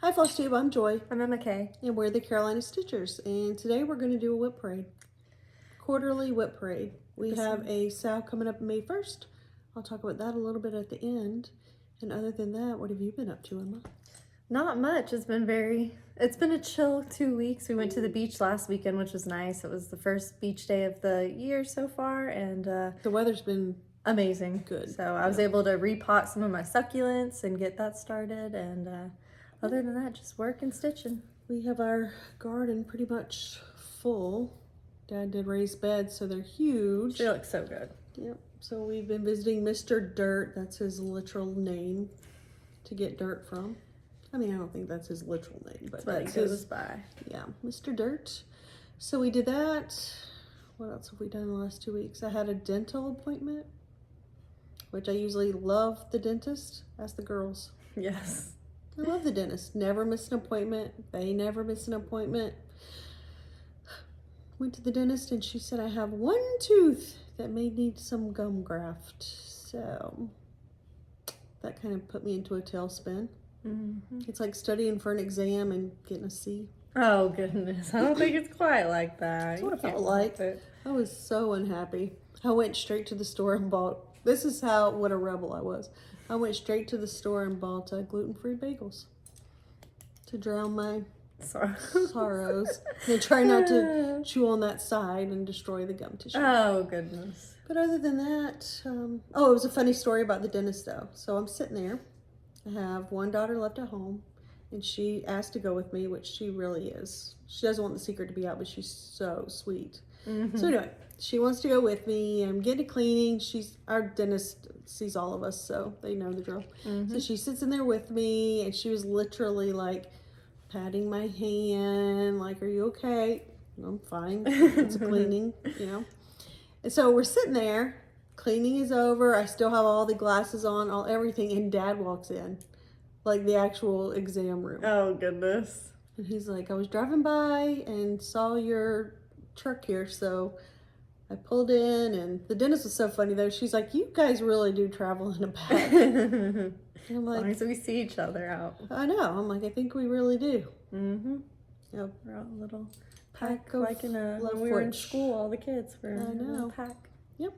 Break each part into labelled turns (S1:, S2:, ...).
S1: Hi FlossTube, I'm Joy.
S2: I'm Emma Kay.
S1: And we're the Carolina Stitchers. And today we're going to do a WIP parade. Quarterly WIP parade. We have a sale coming up May 1st. I'll talk about that a little bit at the end. And other than that, what have you been up to, Emma?
S2: Not much. It's been a chill 2 weeks. We went to the beach last weekend, which was nice. It was the first beach day of the year so far, and
S1: the weather's been
S2: amazing.
S1: Good.
S2: So I was able to repot some of my succulents and get that started, and other than that, just work and stitching.
S1: We have our garden pretty much full. Dad did raised beds, so they're huge.
S2: They look so good.
S1: Yep. So we've been visiting Mr. Dirt, that's his literal name, to get dirt from. I mean, I don't think that's his literal name, but
S2: that's what he goes by.
S1: Yeah, Mr. Dirt. So we did that. What else have we done in the last 2 weeks? I had a dental appointment, which I usually love the dentist. Ask the girls.
S2: Yes.
S1: I love the dentist. Never miss an appointment. They never miss an appointment. Went to the dentist and she said I have one tooth that may need some gum graft. So that kind of put me into a tailspin.
S2: Mm-hmm.
S1: It's like studying for an exam and getting a C.
S2: Oh goodness, I don't think it's quite like that.
S1: That's what it felt like. I was so unhappy. I went straight to the store and bought, this is what a rebel I was. I went straight to the store and bought gluten-free bagels to drown my sorrows. And try not to chew on that side and destroy the gum tissue.
S2: Oh goodness.
S1: But other than that, oh, it was a funny story about the dentist though. So I'm sitting there. I have one daughter left at home, and she asked to go with me, which she really is. She doesn't want the secret to be out, but she's so sweet. Mm-hmm. So anyway, she wants to go with me. I'm getting a cleaning. Our dentist sees all of us, so they know the drill. Mm-hmm. So she sits in there with me, and she was literally like patting my hand, like, "Are you okay?" "I'm fine. It's a cleaning, you know." And so we're sitting there. Cleaning is over. I still have all the glasses on, everything, and Dad walks in, like the actual exam room.
S2: Oh goodness.
S1: And he's like, "I was driving by and saw your truck here, so I pulled in." And the dentist was so funny though. She's like, "You guys really do travel in a bag." And I'm like,
S2: as long as we see each other out.
S1: I know. I'm like, I think we really do.
S2: Mm-hmm.
S1: Yep.
S2: We're all a little pack like when we were in school. All the kids were in a little pack.
S1: Yep.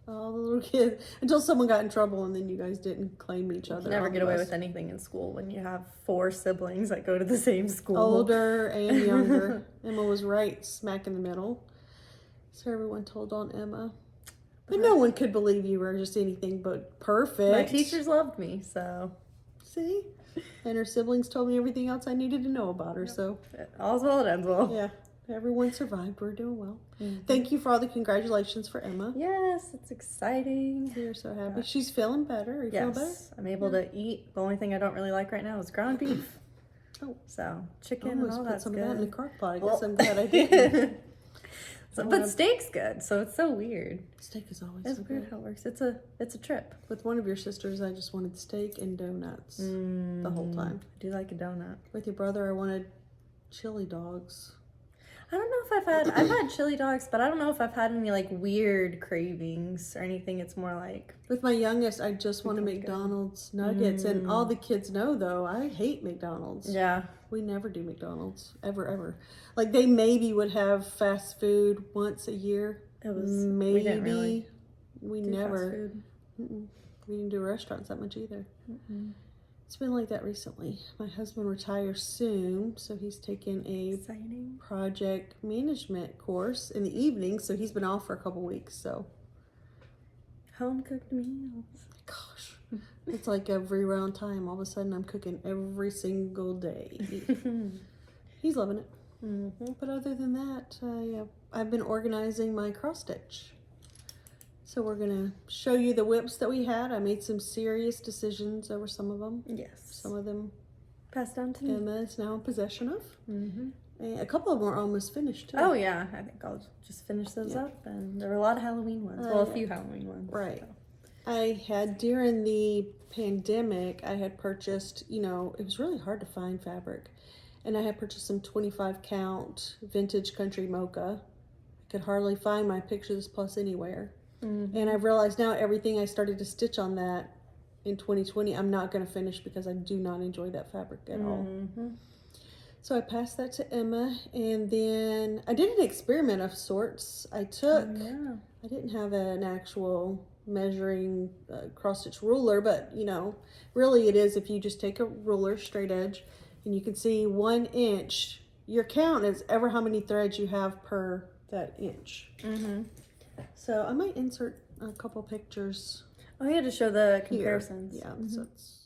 S1: All the little kids, until someone got in trouble, and then you guys didn't claim each other.
S2: You never get away with anything in school when you have 4 siblings that go to the same school.
S1: Older and younger. Emma was right smack in the middle. So everyone told on Emma. But no one could believe you were just anything but perfect.
S2: My teachers loved me, so.
S1: See? And her siblings told me everything else I needed to know about her, so.
S2: All's well that ends well.
S1: Yeah. Everyone survived. We're doing well. Mm-hmm. Thank you for all the congratulations for Emma.
S2: Yes, it's exciting.
S1: We are so happy. She's feeling better. Are you feeling better?
S2: I'm able to eat. The only thing I don't really like right now is ground beef.
S1: Oh.
S2: So chicken
S1: and
S2: all that's
S1: good.
S2: Of
S1: that in the crock pot. I guess I'm glad I did.
S2: But steak's good, so it's so weird.
S1: Steak is always
S2: It's
S1: so
S2: weird
S1: good.
S2: how it works. It's a trip.
S1: With one of your sisters, I just wanted steak and donuts the whole time.
S2: I do like a donut.
S1: With your brother, I wanted chili dogs.
S2: I don't know if I've had chili dogs, but I don't know if I've had any like weird cravings or anything. It's more like
S1: with my youngest, I just wanted McDonald's nuggets, and all the kids know though I hate McDonald's.
S2: Yeah,
S1: we never do McDonald's ever. Like they maybe would have fast food once a year.
S2: It was
S1: maybe
S2: we didn't really
S1: we
S2: do
S1: never.
S2: fast food.
S1: We didn't do restaurants that much either. It's been like that recently. My husband retires soon, so he's taking a project management course in the evening, so he's been off for a couple weeks, so.
S2: Home cooked meals.
S1: Gosh, it's like every round time. All of a sudden, I'm cooking every single day. He's loving it. Mm-hmm. But other than that, I've been organizing my cross stitch. So we're going to show you the WIPs that we had. I made some serious decisions over some of them.
S2: Yes.
S1: Some of them
S2: passed down to me.
S1: Emma is now in possession of. Mm-hmm. And a couple of them are almost finished too.
S2: Oh yeah, I think I'll just finish those up. And there were a lot of Halloween ones. Well, a few Halloween ones.
S1: Right.
S2: So.
S1: I had, during the pandemic, I had purchased, it was really hard to find fabric. And I had purchased some 25 count vintage country mocha. I could hardly find my Pictures Plus anywhere. Mm-hmm. And I realized now everything I started to stitch on that in 2020, I'm not going to finish because I do not enjoy that fabric at all. So I passed that to Emma, and then I did an experiment of sorts. I took, I didn't have an actual measuring cross stitch ruler, but you know, really it is if you just take a ruler, straight edge, and you can see 1 inch. Your count is ever how many threads you have per that inch. So I might insert a couple pictures.
S2: Oh, yeah, to show the comparisons.
S1: Here. Yeah, so it's.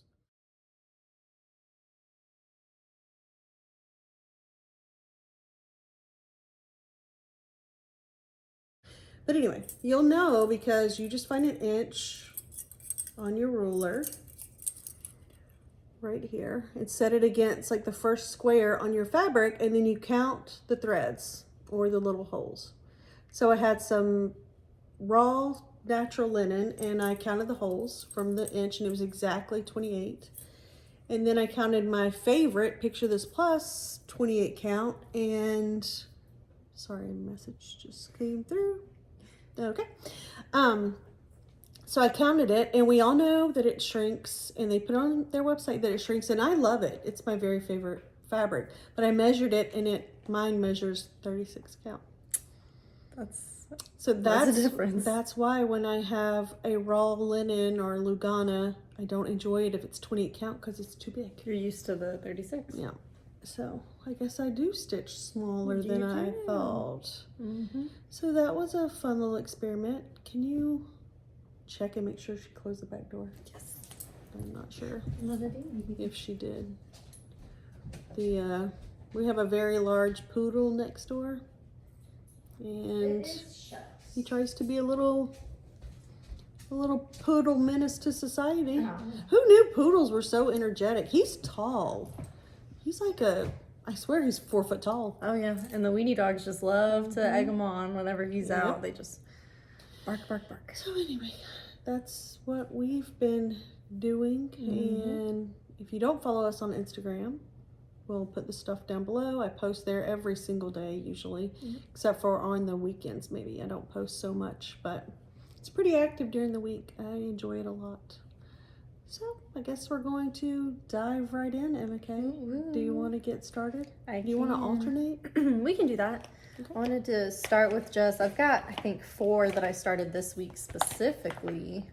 S1: But anyway, you'll know because you just find an inch on your ruler right here and set it against like the first square on your fabric, and then you count the threads or the little holes. So I had some raw natural linen and I counted the holes from the inch and it was exactly 28. And then I counted my favorite, Picture This Plus, 28 count, and sorry, a message just came through. Okay. So I counted it, and we all know that it shrinks, and they put on their website that it shrinks, and I love it. It's my very favorite fabric. But I measured it, and mine measures 36 count. That's a difference. That's why when I have a raw linen or Lugana, I don't enjoy it if it's 28 count because it's too big.
S2: You're used to the 36.
S1: Yeah. So I guess I do stitch smaller than I thought. So that was a fun little experiment. Can you check and make sure she closed the back door?
S2: Yes.
S1: I'm not sure if she did. We have a very large poodle next door, and he tries to be a little poodle menace to society. Who knew poodles were so energetic? He's tall. He's like I swear he's 4 foot tall.
S2: Oh yeah, and the weenie dogs just love to egg him on whenever he's out. They just bark, bark, bark.
S1: So anyway, that's what we've been doing. And if you don't follow us on Instagram, we'll put the stuff down below. I post there every single day usually, except for on the weekends maybe. I don't post so much, but it's pretty active during the week. I enjoy it a lot. So I guess we're going to dive right in, Emma Kay. Do you want to get started? Do you want to alternate?
S2: We can do that. Okay. I wanted to start with I've got, I think, 4 that I started this week specifically.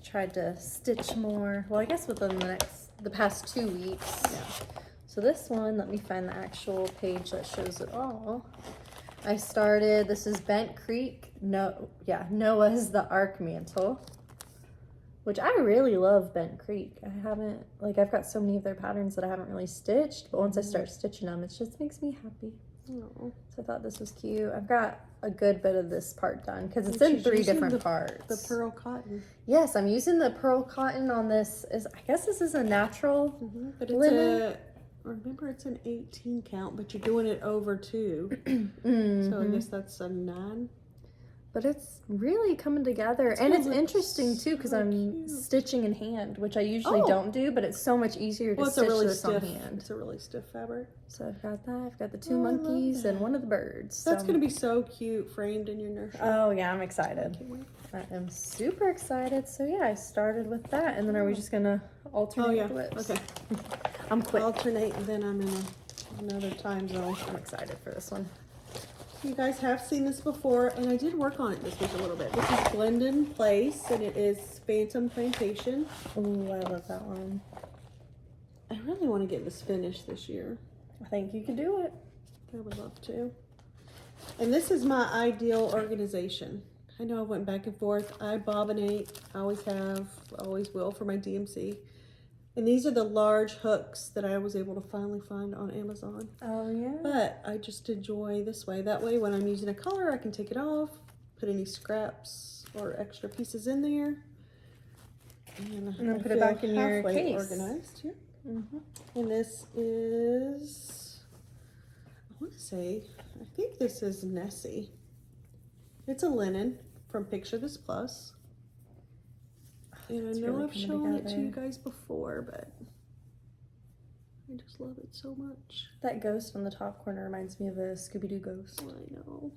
S2: Tried to stitch more. Well, I guess within the past 2 weeks. Yeah. So this one, let me find the actual page that shows it all. I started, this is Bent Creek. Noah's the Arc Mantle. Which I really love Bent Creek. I've got so many of their patterns that I haven't really stitched, but once I start stitching them, it just makes me happy. So I thought this was cute. I've got a good bit of this part done because it's in 3 different parts.
S1: The pearl cotton.
S2: Yes, I'm using the pearl cotton on this. I guess this is a natural
S1: but
S2: linen.
S1: Remember, it's an 18 count, but you're doing it over 2. So I guess that's a 9.
S2: But it's really coming together. And it's interesting too because I'm stitching in hand, which I usually don't do, but it's so much easier to stitch this on hand.
S1: It's a really stiff fabric.
S2: So I've got that. I've got the 2 monkeys and one of the birds.
S1: That's going to be so cute framed in your nursery.
S2: Oh yeah, I'm excited. I am super excited. So yeah, I started with that. And then are we just going to alternate WIPs?
S1: Okay.
S2: I'm quick.
S1: Alternate, and then I'm in another time zone.
S2: I'm excited for this one.
S1: You guys have seen this before, and I did work on it this week a little bit. This is Glendon Place, and it is Phantom Plantation.
S2: Oh, I love that one.
S1: I really want to get this finished this year.
S2: I think you could do it.
S1: I would love to. And this is my ideal organization. I know I went back and forth. I bobbinate. I always have, always will for my DMC. And these are the large hooks that I was able to finally find on Amazon.
S2: Oh, yeah.
S1: But I just enjoy this way. That way, when I'm using a color, I can take it off, put any scraps or extra pieces in there. And
S2: then put it back in your case.
S1: Organized here. And this is, I want to say, I think this is Nessie. It's a linen from Picture This Plus. And I know really I've shown it to you guys before, but I just love it so much.
S2: That ghost on the top corner reminds me of a Scooby-Doo ghost.
S1: I know.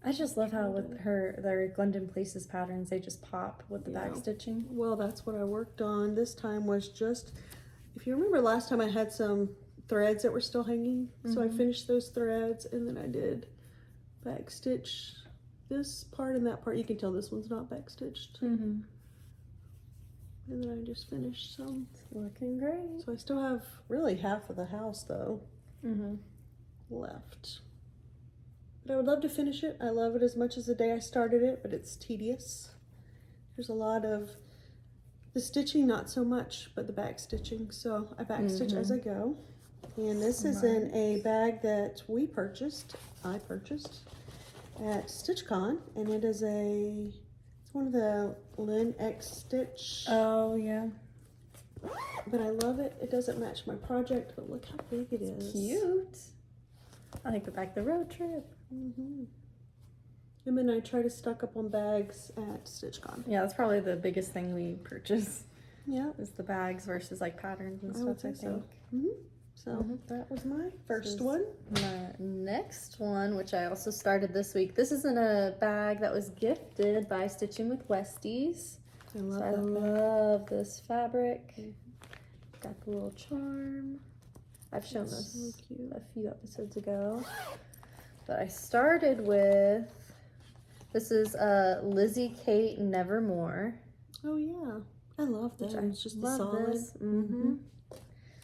S2: I just love how with their Glendon Places patterns, they just pop with the back stitching.
S1: Well, that's what I worked on. This time was just, if you remember last time I had some threads that were still hanging. So I finished those threads and then I did back stitch this part and that part. You can tell this one's not back stitched. And then I just finished some.
S2: It's looking great.
S1: So I still have really half of the house though left. But I would love to finish it. I love it as much as the day I started it, but it's tedious. There's a lot of the stitching, not so much, but the back stitching. So I back stitch as I go. And this is in a bag that I purchased at StitchCon, and it is it's one of the Lynn X Stitch.
S2: Oh yeah.
S1: But I love it. It doesn't match my project, but look how big it is.
S2: Cute. I like the back the road trip.
S1: And then I try to stock up on bags at StitchCon.
S2: Yeah, that's probably the biggest thing we purchase.
S1: Yeah.
S2: Is the bags versus like patterns and
S1: I
S2: stuff,
S1: would say so. So that was my first one.
S2: My next one, which I also started this week. This is in a bag that was gifted by Stitching with Westies.
S1: I love
S2: I love this fabric. Got the little charm. I've shown this a few episodes ago. But I started with, this is Lizzie Kate Nevermore.
S1: Oh yeah, I love that. It's just the
S2: love
S1: solid.
S2: this.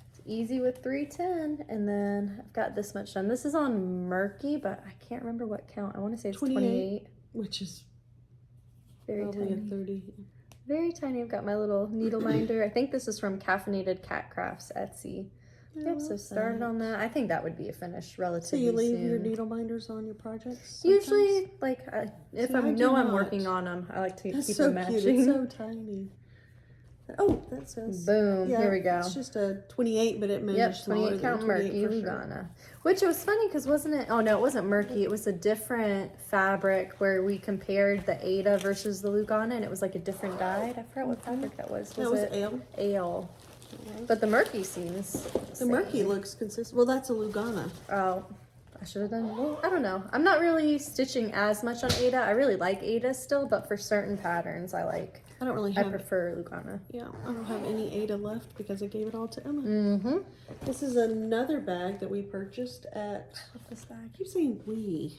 S2: It's easy with 310, and then I've got this much done. This is on Murky, but I can't remember what count. I want to say it's 28.
S1: Which is
S2: very
S1: probably
S2: tiny.
S1: a 30.
S2: Very tiny. I've got my little needle minder. I think this is from Caffeinated Cat Crafts Etsy. Yep, so started on that. I think that would be a finish relatively
S1: So you leave
S2: soon.
S1: your needle binders on your projects?
S2: Usually, like if I know I'm
S1: not.
S2: working on them, I like to
S1: That's
S2: keep
S1: so
S2: them matching.
S1: cute. It's so tiny. Oh, that says.
S2: Boom.
S1: Yeah,
S2: here we go.
S1: It's just a 28, but it measures
S2: Yep,
S1: smaller
S2: 28
S1: than
S2: count
S1: 28
S2: Murky
S1: for sure.
S2: Lugana. Which it was funny because wasn't it? Oh no, it wasn't Murky. It was a different fabric where we compared the Ada versus the Lugana, and it was like a different dyed. I forgot what fabric that was.
S1: That was
S2: it
S1: ale.
S2: Ale? But the Murky seems
S1: The Murky looks consistent. Well, that's a Lugana.
S2: Oh, I should have done. Well, I don't know. I'm not really stitching as much on Ada. I really like Ada still, but for certain patterns, I
S1: don't really
S2: I
S1: have.
S2: prefer Lugana.
S1: Yeah, I don't have any Ada left because I gave it all to Emma. This is another bag that we purchased at.
S2: This bag.
S1: I keep saying we.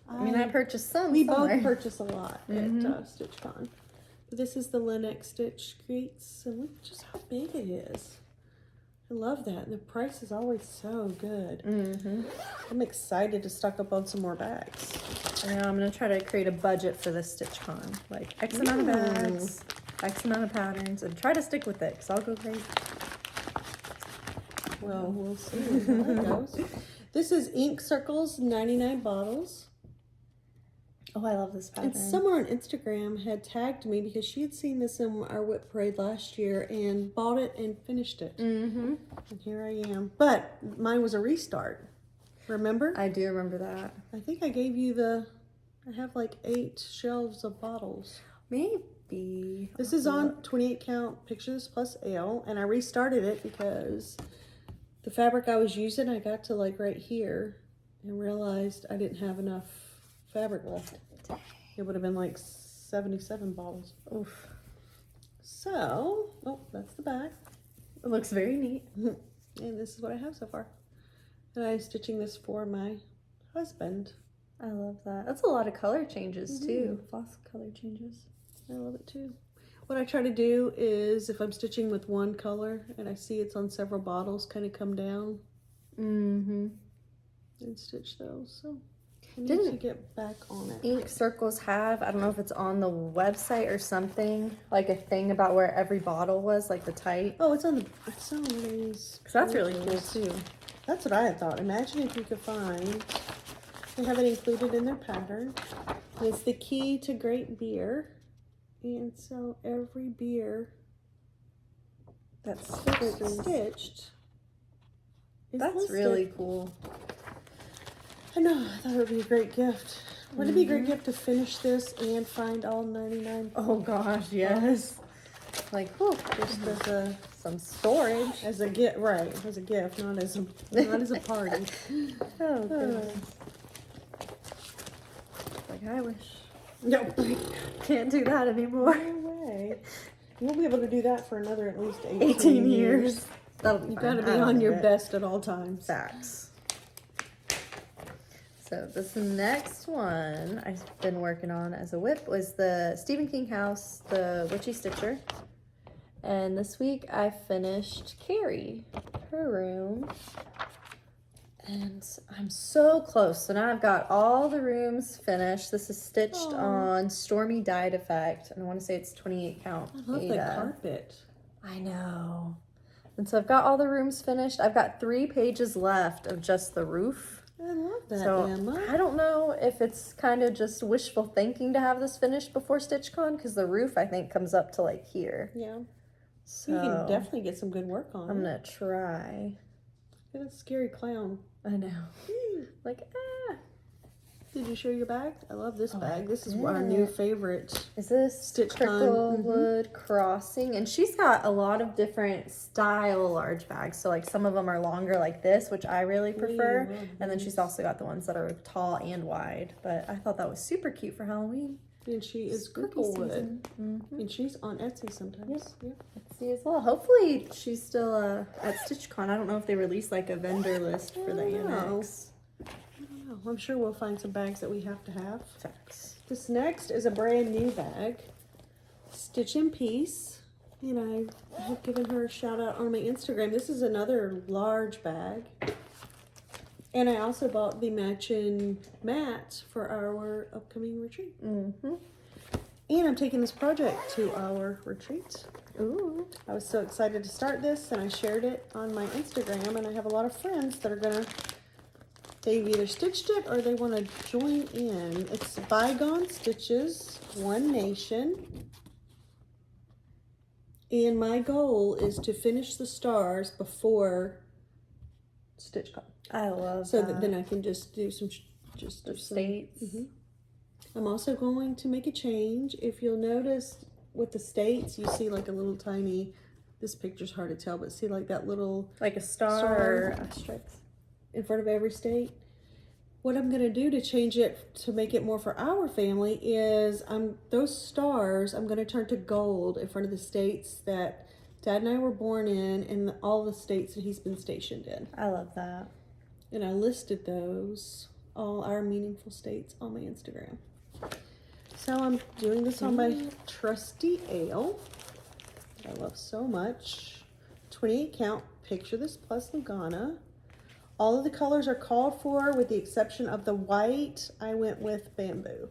S2: I mean, I purchased some.
S1: We
S2: somewhere.
S1: both purchase a lot at StitchCon. But this is the Linux Stitch Creates, and look just how big it is. I love that. And the price is always so good. I'm excited to stock up on some more bags.
S2: Yeah, I'm gonna try to create a budget for this StitchCon, like X amount of bags, X amount of patterns, and try to stick with it, cause I'll go crazy.
S1: Well, we'll see how that goes. This is Ink Circles 99 bottles.
S2: Oh, I love this pattern.
S1: And someone on Instagram had tagged me because she had seen this in our WIP parade last year and bought it and finished it. And here I am. But mine was a restart. Remember?
S2: I do remember that.
S1: I think I gave you I have like 8 shelves of bottles.
S2: Maybe.
S1: This is on 28 count Pictures Plus Ale, and I restarted it because the fabric I was using, I got to like right here and realized I didn't have enough fabric left. It would have been like 77 bottles.
S2: Oof.
S1: So, oh, that's the back.
S2: It looks very neat.
S1: And this is what I have so far. And I'm stitching this for my husband.
S2: I love that. That's a lot of color changes too. Floss color changes.
S1: I love it too. What I try to do is if I'm stitching with one color and I see it's on several bottles, kind of come down and stitch those. So I need to get back on it.
S2: Ink Circles have, I don't know if it's on the website or something, like a thing about where every bottle was, like the type.
S1: Oh, it's on these.
S2: Cause that's really cool too.
S1: That's what I had thought. Imagine if you could find, they have it included in their pattern. And it's the key to great beer. And so every beer that's stitched is
S2: That's
S1: listed.
S2: really cool.
S1: I know, I thought it would be a great gift. Wouldn't it be a great gift to finish this and find all 99?
S2: Oh gosh, yes. Like, whew,
S1: Just as
S2: some storage.
S1: a gift, right? As a gift, not as a party.
S2: Oh goodness. Like, I wish.
S1: No.
S2: Can't do that anymore.
S1: No way. You won't be able to do that for another at least
S2: 18 years. That'll be
S1: You
S2: fine.
S1: gotta be on your best at all times.
S2: Facts. So this next one I've been working on as a WIP was the Stephen King house, the Witchy Stitcher. And this week I finished Carrie, her room. And I'm so close. So now I've got all the rooms finished. This is stitched on Stormy Dyed Effect. And I want to say it's 28 count.
S1: I love that carpet.
S2: I know. And so I've got all the rooms finished. I've got 3 pages left of just the roof.
S1: I love that,
S2: So
S1: Emma.
S2: I don't know if it's kind of just wishful thinking to have this finished before StitchCon, because the roof I think comes up to like here.
S1: Yeah.
S2: So
S1: You can definitely get some good work on
S2: I'm
S1: it.
S2: gonna try.
S1: Look at that scary clown.
S2: I know. Like,
S1: Did you show your bag? I love this bag. This is
S2: yeah.
S1: our new favorite.
S2: Is this
S1: Stitch Con.
S2: Cricklewood Crossing? And she's got a lot of different style large bags. So like some of them are longer like this, which I really prefer. And then she's also got the ones that are tall and wide. But I thought that was super cute for Halloween.
S1: And she is
S2: Spooky
S1: Cricklewood.
S2: season. Mm-hmm.
S1: And she's on Etsy sometimes.
S2: Yep. Let's see as well. Hopefully she's still at StitchCon. I don't know if they release like a vendor list for the annex.
S1: I don't know. I'm sure we'll find some bags that we have to have.
S2: Facts.
S1: This next is a brand new bag. Stitch in Peace. And I have given her a shout out on my Instagram. This is another large bag. And I also bought the matching mat for our upcoming retreat.
S2: Mm-hmm.
S1: And I'm taking this project to our retreat.
S2: Ooh.
S1: I was so excited to start this, and I shared it on my Instagram, and I have a lot of friends that are gonna, they've either stitched it or they want to join in. It's Bygone Stitches, One Nation. And my goal is to finish the stars before StitchCon.
S2: I love
S1: So that then I can just do some,
S2: states.
S1: I'm also going to make a change. If you'll notice with the states, you see like a little tiny, this picture's hard to tell, but see like that little
S2: Like a star or asterisk
S1: in front of every state. What I'm going to do to change it to make it more for our family is those stars I'm going to turn to gold in front of the states that Dad and I were born in and all the states that he's been stationed in.
S2: I love that.
S1: And I listed those, all our meaningful states, on my Instagram. So I'm doing this on my trusty ale that I love so much. 28 count, picture this plus Lugana. All of the colors are called for with the exception of the white. I went with bamboo.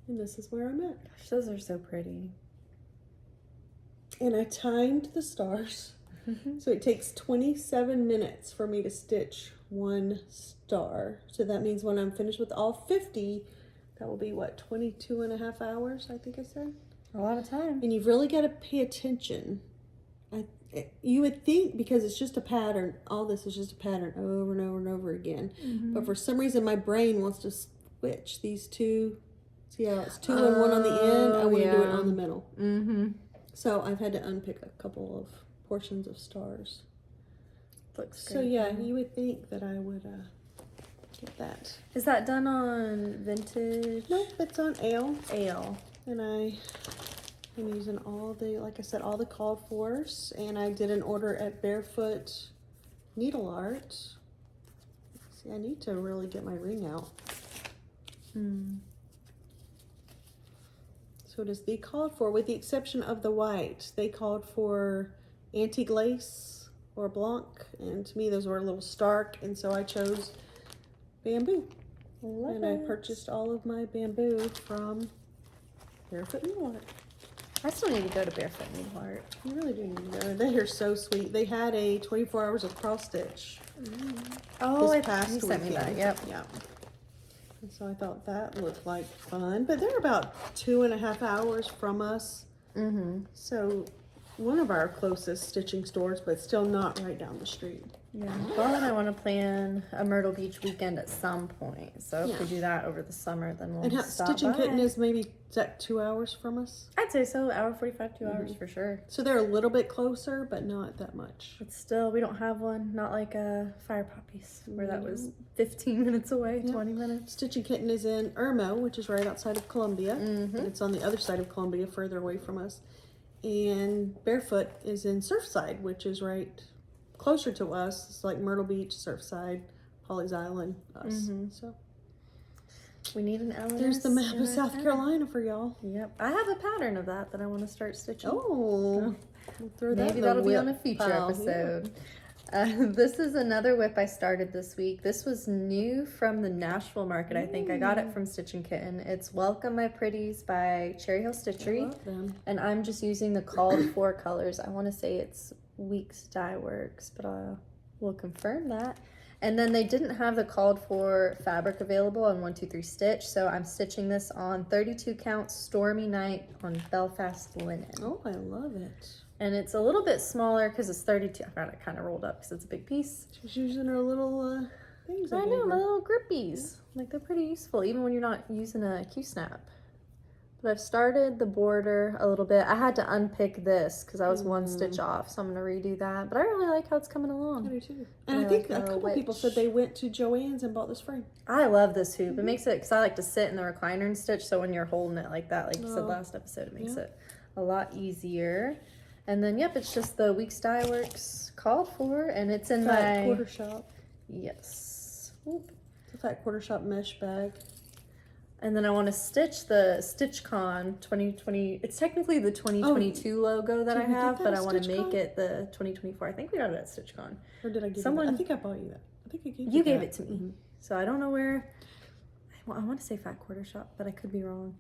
S1: And this is where I'm at.
S2: Gosh, those are so pretty.
S1: And I timed the stars. So it takes 27 minutes for me to stitch one star. So that means when I'm finished with all 50, that will be what, 22 and a half hours, I think I said?
S2: A lot of time.
S1: And you've really got to pay attention. You would think because it's just a pattern, all this is just a pattern over and over and over again. But for some reason, my brain wants to switch these two. See how it's 2 and 1 on the end? I want to do it on the middle. So I've had to unpick a couple of portions of stars.
S2: Looks great.
S1: So yeah, you would think that I would get that.
S2: Is that done on vintage?
S1: Nope, it's on ale.
S2: Ale.
S1: And I'm using all the, like I said, all the called fors. And I did an order at Barefoot Needle Art. See, I need to really get my ring out. So it is the called for, with the exception of the white. They called for antique lace or Blanc, and to me those were a little stark, and so I chose bamboo. I purchased all of my bamboo from Barefoot Needle Art.
S2: I still need to go to Barefoot Needle Art.
S1: You really do need to go. They are so sweet. They had a 24 hours of cross stitch this past
S2: you sent me that.
S1: weekend.
S2: Yep.
S1: Yeah. And so I thought that looked like fun, but they're about 2.5 hours from us. So one of our closest stitching stores, but still not right down the street.
S2: Yeah, Paul and I want to plan a Myrtle Beach weekend at some point. So if we do that over the summer, then we'll
S1: And
S2: stop
S1: Stitch and
S2: by.
S1: Kitten is maybe, is that 2 hours from us?
S2: I'd say so. Hour 45, 2 hours for sure.
S1: So they're a little bit closer, but not that much.
S2: But still, we don't have one. Not like Fire Poppies, where that was 15 minutes away, 20 minutes.
S1: Stitch and Kitten is in Irmo, which is right outside of Columbia. And it's on the other side of Columbia, further away from us. And Barefoot is in Surfside, which is right closer to us. It's like Myrtle Beach, Surfside, Pawleys Island, us. So
S2: we need an LS.
S1: there's the map of South Carolina for y'all.
S2: Yep. I have a pattern of that I want to start stitching.
S1: Oh, we'll throw that
S2: Maybe
S1: in the
S2: that'll be on a
S1: WIP
S2: future
S1: pile.
S2: episode. This is another WIP I started this week. This was new from the Nashville market, I think. I got it from Stitch and Kitten. It's Welcome My Pretties by Cherry Hill Stitchery.
S1: I love them.
S2: And I'm just using the called for colors. I want to say it's Weeks Dye Works, but we'll confirm that. And then they didn't have the called for fabric available on 123 Stitch, so I'm stitching this on 32 count Stormy Night on Belfast linen.
S1: Oh, I love it.
S2: And it's a little bit smaller because it's 32. I got it kind of rolled up because it's a big piece.
S1: She's using her little things.
S2: I
S1: gave
S2: know,
S1: her.
S2: my little grippies. Like, they're pretty useful, even when you're not using a Q-snap. But I've started the border a little bit. I had to unpick this because I was one stitch off, so I'm going to redo that. But I really like how it's coming along.
S1: I do too. And I think
S2: like
S1: a couple people said they went to Joann's and bought this frame.
S2: I love this hoop. It makes it, because I like to sit in the recliner and stitch, so when you're holding it like that, like you said last episode, it makes it a lot easier. And then, yep, it's just the Weeks Dye Works called for, and it's in
S1: Fat
S2: my...
S1: quarter shop.
S2: Yes.
S1: It's a Fat Quarter Shop mesh bag.
S2: And then I want to stitch the StitchCon 2020. It's technically the 2022 logo that I have, but I want to make it the 2024. I think we got it at StitchCon.
S1: Or did I give
S2: Someone?
S1: you that? I think I bought you that. I think I gave
S2: You gave it to me. So I don't know where. I want to say Fat Quarter Shop, but I could be wrong.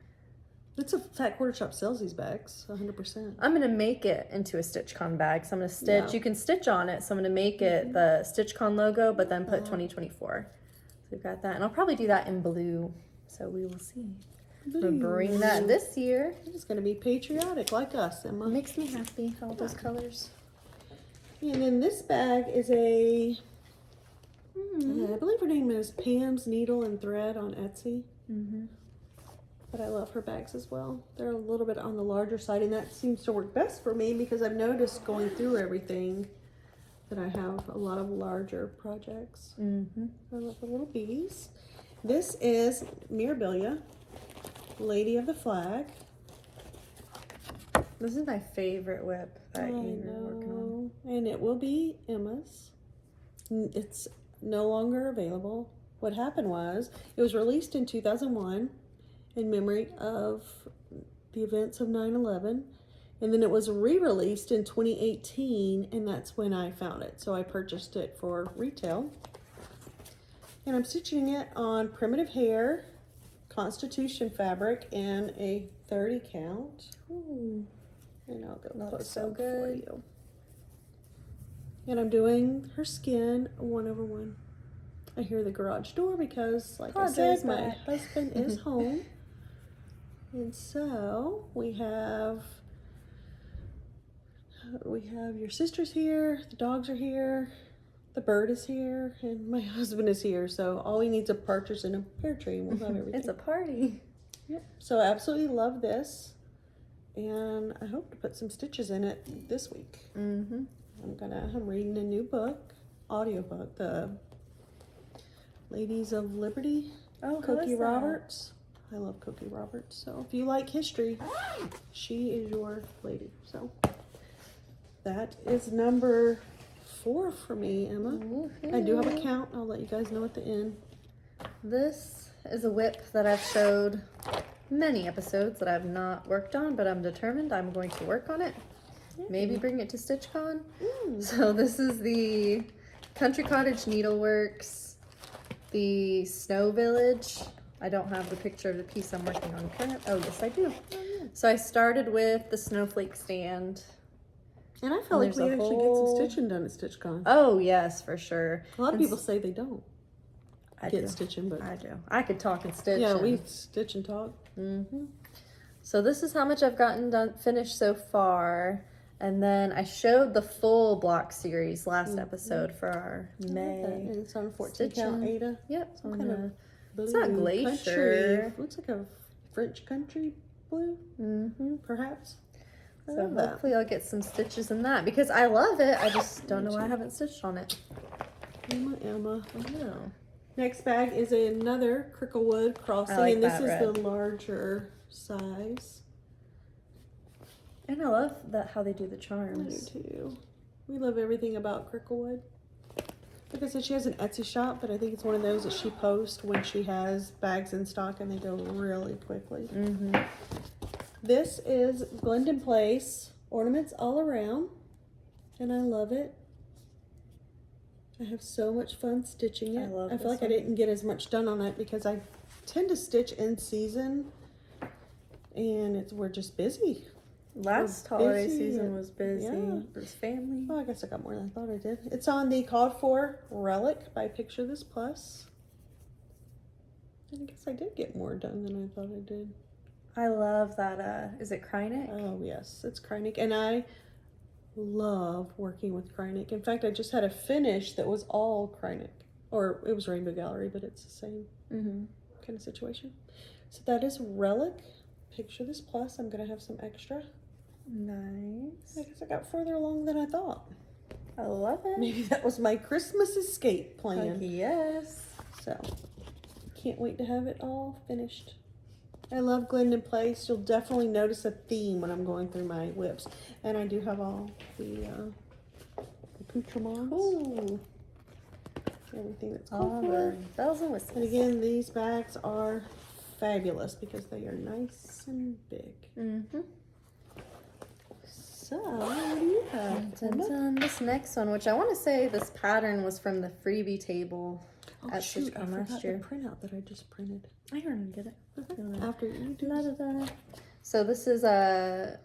S1: It's a Fat Quarter Shop sells these bags, 100%.
S2: I'm going to make it into a StitchCon bag. So I'm going to stitch.
S1: Yeah.
S2: You can stitch on it. So I'm going to make it the StitchCon logo, but then put 2024. So we've got that. And I'll probably do that in blue. So we will see. We'll bring that this year.
S1: It's going to be patriotic like us, Emma.
S2: Makes me happy, all those colors.
S1: And then this bag is a, I believe her name is Pam's Needle and Thread on Etsy. But I love her bags as well. They're a little bit on the larger side, and that seems to work best for me because I've noticed going through everything that I have a lot of larger projects. I love the little bees. This is Mirabilia, Lady of the Flag.
S2: This is my favorite WIP that you're working on.
S1: And it will be Emma's. It's no longer available. What happened was, it was released in 2001 in memory of the events of 9/11. And then it was re-released in 2018, and that's when I found it. So I purchased it for retail. And I'm stitching it on primitive hair, Constitution fabric, and a 30 count. Ooh. And I'll go close
S2: so
S1: up
S2: good
S1: for you. And I'm doing her skin 1/1. I hear the garage door because, like I said, my husband is home. And so we have your sisters here, the dogs are here, the bird is here, and my husband is here. So all we need is a partridge and a pear tree, and we'll have everything.
S2: It's a party.
S1: Yep. So I absolutely love this, and I hope to put some stitches in it this week. I'm reading a new book, audiobook, the Ladies of Liberty. Cokie Roberts. I love Cokie Roberts. So if you like history, she is your lady. So that is number 4 for me, Emma. I do have a count. I'll let you guys know at the end.
S2: This is a WIP that I've showed many episodes that I've not worked on, but I'm determined I'm going to work on it. Maybe bring it to StitchCon. So this is the Country Cottage Needleworks, the Snow Village. I don't have the picture of the piece I'm working on current. Oh, yes, I do. So I started with the snowflake stand.
S1: And I feel like we actually get some stitching done at StitchCon.
S2: Oh, yes, for sure.
S1: A lot of people say they don't get
S2: do.
S1: stitching, but
S2: I do. I could talk and stitch.
S1: yeah, we stitch and talk.
S2: So this is how much I've gotten done finished so far. And then I showed the full block series last episode for our May.
S1: And it's on 14 count Ada.
S2: Yep.
S1: Some kind of blue
S2: It's not glacier.
S1: Country. Looks like a French country blue, perhaps.
S2: So hopefully I'll get some stitches in that because I love it. I just don't know why I haven't stitched on it.
S1: Emma.
S2: I know.
S1: Next bag is another Cricklewood crossing,
S2: like
S1: and this
S2: that
S1: is
S2: red.
S1: the larger size.
S2: And I love that how they do the
S1: I do
S2: charms.
S1: too. We love everything about Cricklewood. Like I said, she has an Etsy shop, but I think it's one of those that she posts when she has bags in stock, and they go really quickly. This is Blend and Place ornaments all around, and I love it. I have so much fun stitching it. I feel like I didn't get as much done on it because I tend to stitch in season, and we're just busy.
S2: Last holiday season was busy.
S1: Yeah.
S2: There's family.
S1: Oh, I guess I got more than I thought I did. It's on the Called For Relic by Picture This Plus. And I guess I did get more done than I thought I did.
S2: I love that. Is it Krynic?
S1: Oh, yes. It's Krynic. And I love working with Krynic. In fact, I just had a finish that was all Krynic. Or it was Rainbow Gallery, but it's the same kind of situation. So that is Relic. Picture This Plus. I'm going to have some extra.
S2: Nice.
S1: I guess I got further along than I thought.
S2: I love it.
S1: Maybe that was my Christmas escape plan.
S2: Yes.
S1: So, can't wait to have it all finished. I love Blend and Place. You'll definitely notice a theme when I'm going through my WIPs. And I do have all the accoutrements.
S2: Ooh.
S1: Everything that's
S2: All
S1: called for.
S2: the bells and whistles.
S1: And again, these bags are fabulous because they are nice and big. So, what do you have?
S2: And this next one, which I want to say this pattern was from the freebie table at
S1: Shoot, I
S2: StitchCon
S1: forgot
S2: last year.
S1: the printout that I just printed.
S2: I gonna get it.
S1: After you do.
S2: So this is a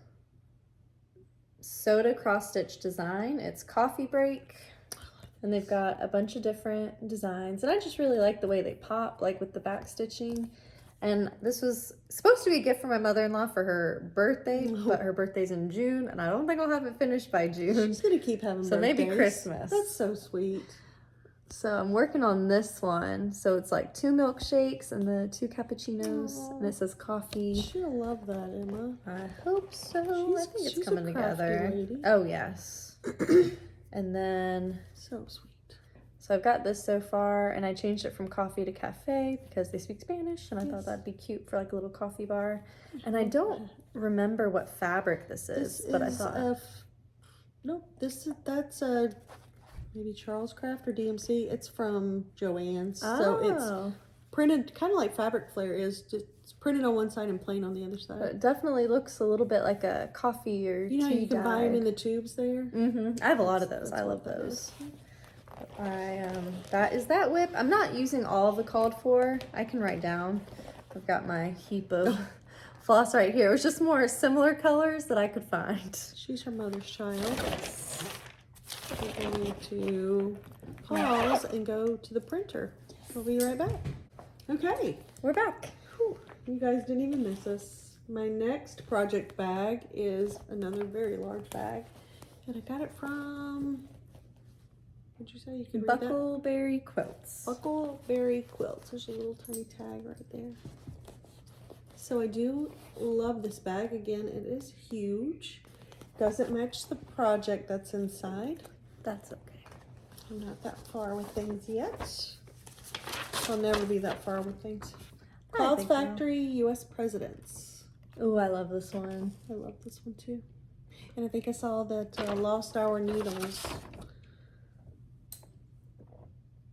S2: soda cross stitch design. It's coffee break, and they've got a bunch of different designs, and I just really like the way they pop, like with the back stitching. And this was supposed to be a gift for my mother-in-law for her birthday, but her birthday's in June, and I don't think I'll have it finished by June.
S1: She's gonna keep having
S2: So
S1: birthdays.
S2: maybe Christmas.
S1: That's so sweet.
S2: So I'm working on this one. So it's like 2 milkshakes and the 2 cappuccinos, and it says coffee.
S1: She'll love that, Emma.
S2: I hope so. I think it's
S1: she's a
S2: coming
S1: crafty
S2: together.
S1: lady.
S2: Oh yes. And then
S1: So sweet.
S2: so I've got this so far, and I changed it from coffee to cafe because they speak Spanish, and I thought that'd be cute for like a little coffee bar. And I don't remember what fabric this is, but I thought
S1: no, that's maybe Charles Craft or DMC. It's from Joann's. So it's printed kind of like Fabric Flare is, just it's printed on one side and plain on the other side.
S2: But it definitely looks a little bit like a coffee or
S1: You know,
S2: tea
S1: you can buy
S2: dye.
S1: them in the tubes there.
S2: I have a lot of those. I love
S1: what that
S2: those. That is that WIP. I'm not using all of the called for. I can write down. I've got my heap of floss right here. It was just more similar colors that I could find.
S1: She's her mother's child. We're going to pause and go to the printer. We'll be right back. Okay.
S2: We're back.
S1: Whew, you guys didn't even miss us. My next project bag is another very large bag. And I got it from, what'd you say? You can read that?
S2: Buckleberry Quilts.
S1: Buckleberry Quilts. There's a little tiny tag right there. So I do love this bag. Again, it is huge. Doesn't match the project that's inside.
S2: That's okay.
S1: I'm not that far with things yet. I'll never be that far with things. Clouds
S2: think so.
S1: Factory US Presidents.
S2: Oh, I love this one.
S1: I love this one too. And I think I saw that Lost Hour Needles,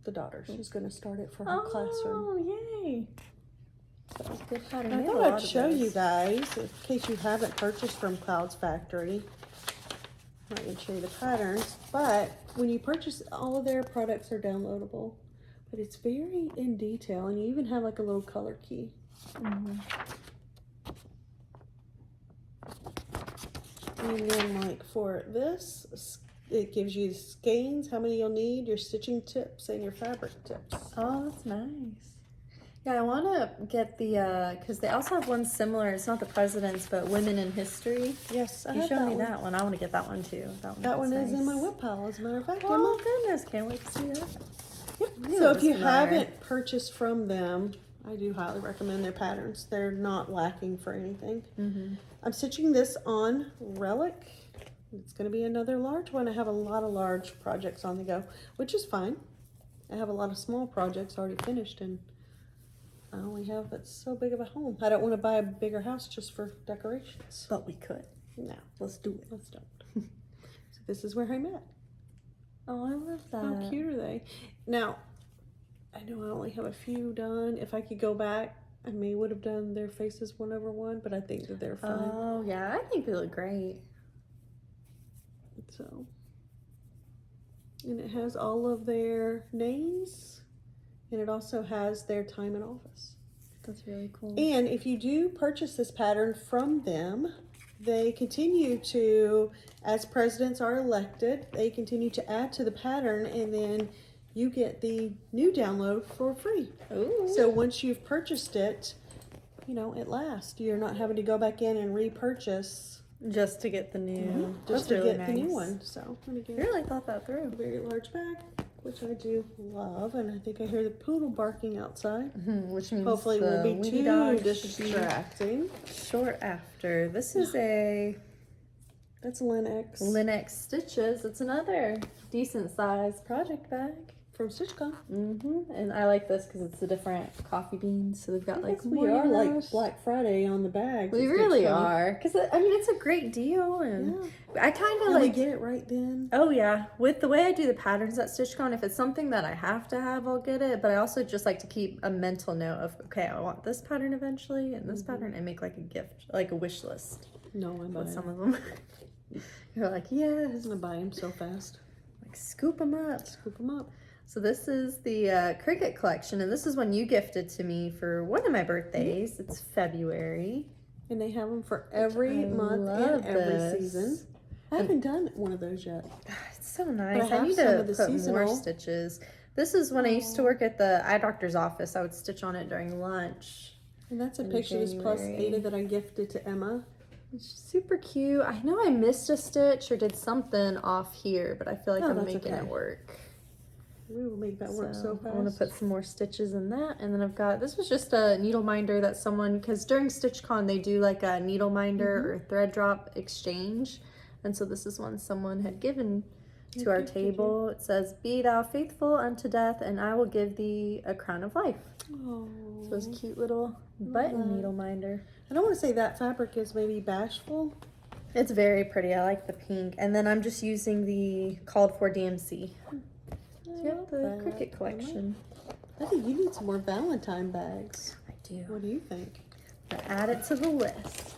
S1: the daughter, she's going to start it for her classroom.
S2: Oh, yay.
S1: So,
S2: Good pattern.
S1: I
S2: They have a
S1: thought
S2: lot
S1: I'd
S2: of
S1: show
S2: those.
S1: you guys, in case you haven't purchased from Clouds Factory. I'm not going to show you the patterns, but when you purchase, all of their products are downloadable. But it's very in detail, and you even have like a little color key. And then like for this, it gives you skeins, how many you'll need, your stitching tips, and your fabric tips.
S2: Oh, that's nice. Yeah, I want to get the, because they also have one similar, it's not the president's, but Women in History.
S1: Yes, I
S2: You
S1: have
S2: showed
S1: that
S2: me
S1: one.
S2: that one. I want to get that one too.
S1: That one
S2: looks
S1: is in my
S2: nice.
S1: WIP pile, as a matter of fact,
S2: Oh,
S1: Emma.
S2: goodness. Can't wait to see that.
S1: Yep.
S2: Knew
S1: So
S2: it
S1: if you
S2: was familiar.
S1: haven't purchased from them, I do highly recommend their patterns. They're not lacking for anything.
S2: Mm-hmm.
S1: I'm stitching this on Relic. It's going to be another large one. I have a lot of large projects on the go, which is fine. I have a lot of small projects already finished, and I only have it's so big of a home. I don't want to buy a bigger house just for decorations.
S2: But we could.
S1: No,
S2: Let's do it.
S1: let's don't. So this is where I'm at.
S2: Oh, I love that.
S1: How cute are they? Now, I know I only have a few done. If I could go back, I would have done their faces 1/1, but I think that they're fine.
S2: Oh, yeah. I think they look great.
S1: So, and it has all of their names, and it also has their time in office.
S2: That's really cool.
S1: And if you do purchase this pattern from them, they continue to, as presidents are elected, they continue to add to the pattern, and then you get the new download for free.
S2: Ooh.
S1: So once you've purchased it, it lasts. You're not having to go back in and repurchase
S2: Just to get the new.
S1: just
S2: That's
S1: to
S2: really
S1: get
S2: nice.
S1: the new one. So let me
S2: You
S1: get
S2: really thought that through.
S1: a very large bag, which I do love, and I think I hear the poodle barking outside.
S2: Which means
S1: Hopefully, it
S2: the
S1: won't be
S2: wee
S1: too
S2: dog should be
S1: distracting.
S2: short after. This is a
S1: That's Linux
S2: Linux Stitches. It's another decent sized project bag.
S1: from StitchCon.
S2: And I like this because it's the different coffee beans. So they've got like
S1: We are
S2: more
S1: like
S2: roast.
S1: Black Friday on the bag.
S2: We really are, because I mean it's a great deal, and I kind of
S1: And we
S2: like.
S1: get it right then.
S2: Oh yeah, with the way I do the patterns at StitchCon, if it's something that I have to have, I'll get it. But I also just like to keep a mental note of, okay, I want this pattern eventually, and this pattern, and make like a gift, like a wish list
S1: No, I'm
S2: with
S1: buying.
S2: some of them. You're like, yes,
S1: I'm gonna buy them so fast.
S2: like scoop them up.
S1: Scoop them up.
S2: So this is the Cricut collection, and this is one you gifted to me for one of my birthdays. It's February.
S1: And they have them for every
S2: I
S1: month
S2: love
S1: and every
S2: this.
S1: season. I haven't done one of those yet.
S2: It's so nice.
S1: I
S2: I
S1: have
S2: need
S1: some
S2: to
S1: of the
S2: put more
S1: seasonal.
S2: stitches. This is when I used to work at the eye doctor's office. I would stitch on it during lunch.
S1: And that's a
S2: In
S1: picture of this plus
S2: January.
S1: Ada that I gifted to Emma.
S2: It's super cute. I know I missed a stitch or did something off here, but I feel like
S1: Oh,
S2: I'm
S1: that's
S2: making
S1: okay.
S2: it work.
S1: We will make that work so fast.
S2: I want to put some more stitches in that. And then I've got, this was just a needle minder that someone, because during StitchCon they do like a needle minder or thread drop exchange. And so this is one someone had given to our table. It says, "Be thou faithful unto death, and I will give thee a crown of life."
S1: Oh.
S2: So it's a cute little button needle minder.
S1: I don't want to say that fabric is maybe bashful.
S2: It's very pretty. I like the pink. And then I'm just using the called for DMC. So you have the
S1: that.
S2: Cricut collection.
S1: I think you need some more Valentine bags.
S2: I do.
S1: What do you think?
S2: I add it to the list.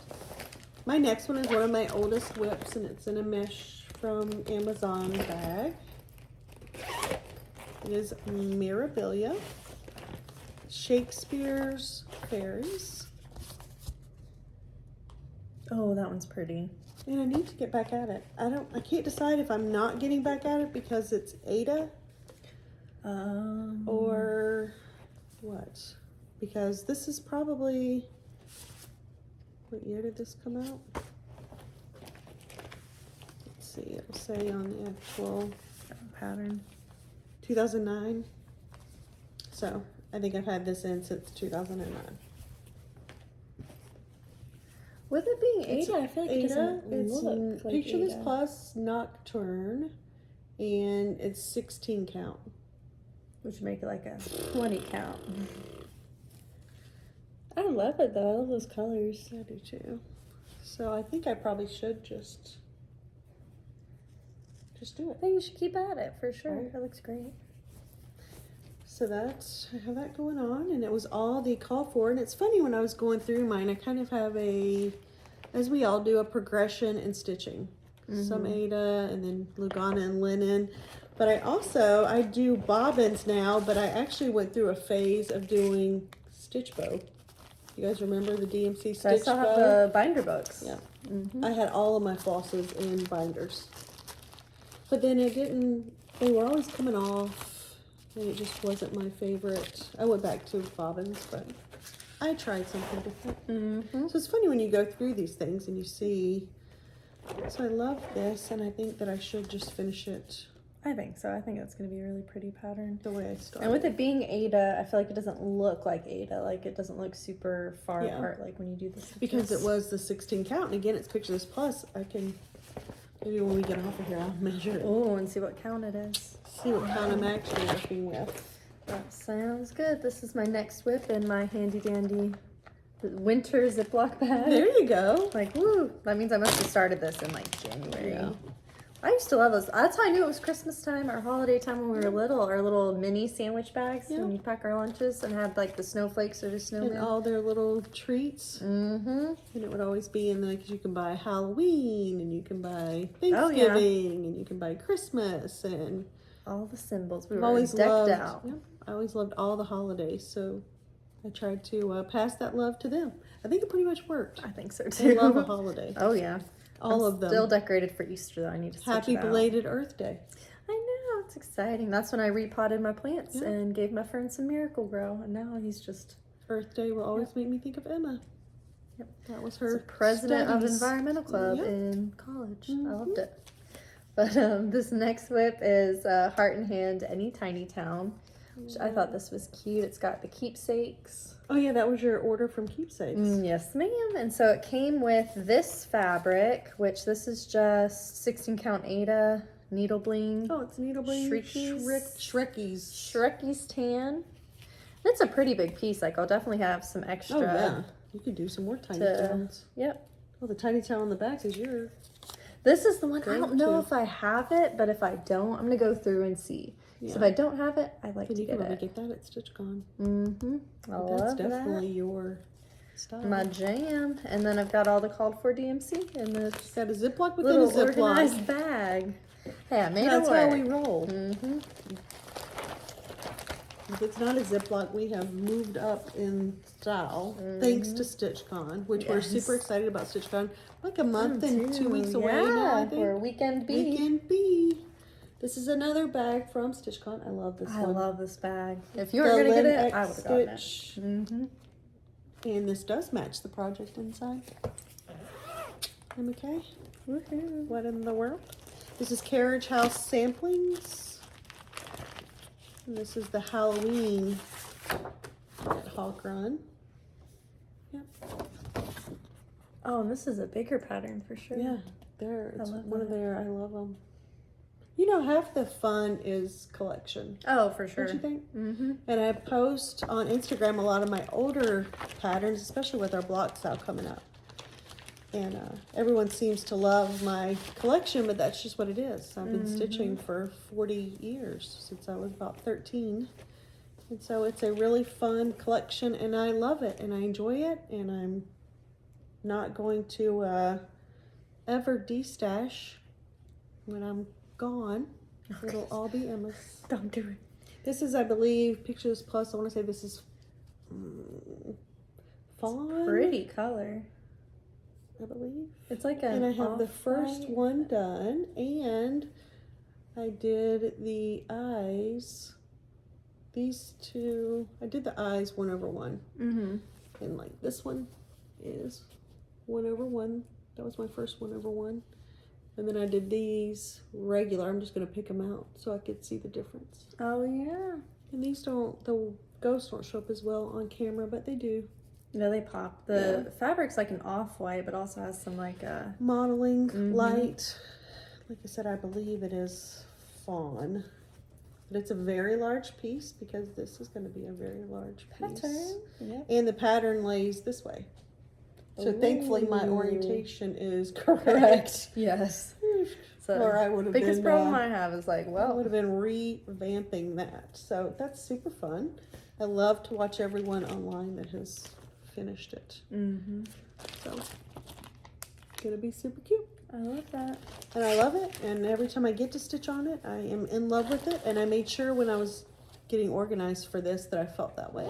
S1: My next one is one of my oldest WIPs, and it's in a mesh from Amazon bag. It is Mirabilia, Shakespeare's Fairies.
S2: Oh, that one's pretty.
S1: And I need to get back at it. I can't decide if I'm not getting back at it because it's Ada or what. Because this is probably, what year did this come out? Let's see, it'll say on the actual
S2: pattern.
S1: 2009. So I think I've had this in since 2009.
S2: With it being
S1: It's
S2: Ada, I feel like it
S1: Ada,
S2: doesn't
S1: it's
S2: look like
S1: Picture This
S2: Ada.
S1: Plus Nocturne, and it's 16 count.
S2: Which would make it like a 20 count.
S1: I love it though. I love those colors. I do too. So I think I probably should just do
S2: I
S1: it.
S2: think you should keep at it for sure.
S1: Right.
S2: That looks great.
S1: So that's, I have that going on, and it was all the call for. And it's funny, when I was going through mine, I kind of have a, as we all do, a progression in stitching. Some Ada, and then Lugana and linen. But I do bobbins now, but I actually went through a phase of doing stitch bow. You guys remember the DMC
S2: So I
S1: stitch
S2: still
S1: bow?
S2: have the binder books.
S1: Yeah. I had all of my flosses in binders. But then they were always coming off, and it just wasn't my favorite. I went back to bobbins, but I tried something different.
S2: Mm-hmm.
S1: So it's funny when you go through these things and you see. So I love this, and I think that I should just finish it
S2: I think so. I think it's going to be a really pretty pattern.
S1: the way I started.
S2: And with it being Ada, I feel like it doesn't look like Ada. Like, it doesn't look super far
S1: Yeah.
S2: apart, like when you do this.
S1: Because it was the 16 count, and again, it's Picture This Plus. I can, maybe when we get off of here, I'll measure it.
S2: Oh, and see what count it is.
S1: See what count I'm actually working with.
S2: That sounds good. This is my next WIP in my handy dandy winter Ziploc bag.
S1: There you go.
S2: Like, woo. That means I must have started this in like January.
S1: Yeah.
S2: I used to love those. That's how I knew it was Christmas time or holiday time when we were little. Our little mini sandwich bags when you pack our lunches and had like the snowflakes or the snowman.
S1: And all their little treats.
S2: Mm-hmm.
S1: And it would always be in there because you can buy Halloween, and you can buy Thanksgiving, and you can buy Christmas, and
S2: All the symbols. We
S1: I've
S2: were
S1: always
S2: decked
S1: loved.
S2: out.
S1: Yeah, I always loved all the holidays, so I tried to pass that love to them. I think it pretty much worked.
S2: I think so
S1: They
S2: too.
S1: love a holiday.
S2: Oh yeah.
S1: All
S2: I'm
S1: of them.
S2: Still decorated for Easter though. I need to stitch
S1: Happy
S2: it out.
S1: belated Earth Day.
S2: I know, it's exciting. That's when I repotted my plants
S1: Yeah.
S2: and gave my friend some Miracle Grow, and now he's just
S1: Earth Day will always make me think of Emma.
S2: Yep.
S1: That was
S2: he's
S1: her
S2: the president of
S1: studies.
S2: Environmental Club
S1: Yep.
S2: in college. I
S1: Mhm.
S2: loved it. But this next WIP is Heart in Hand, Any Tiny Town. Which I thought this was cute. It's got the keepsakes.
S1: Oh yeah, that was your order from Keepsakes.
S2: Yes, ma'am. And so it came with this fabric, which this is just 16 count Ada needle bling.
S1: Oh, it's needle bling.
S2: Shrekies.
S1: Shrekies.
S2: Shrekies tan. It's a pretty big piece. Like, I'll definitely have some extra.
S1: Oh yeah, you could do some more tiny towns.
S2: Yep.
S1: Oh, the tiny town on the back is your.
S2: This is the one. I don't know
S1: Go-to.
S2: if I have it, but if I don't, I'm gonna go through and see.
S1: Yeah.
S2: So if I don't have it, I'd like
S1: Then
S2: to
S1: you can
S2: get
S1: probably
S2: it.
S1: get that at StitchCon.
S2: Mm-hmm. I
S1: But
S2: love
S1: that's definitely
S2: that.
S1: your style.
S2: My jam. And then I've got all the called for DMC in this
S1: It's got a Ziploc within a
S2: little organized
S1: Ziploc.
S2: bag. Hey, I made
S1: That's
S2: it work.
S1: how we roll.
S2: Mm-hmm.
S1: If it's not a Ziploc, we have moved up in style thanks to StitchCon, which we're
S2: Yes.
S1: super excited about StitchCon. Like a month and 2 weeks away now, I think.
S2: We're Weekend B.
S1: Weekend B. This is another bag from StitchCon. I love this
S2: I
S1: one.
S2: love this bag. If you were
S1: The
S2: going to get
S1: Lynn
S2: it, I would
S1: X
S2: have gotten it.
S1: Stitch.
S2: Mm-hmm.
S1: And this does match the project inside. I'm okay.
S2: Woohoo.
S1: What in the world? This is Carriage House Samplings. And this is the Halloween Hawk Run. Yep.
S2: Oh, and this is a bigger pattern for sure.
S1: Yeah, there. It's
S2: love
S1: one of
S2: that.
S1: their. I love them. You know, half the fun is collection.
S2: Oh, for sure.
S1: Don't you think?
S2: Mm-hmm.
S1: And I post on Instagram a lot of my older patterns, especially with our block style coming up. And everyone seems to love my collection, but that's just what it is. I've been stitching for 40 years, since I was about 13. And so it's a really fun collection, and I love it, and I enjoy it, and I'm not going to ever destash when I'm gone. It'll all be Emma's.
S2: Don't do it.
S1: This is, I believe, Picture This Plus. I want to say this is fawn,
S2: Pretty color.
S1: I believe.
S2: It's like an
S1: And I have the first
S2: off-white.
S1: one done, and I did the eyes. These two, I did the eyes 1/1,
S2: Mm-hmm.
S1: and like this one is 1/1. That was my first 1/1, and then I did these regular. I'm just gonna pick them out so I could see the difference.
S2: Oh, yeah.
S1: And these don't, the ghosts don't show up as well on camera, but they do.
S2: No, they pop. The fabric's like an off-white, but also has some like
S1: Modeling light. Like I said, I believe it is fawn. But it's a very large piece because this is going to be a very large piece.
S2: pattern. Yep.
S1: And the pattern lays this way. So thankfully my
S2: Ooh.
S1: orientation is correct.
S2: Yes. So
S1: Or I would have
S2: biggest
S1: been,
S2: problem I have is like,
S1: I
S2: well,
S1: would have been revamping that. So that's super fun. I love to watch everyone online that has finished it.
S2: mm-hmm.
S1: So it's going to be super cute.
S2: I love that.
S1: And I love it, and every time I get to stitch on it, I am in love with it, and I made sure when I was getting organized for this that I felt that way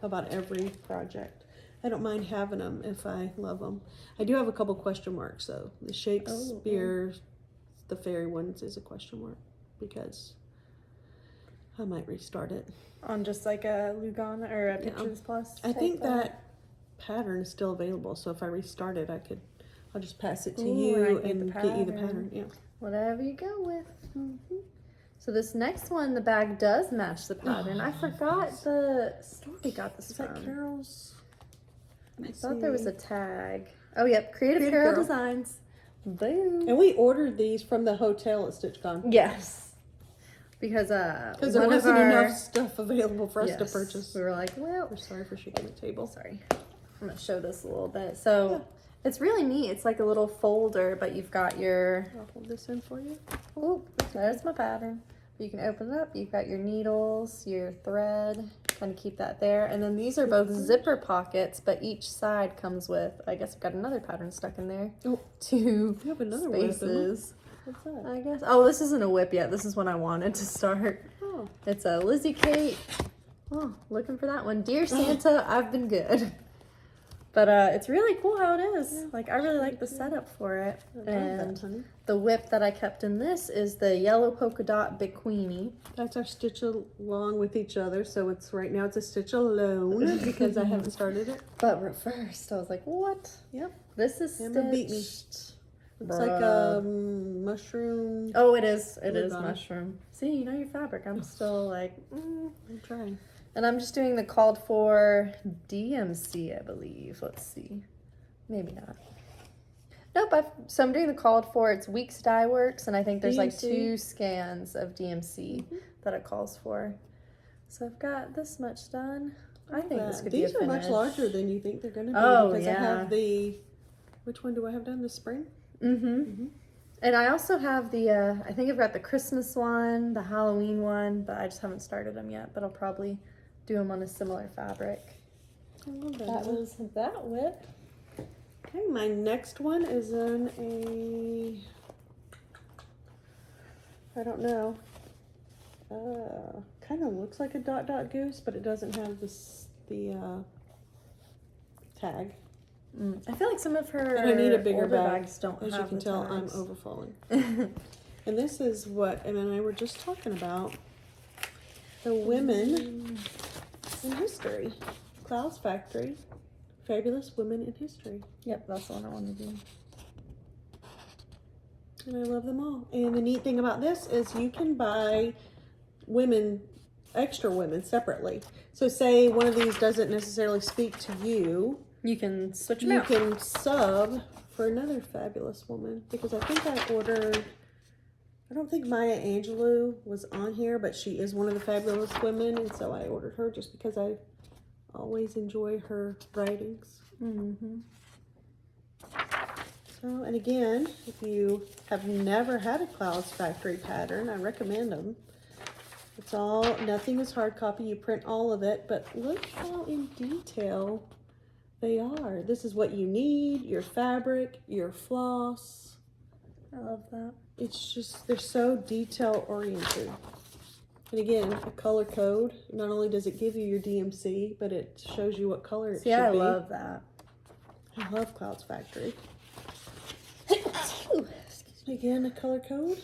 S1: about every project. I don't mind having them if I love them. I do have a couple question marks, though. The Shakespeare, the fairy ones is a question mark, because I might restart it.
S2: On just like a Lugana or a Pictures Plus?
S1: I think that pattern is still available, so if I restart it, I'll just pass it to you and get you the pattern. Yeah.
S2: Whatever you go with. So this next one, the bag does match the pattern. I forgot the store we got this from.
S1: Is that Carol's?
S2: I thought there was a tag. Oh, yep. Creative Carol Designs. Boom.
S1: And we ordered these from the hotel at StitchCon.
S2: Yes. Because
S1: there wasn't enough stuff available for us to purchase.
S2: We were like, well,
S1: we're sorry for shaking the table.
S2: Sorry. I'm going to show this a little bit. So it's really neat. It's like a little folder, but you've got your...
S1: I'll hold this in for you.
S2: Oh, there's my pattern. You can open it up. You've got your needles, your thread. Kind of keep that there. And then these are both zipper pockets, but each side comes with, I guess I've got another pattern stuck in there.
S1: Oh,
S2: 2
S1: you have another
S2: spaces.
S1: What's that?
S2: I guess. Oh, this isn't a WIP yet. This is one I wanted to start.
S1: Oh.
S2: It's a Lizzie Kate. Oh, looking for that one. Dear Santa, I've been good. But it's really cool how it is. Yeah, like, I really like the setup for it. And the WIP that I kept in this is the yellow polka dot Big Queenie.
S1: That's our stitch along with each other. So it's right now it's a stitch alone because I haven't started it.
S2: But first I was like, what?
S1: Yep.
S2: This is stitched.
S1: It's like a mushroom.
S2: Oh, it is. It is mushroom. See, you know your fabric. I'm still like,
S1: I'm trying.
S2: And I'm just doing the called for DMC, I believe. Let's see. Maybe not. Nope. So I'm doing the called for. It's Weeks Dye Works, and I think there's DMC. Like 2 scans of DMC that it calls for. So I've got this much done. I think this could be a finish.
S1: These are much larger than you think they're going to be.
S2: Oh,
S1: because I have which one do I have done this spring?
S2: And I also have the, I think I've got the Christmas one, the Halloween one, but I just haven't started them yet, but I'll probably do them on a similar fabric.
S1: I love that.
S2: That was that WIP.
S1: Okay, my next one is in a, I don't know, kind of looks like a dot dot goose, but it doesn't have the tag.
S2: I feel like some of her
S1: and I need a bigger
S2: bags don't
S1: As
S2: have
S1: you can
S2: the
S1: tell,
S2: tags.
S1: I'm overflowing. And this is what Emma and I were just talking about. The women in history. Clouds Factory. Fabulous Women in History.
S2: Yep, that's the one I want to do.
S1: And I love them all. And the neat thing about this is you can buy women, extra women, separately. So say one of these doesn't necessarily speak to you.
S2: You can switch them out.
S1: You can sub for another fabulous woman. Because I think I ordered, I don't think Maya Angelou was on here, but she is one of the fabulous women. And so I ordered her just because I always enjoy her writings. So, and again, if you have never had a Clouds Factory pattern, I recommend them. It's all, nothing is hard copy. You print all of it, but look how in detail they are. This is what you need, your fabric, your floss.
S2: I love that.
S1: It's just, they're so detail oriented. And again, a color code. Not only does it give you your DMC, but it shows you what color it should be.
S2: I love that.
S1: I love Clouds Factory. Again, a color code.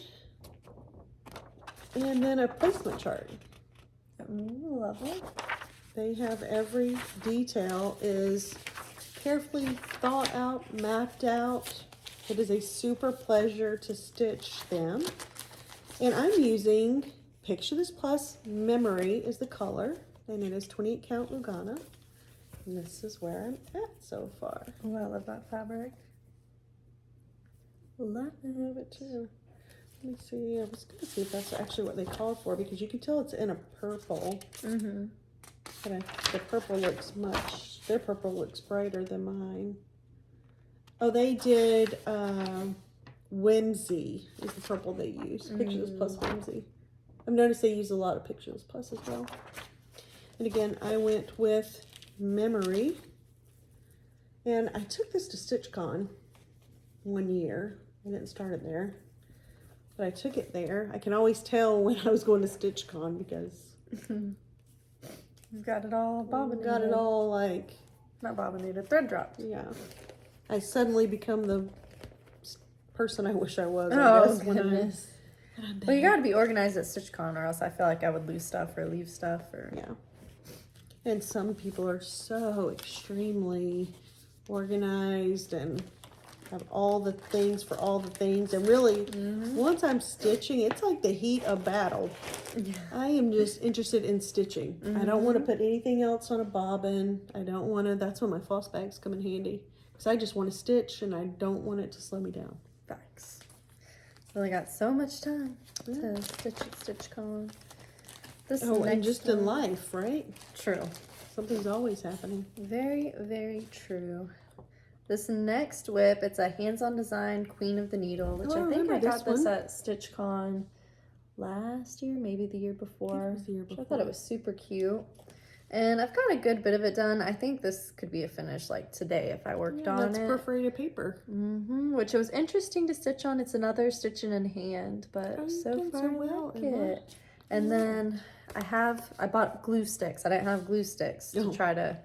S1: And then a placement chart.
S2: Lovely.
S1: They have every detail is carefully thought out, mapped out. It is a super pleasure to stitch them. And I'm using Picture This Plus Memory is the color. And it is 28 count Lugana. And this is where I'm at so far.
S2: Oh, I love that fabric.
S1: Love it too. Let me see. I was going to see if that's actually what they called for because you can tell it's in a purple. But the purple looks their purple looks brighter than mine. Oh, they did Whimsy is the purple they use. Picture This Plus Whimsy. I've noticed they use a lot of Picture This Plus as well. And again, I went with Memory. And I took this to StitchCon one year. I didn't start it there. But I took it there. I can always tell when I was going to StitchCon because
S2: you've got it all bobbinated.
S1: Got it all like
S2: not bobbinated, thread dropped.
S1: Yeah. I suddenly become the person I wish I was.
S2: Oh, goodness. Well, you gotta be organized at StitchCon, or else I feel like I would lose stuff or leave stuff. Or
S1: Yeah. And some people are so extremely organized and have all the things for all the things. And really, once I'm stitching, it's like the heat of battle.
S2: Yeah.
S1: I am just interested in stitching. I don't want to put anything else on a bobbin. I don't want to, that's when my floss bags come in handy. Because I just want to stitch and I don't want it to slow me down.
S2: Facts. Well, I got so much time to stitch at StitchCon. This
S1: And just in
S2: one-
S1: life, right?
S2: True.
S1: Something's always happening.
S2: Very, very true. This next WIP, it's a hands-on design Queen of the Needle, which I think I got this at StitchCon last year, maybe the year before.
S1: It was the year
S2: I
S1: before.
S2: thought it was super cute. And I've got a good bit of it done. I think this could be a finish like today if I worked on
S1: That's
S2: it.
S1: perforated paper.
S2: Which it was interesting to stitch on. It's another stitching in hand, but
S1: Oh,
S2: so
S1: you've done
S2: far
S1: so
S2: I
S1: well
S2: like
S1: in
S2: it. And then I bought glue sticks. I didn't have glue sticks to try to,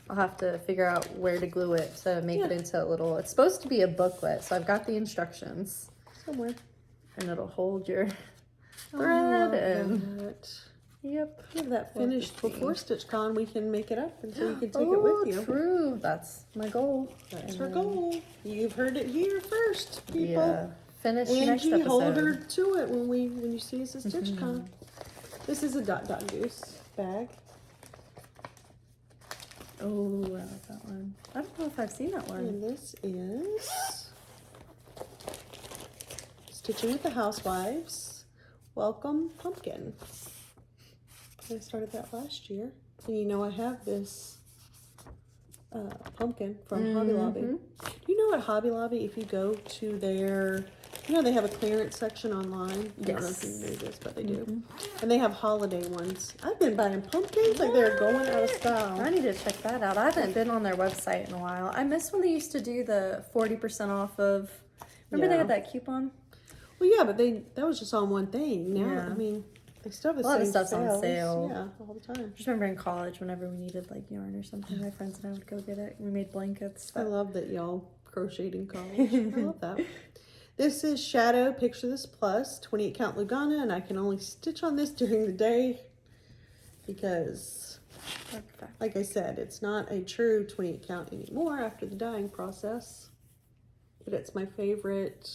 S2: I'll have to figure out where to glue it to make it into a little, it's supposed to be a booklet. So I've got the instructions.
S1: Somewhere.
S2: And it'll hold your
S1: I
S2: thread
S1: love
S2: and
S1: that.
S2: yep.
S1: Have that finished before StitchCon. We can make it up and so you can take it
S2: Oh,
S1: with you.
S2: True. That's my goal.
S1: That's our goal. You've heard it here first, people.
S2: Yeah. Finish next
S1: Angie,
S2: episode.
S1: hold her to it when you see us at StitchCon. This is a Dot Dot Goose bag.
S2: Oh, I like that one. I don't know if I've seen that one.
S1: And this is Stitching with the Housewives. Welcome Pumpkin. I started that last year. And you know I have this pumpkin from Hobby Lobby. Do you know at Hobby Lobby, if you go to their, you know they have a clearance section online? I don't know if you knew this, but they do. And they have holiday ones. I've been buying pumpkins like they're going out of style.
S2: I need to check that out. I haven't been on their website in a while. I miss when they used to do the 40% off of, remember they had that coupon?
S1: Well, yeah, but that was just on one thing. Now, I mean, they still have the
S2: A lot of
S1: same
S2: stuff's on
S1: sales.
S2: sale.
S1: Yeah, all the time.
S2: I just remember in college, whenever we needed like yarn or something, my friends and I would go get it. We made blankets.
S1: I love that y'all crocheted in college. I love that. This is Shadow Picture This Plus 28 count Lugana, and I can only stitch on this during the day because, like I said, it's not a true 28 count anymore after the dyeing process. But it's my favorite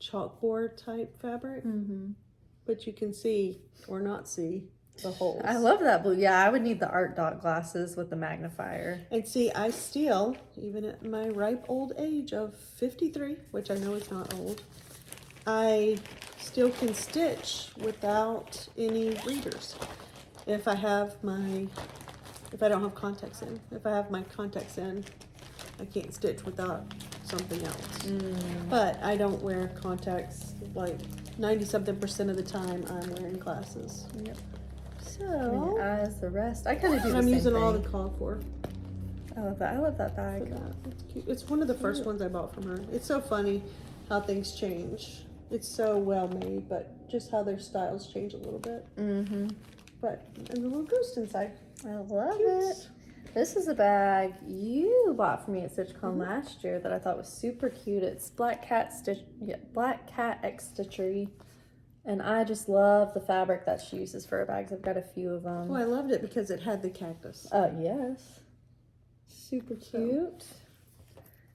S1: chalkboard type fabric. But you can see or not see the holes.
S2: I love that blue. Yeah, I would need the art dot glasses with the magnifier.
S1: And see, I still, even at my ripe old age of 53, which I know is not old, I still can stitch without any readers. If I don't have contacts in. If I have my contacts in, I can't stitch without something else. But I don't wear contacts like 90-something% of the time I'm wearing glasses.
S2: Yep.
S1: So,
S2: As the rest, I kind of do the
S1: I'm
S2: same
S1: using
S2: thing.
S1: all the call for.
S2: I love that. I love that bag.
S1: It's cute. It's one of the first ones I bought from her. It's so funny how things change. It's so well made, but just how their styles change a little bit. But, and the little ghost inside.
S2: I love
S1: Cute.
S2: it. This is a bag you bought for me at StitchCon last year that I thought was super cute. It's Black Cat X Stitchery. And I just love the fabric that she uses for her bags. I've got a few of them.
S1: Oh, I loved it because it had the cactus.
S2: Oh, yes. Super cute.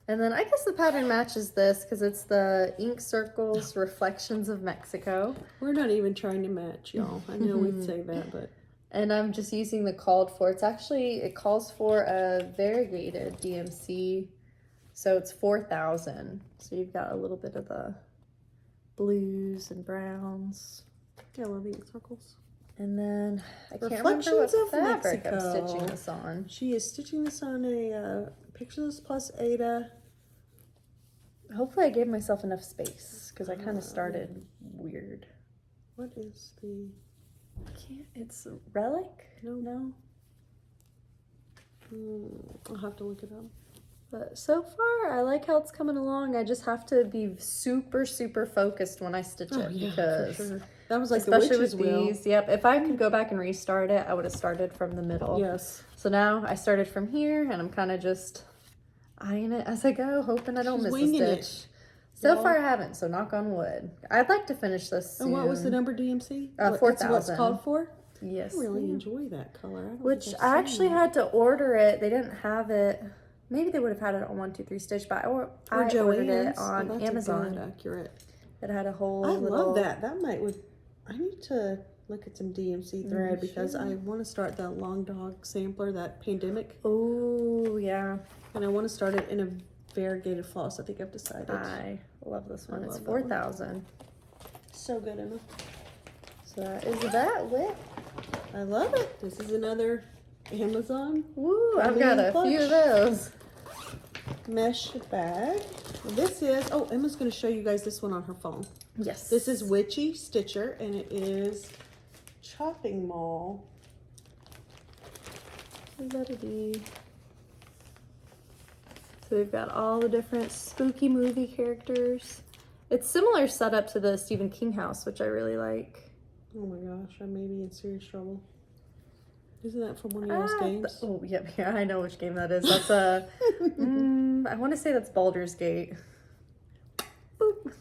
S2: And then I guess the pattern matches this because it's the Ink Circles Reflections of Mexico.
S1: We're not even trying to match, y'all. I know we'd say that, but.
S2: And I'm just using the called for. It calls for a variegated DMC. So it's 4,000. So you've got a little bit of the blues and browns.
S1: I love Ink Circles.
S2: And then I can't
S1: Reflections
S2: remember
S1: of
S2: what fabric I'm
S1: Mexico.
S2: stitching this on.
S1: She is stitching this on a Picture This Plus Ada.
S2: Hopefully I gave myself enough space because I kind of started weird.
S1: What is the...
S2: I can't. It's Relic? No.
S1: I'll have to look it up.
S2: But so far, I like how it's coming along. I just have to be super, super focused when I stitch it because,
S1: for sure. That was like
S2: especially
S1: the
S2: with
S1: witch's wheel.
S2: these. Yep. If I could go back and restart it, I would have started from the middle.
S1: Yes.
S2: So now I started from here, and I'm kind of just eyeing it as I go, hoping I don't
S1: She's
S2: miss a
S1: winging
S2: stitch.
S1: it.
S2: So far I haven't, so knock on wood. I'd like to finish this soon.
S1: And what was the number, DMC?
S2: 4,000.
S1: What's it called for?
S2: Yes.
S1: I really enjoy that color.
S2: Which I actually had to order it. They didn't have it. Maybe they would have had it on 1-2-3 Stitch, but I ordered it on Amazon.
S1: Accurate.
S2: It had a whole
S1: I
S2: little...
S1: love that. I need to look at some DMC thread because I want to start the Long Dog sampler, that pandemic.
S2: Oh, yeah.
S1: And I want to start it in a variegated floss. I think I've decided.
S2: I love this one. It's 4,000.
S1: So good, Emma.
S2: So is that WIP?
S1: I love it. This is another Amazon.
S2: Woo, I've got a few of those.
S1: Mesh bag. This is, oh, Emma's going to show you guys this one on her phone.
S2: Yes.
S1: This is Witchy Stitcher, and it is Chopping Mall.
S2: That'll be. So we've got all the different spooky movie characters. It's similar setup to the Stephen King house, which I really like.
S1: Oh my gosh, I may be in serious trouble. Isn't that from one of those games?
S2: Oh, yeah, I know which game that is. That's a, I want to say that's Baldur's Gate.
S1: Boop.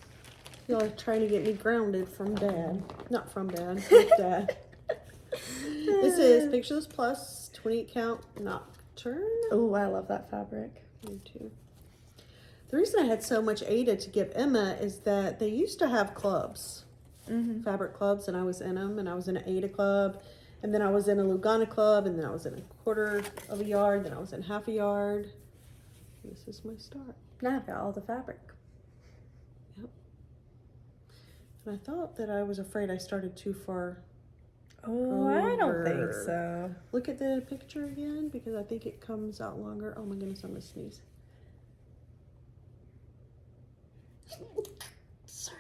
S1: Y'all are trying to get me grounded from Dad. Not from Dad, with Dad. This is Pictureless Plus 28 count Nocturne.
S2: Oh, I love that fabric.
S1: Me too. The reason I had so much Ada to give Emma is that they used to have clubs, fabric clubs, and I was in them, and I was in an Ada club, and then I was in a Lugana club, and then I was in a quarter of a yard, then I was in half a yard. This is my start.
S2: Now I've got all the fabric.
S1: Yep. And I thought that I was afraid I started too far.
S2: Oh, I don't think so.
S1: Look at the picture again, because I think it comes out longer. Oh my goodness, I'm gonna sneeze. Sorry.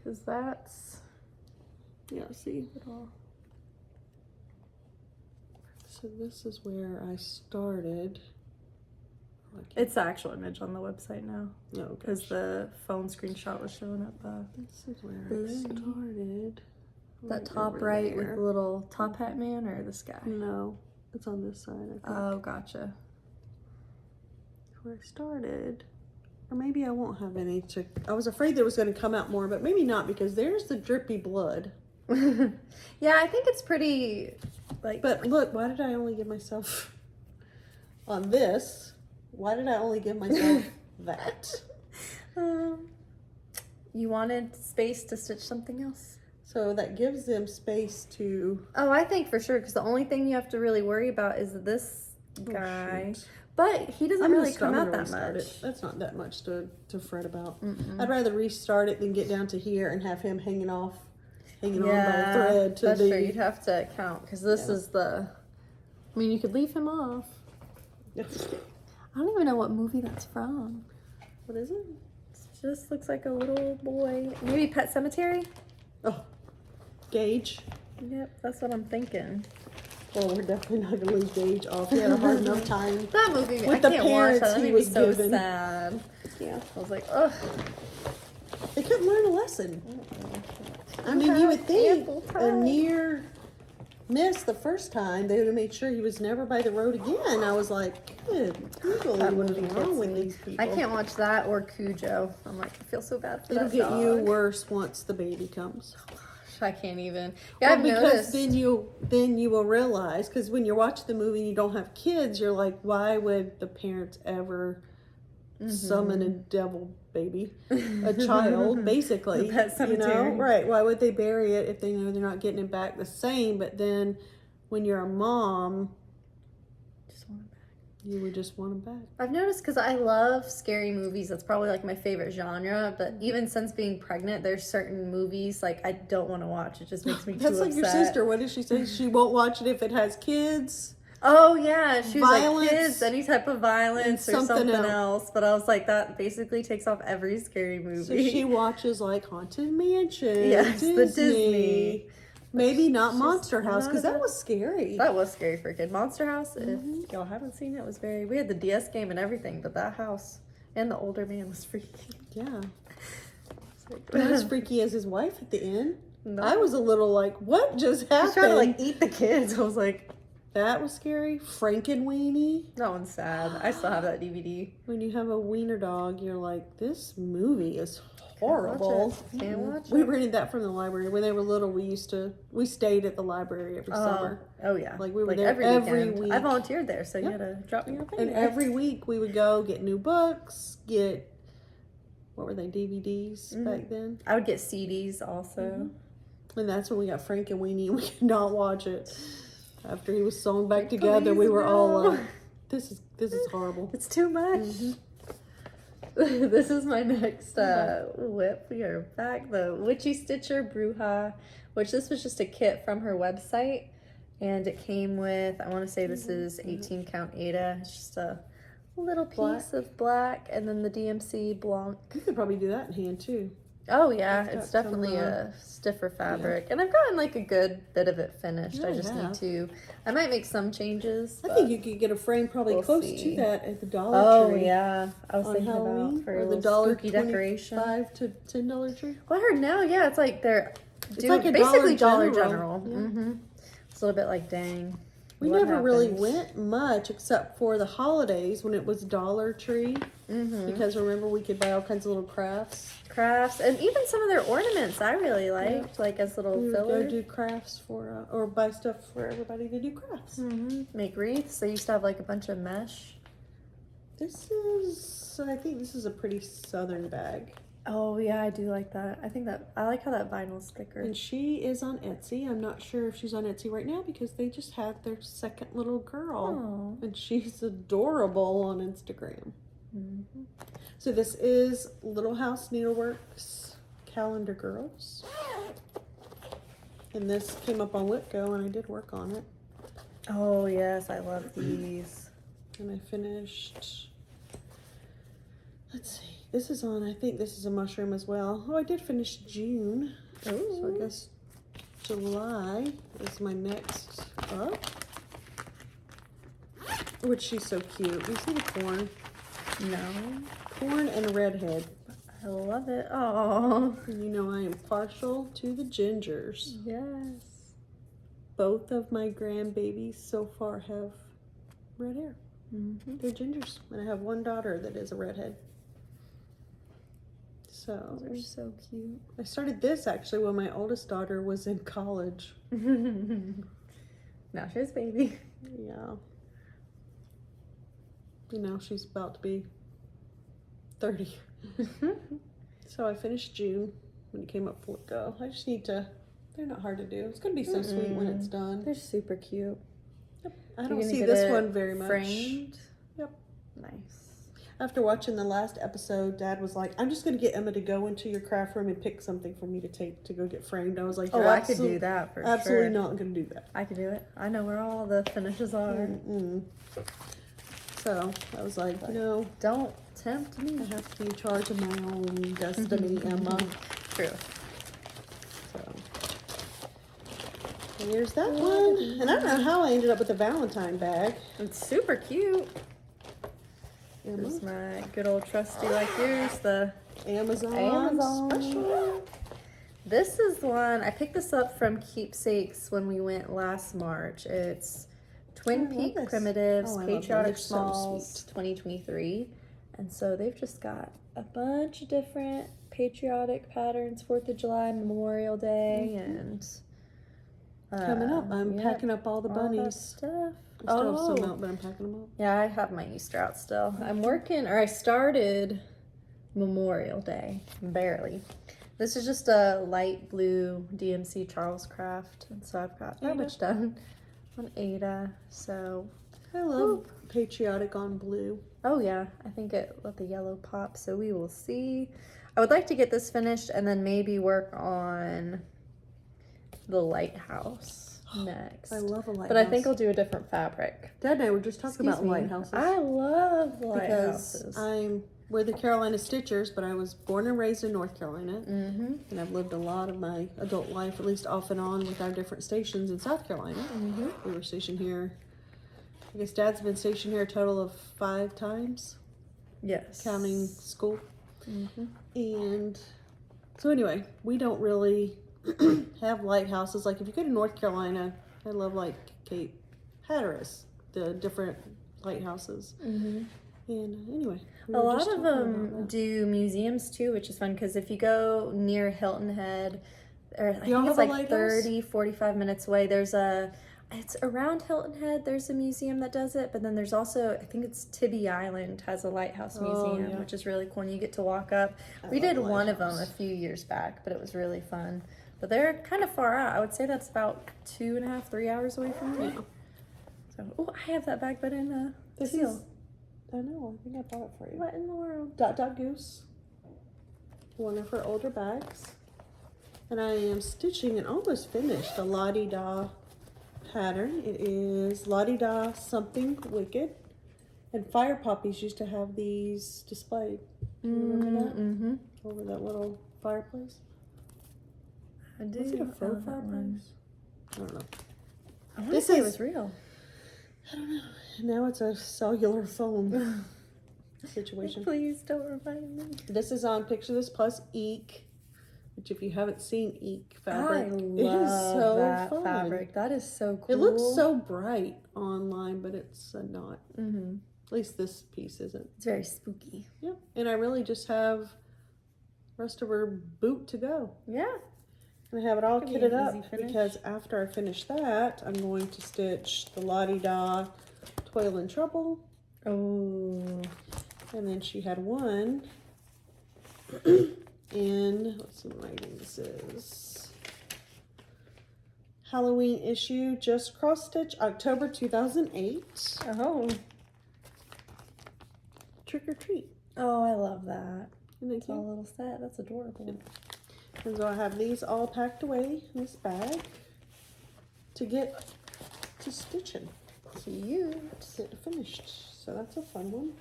S2: Because that's...
S1: Yeah, see it all. So this is where I started.
S2: It's the actual image on the website now.
S1: No,
S2: because the phone screenshot was showing up.
S1: This is where I started.
S2: That top right with the little top hat man, or this guy?
S1: No, it's on this side, I think.
S2: Oh, gotcha.
S1: Where I started. Or maybe I won't have any to... I was afraid there was going to come out more, but maybe not, because there's the drippy blood.
S2: Yeah, I think it's pretty, like...
S1: But look, why did I only give myself... on this, why did I only give myself that?
S2: You wanted space to stitch something else?
S1: So that gives them space to...
S2: Oh, I think for sure, because the only thing you have to really worry about is this guy.
S1: Shoot.
S2: But he doesn't really come out that
S1: restart
S2: much.
S1: it. That's not that much to fret about. I'd rather restart it than get down to here and have him hanging on by a thread to
S2: that's
S1: the...
S2: true. You'd have to count, because this is the... I mean, you could leave him off. I don't even know what movie that's from.
S1: What is it?
S2: It just looks like a little boy. Maybe Pet Sematary?
S1: Oh, Gage.
S2: Yep, that's what I'm thinking.
S1: Well, we're definitely not going to leave Gage off. He had a hard enough time.
S2: That movie,
S1: with
S2: I
S1: the
S2: can't watch
S1: parents
S2: that. That
S1: he
S2: made me
S1: was
S2: so
S1: given.
S2: sad.
S1: Yeah.
S2: I was like, ugh.
S1: They couldn't learn a lesson. I mean, you would think a near miss the first time, they would have made sure he was never by the road again. I was like, good. What is wrong with these people?
S2: I can't watch that or Cujo. I'm like, I feel so bad for
S1: It'll
S2: that
S1: get
S2: dog.
S1: you worse once the baby comes.
S2: I can't even.
S1: Yeah,
S2: I've
S1: because
S2: noticed.
S1: then you will realize, because when you're watching the movie and you don't have kids, you're like, why would the parents ever summon a devil baby, a child, basically?
S2: The Pet Sematary.
S1: Right? Why would they bury it if they know they're not getting it back the same? But then, when you're a mom,
S2: Just want it back.
S1: you would just want them back.
S2: I've noticed, because I love scary movies. That's probably like my favorite genre. But even since being pregnant, there's certain movies like I don't want to watch. It just makes me too upset.
S1: That's like your sister. What did she say? She won't watch it if it has kids.
S2: Oh yeah, she was
S1: Violence,
S2: like kids, any type of violence or something
S1: else.
S2: else. But I was like, that basically takes off every scary movie.
S1: So she watches like Haunted Mansion,
S2: Yes, the Disney.
S1: Maybe not
S2: She's
S1: Monster House, because
S2: not
S1: that was scary.
S2: That was scary for a kid. Monster House, if y'all haven't seen it, was very... We had the DS game and everything, but that house and the older man was freaky.
S1: Yeah. Not as freaky as his wife at the end.
S2: No.
S1: I was a little like, what just happened?
S2: He's trying to like eat the kids. I was like,
S1: That was scary. Frankenweenie.
S2: That one's sad. I still have that DVD.
S1: When you have a wiener dog, you're like, this movie is horrible.
S2: Can't watch it.
S1: We rented that from the library. When they were little, we stayed at the library every summer.
S2: Oh yeah.
S1: Like we were there every
S2: weekend.
S1: week.
S2: I volunteered there, so you had to drop me off.
S1: And every week we would go get new books, get, what were they, DVDs back then?
S2: I would get CDs also.
S1: And that's when we got Frankenweenie and we could not watch it. After he was sewn back together, we were all like, this is horrible.
S2: It's too much. This is my next WIP. We are back. The Witchy Stitcher Bruja, which this was just a kit from her website. And it came with, I want to say this is 18 count Ada. It's just a little piece of black. And then the DMC Blanc.
S1: You could probably do that in hand too.
S2: Oh yeah, it's definitely a stiffer fabric. And I've gotten like a good bit of it finished. I just need to, I might make some changes.
S1: I think you could get a frame probably close to that at the Dollar Tree.
S2: Oh yeah, I was thinking
S1: Halloween,
S2: about for a
S1: or the
S2: little spooky decoration.
S1: $5 to $10 tree.
S2: Well, I heard now, yeah, it's like they're
S1: like a
S2: basically
S1: Dollar
S2: General.
S1: Yeah.
S2: It's a little bit like, dang.
S1: We
S2: what
S1: never really
S2: happens?
S1: went much except for the holidays when it was Dollar Tree. Because remember, we could buy all kinds of little crafts.
S2: And even some of their ornaments I really liked, like as little
S1: We would
S2: fillers.
S1: go do crafts for, or buy stuff for everybody to do crafts.
S2: Make wreaths. They used to have like a bunch of mesh.
S1: This is, I think this is a pretty southern bag.
S2: Oh yeah, I do like that. I like how that vinyl sticker.
S1: And she is on Etsy. I'm not sure if she's on Etsy right now because they just had their second little girl.
S2: Oh.
S1: And she's adorable on Instagram. So this is Little House Needleworks Calendar Girls. And this came up on WIPGO and I did work on it.
S2: Oh yes, I love these.
S1: And I finished, let's see, this is on, I think this is a mushroom as well. Oh, I did finish June. So I guess July is my next up. Which she's so cute. You see the corn?
S2: No.
S1: Corn and redhead.
S2: I love it. Oh.
S1: And you know I am partial to the gingers.
S2: Yes.
S1: Both of my grandbabies so far have red hair. They're gingers. And I have one daughter that is a redhead. So
S2: They're so cute.
S1: I started this actually when my oldest daughter was in college.
S2: Now she's a baby.
S1: Yeah. You know, she's about to be 30. So I finished June when it came up for go. I just need to, they're not hard to do. It's going to be so sweet when it's done.
S2: They're super cute.
S1: Yep. I don't see this one very much.
S2: Framed?
S1: Yep.
S2: Nice.
S1: After watching the last episode, Dad was like, I'm just going to get Emma to go into your craft room and pick something for me to take to go get framed. I was like,
S2: oh, I could do that for
S1: absolutely
S2: sure.
S1: not going to do that.
S2: I could do it. I know where all the finishes are.
S1: So I was like, you know,
S2: don't tempt me.
S1: I have to be in charge of my own destiny, Emma.
S2: True.
S1: So here's that one. And I don't know how I ended up with a Valentine bag.
S2: It's super cute. This is my good old trusty like yours, the
S1: Amazon special.
S2: This is one, I picked this up from Keepsakes when we went last March. It's Twin Peak Primitives, Patriotic Smalls 2023. And so they've just got a bunch of different patriotic patterns, 4th of July, Memorial Day, and
S1: coming up. I'm packing up all the bunnies.
S2: All that stuff.
S1: I still have some out, but I'm packing them up.
S2: Yeah, I have my Easter out still. I'm working, or I started Memorial Day, barely. This is just a light blue DMC Charles Craft, and so I've got that much done on Ada. So
S1: I love patriotic on blue.
S2: Oh yeah, I think it let the yellow pop, so we will see. I would like to get this finished and then maybe work on the lighthouse next.
S1: I love a lighthouse.
S2: But I think I'll do a different fabric.
S1: Dad and I were just talking about lighthouses.
S2: I love lighthouses.
S1: Because we're the Carolina Stitchers, but I was born and raised in North Carolina. And I've lived a lot of my adult life, at least off and on, with our different stations in South Carolina. We were stationed here. I guess Dad's been stationed here a total of 5 times.
S2: Yes.
S1: Counting school. And so anyway, we don't really have lighthouses. Like if you go to North Carolina, I love like Cape Hatteras, the different lighthouses.
S2: Mm-hmm.
S1: And anyway, we
S2: A
S1: were
S2: lot
S1: just
S2: of
S1: talking about
S2: them
S1: that.
S2: do museums too, which is fun because if you go near Hilton Head, or I
S1: Y'all
S2: think it's
S1: have a
S2: like
S1: lighthouse?
S2: 30, 45 minutes away, it's around Hilton Head, there's a museum that does it, but then there's also, I think it's Tibby Island has a lighthouse museum,
S1: yeah.
S2: which is really cool, and you get to walk up. We
S1: love
S2: did one of them a
S1: lighthouse.
S2: few years back, but it was really fun. But they're kind of far out. I would say that's about 2.5, 3 hours away from here.
S1: Yeah.
S2: So, oh, I have that bag, but in
S1: This
S2: teal.
S1: is, I know, I think I bought it for you.
S2: What in the world?
S1: Dot Dot Goose. One of her older bags. And I am stitching and almost finished a La-Di-Da pattern. It is La-Di-Da Something Wicked. And Fire Poppies used to have these displayed. Do you remember that?
S2: Mm-hmm.
S1: Over that little fireplace.
S2: I do.
S1: Was it a
S2: know
S1: faux
S2: that one.
S1: fireplace? I don't know.
S2: I want
S1: This
S2: to say it
S1: is-
S2: was real.
S1: I don't know. Now it's a cellular phone situation.
S2: Please don't remind me.
S1: This is on Picture This Plus Eek, which if you haven't seen Eek fabric,
S2: I
S1: it is
S2: love
S1: so
S2: that
S1: fun.
S2: fabric. That is so cool.
S1: It looks so bright online, but it's not.
S2: Mm-hmm.
S1: At least this piece isn't.
S2: It's very spooky.
S1: Yep. And I really just have the rest of her boot to go.
S2: Yeah.
S1: And I have it all
S2: Could be
S1: kitted
S2: an
S1: up
S2: easy finish.
S1: because after I finish that, I'm going to stitch the La-Di-Da Toil and Trouble.
S2: Oh.
S1: And then she had one in, let's see what writing this is. Halloween issue, just cross stitch, October 2008.
S2: Oh.
S1: Trick or treat.
S2: Oh, I love that.
S1: Isn't it
S2: It's all a
S1: cute?
S2: little set. That's adorable.
S1: And so I have these all packed away in this bag to get to stitching.
S2: Cute.
S1: To get finished. So that's a fun one.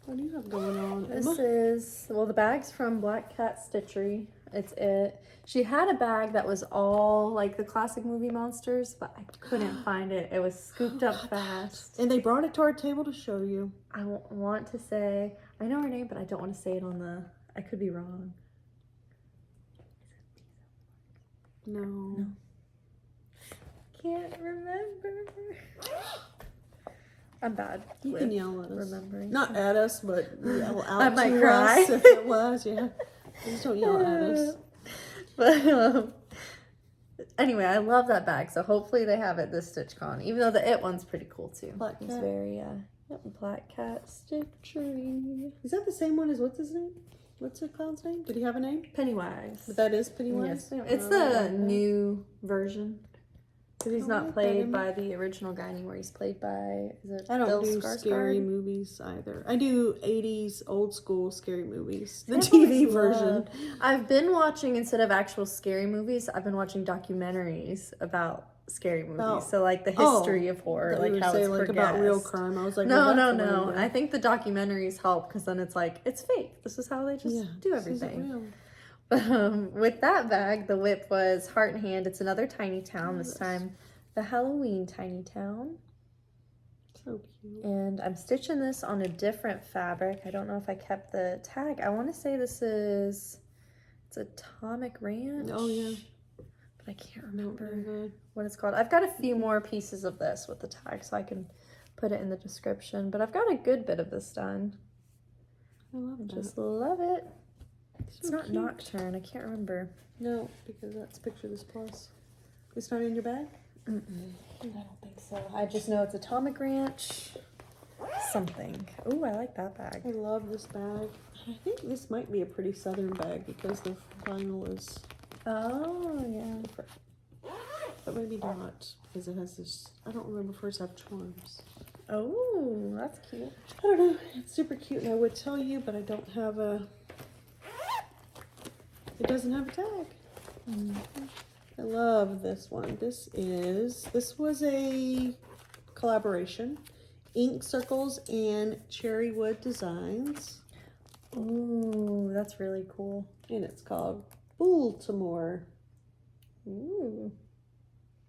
S1: What do you have going on,
S2: This
S1: Emma?
S2: is, well, the bag's from Black Cat Stitchery. It's it. She had a bag that was all like the classic movie monsters, but I couldn't find it. It was scooped up fast.
S1: And they brought it to our table to show you.
S2: I want to say, I know her name, but I don't want to say it on the, I could be wrong.
S1: No.
S2: Can't remember. I'm bad
S1: You
S2: with
S1: can yell at us.
S2: remembering.
S1: Not at us, but yell out
S2: I might
S1: to
S2: cry.
S1: us if it was, yeah. Please don't yell at us.
S2: But anyway, I love that bag. So hopefully they have it this StitchCon. Even though the It one's pretty cool too.
S1: Black
S2: It's
S1: Cat.
S2: very yep, Black Cat Stitchery.
S1: Is that the same one as what's his name? What's the clown's name? Did he have a name?
S2: Pennywise.
S1: But that is Pennywise?
S2: Yes, it's
S1: Oh, I
S2: the
S1: like that.
S2: new version. Because he's
S1: I
S2: not
S1: like that
S2: played
S1: image.
S2: by the original guy anymore. He's played by, is it
S1: I don't
S2: Bill
S1: do
S2: Skarsgård?
S1: scary movies either. I do 80s old school scary movies. The
S2: I've
S1: TV
S2: always
S1: version.
S2: loved- I've been watching, instead of actual scary movies, I've been watching documentaries about scary movies.
S1: Oh.
S2: So like the
S1: Oh,
S2: history of horror,
S1: Thought
S2: like
S1: you were
S2: how
S1: saying,
S2: it's
S1: like
S2: progressed.
S1: about real crime. I was like,
S2: No,
S1: well,
S2: no,
S1: that's the
S2: no.
S1: one to
S2: I
S1: go.
S2: think the documentaries help because then it's like, it's fake. This is how they just do
S1: this isn't
S2: everything.
S1: real.
S2: With that bag, the WIP was Heart and Hand. It's another tiny town, this
S1: Yes.
S2: time the Halloween tiny town.
S1: So cute.
S2: And I'm stitching this on a different fabric. I don't know if I kept the tag. I want to say this is, it's Atomic Ranch.
S1: Oh, yeah.
S2: But I can't
S1: No,
S2: remember
S1: very good.
S2: what it's called. I've got a few more pieces of this with the tag so I can put it in the description. But I've got a good bit of this done.
S1: I love
S2: I
S1: that.
S2: just love it. It's
S1: So
S2: not
S1: cute.
S2: Nocturne. I can't remember.
S1: No, because that's Picture This Plus. It's not in your bag?
S2: I don't think so. I just know it's Atomic Ranch something. Ooh, I like that bag.
S1: I love this bag. I think this might be a pretty southern bag because the vinyl is
S2: Oh, yeah.
S1: different. But maybe not because it has this, I don't remember if hers have charms.
S2: Oh, that's cute.
S1: I don't know. It's super cute and I would tell you, but I don't have it doesn't have a tag. I love this one. This was a collaboration. Ink Circles and Cherry Wood Designs.
S2: Ooh, that's really cool.
S1: And it's called Baltimore.
S2: Ooh.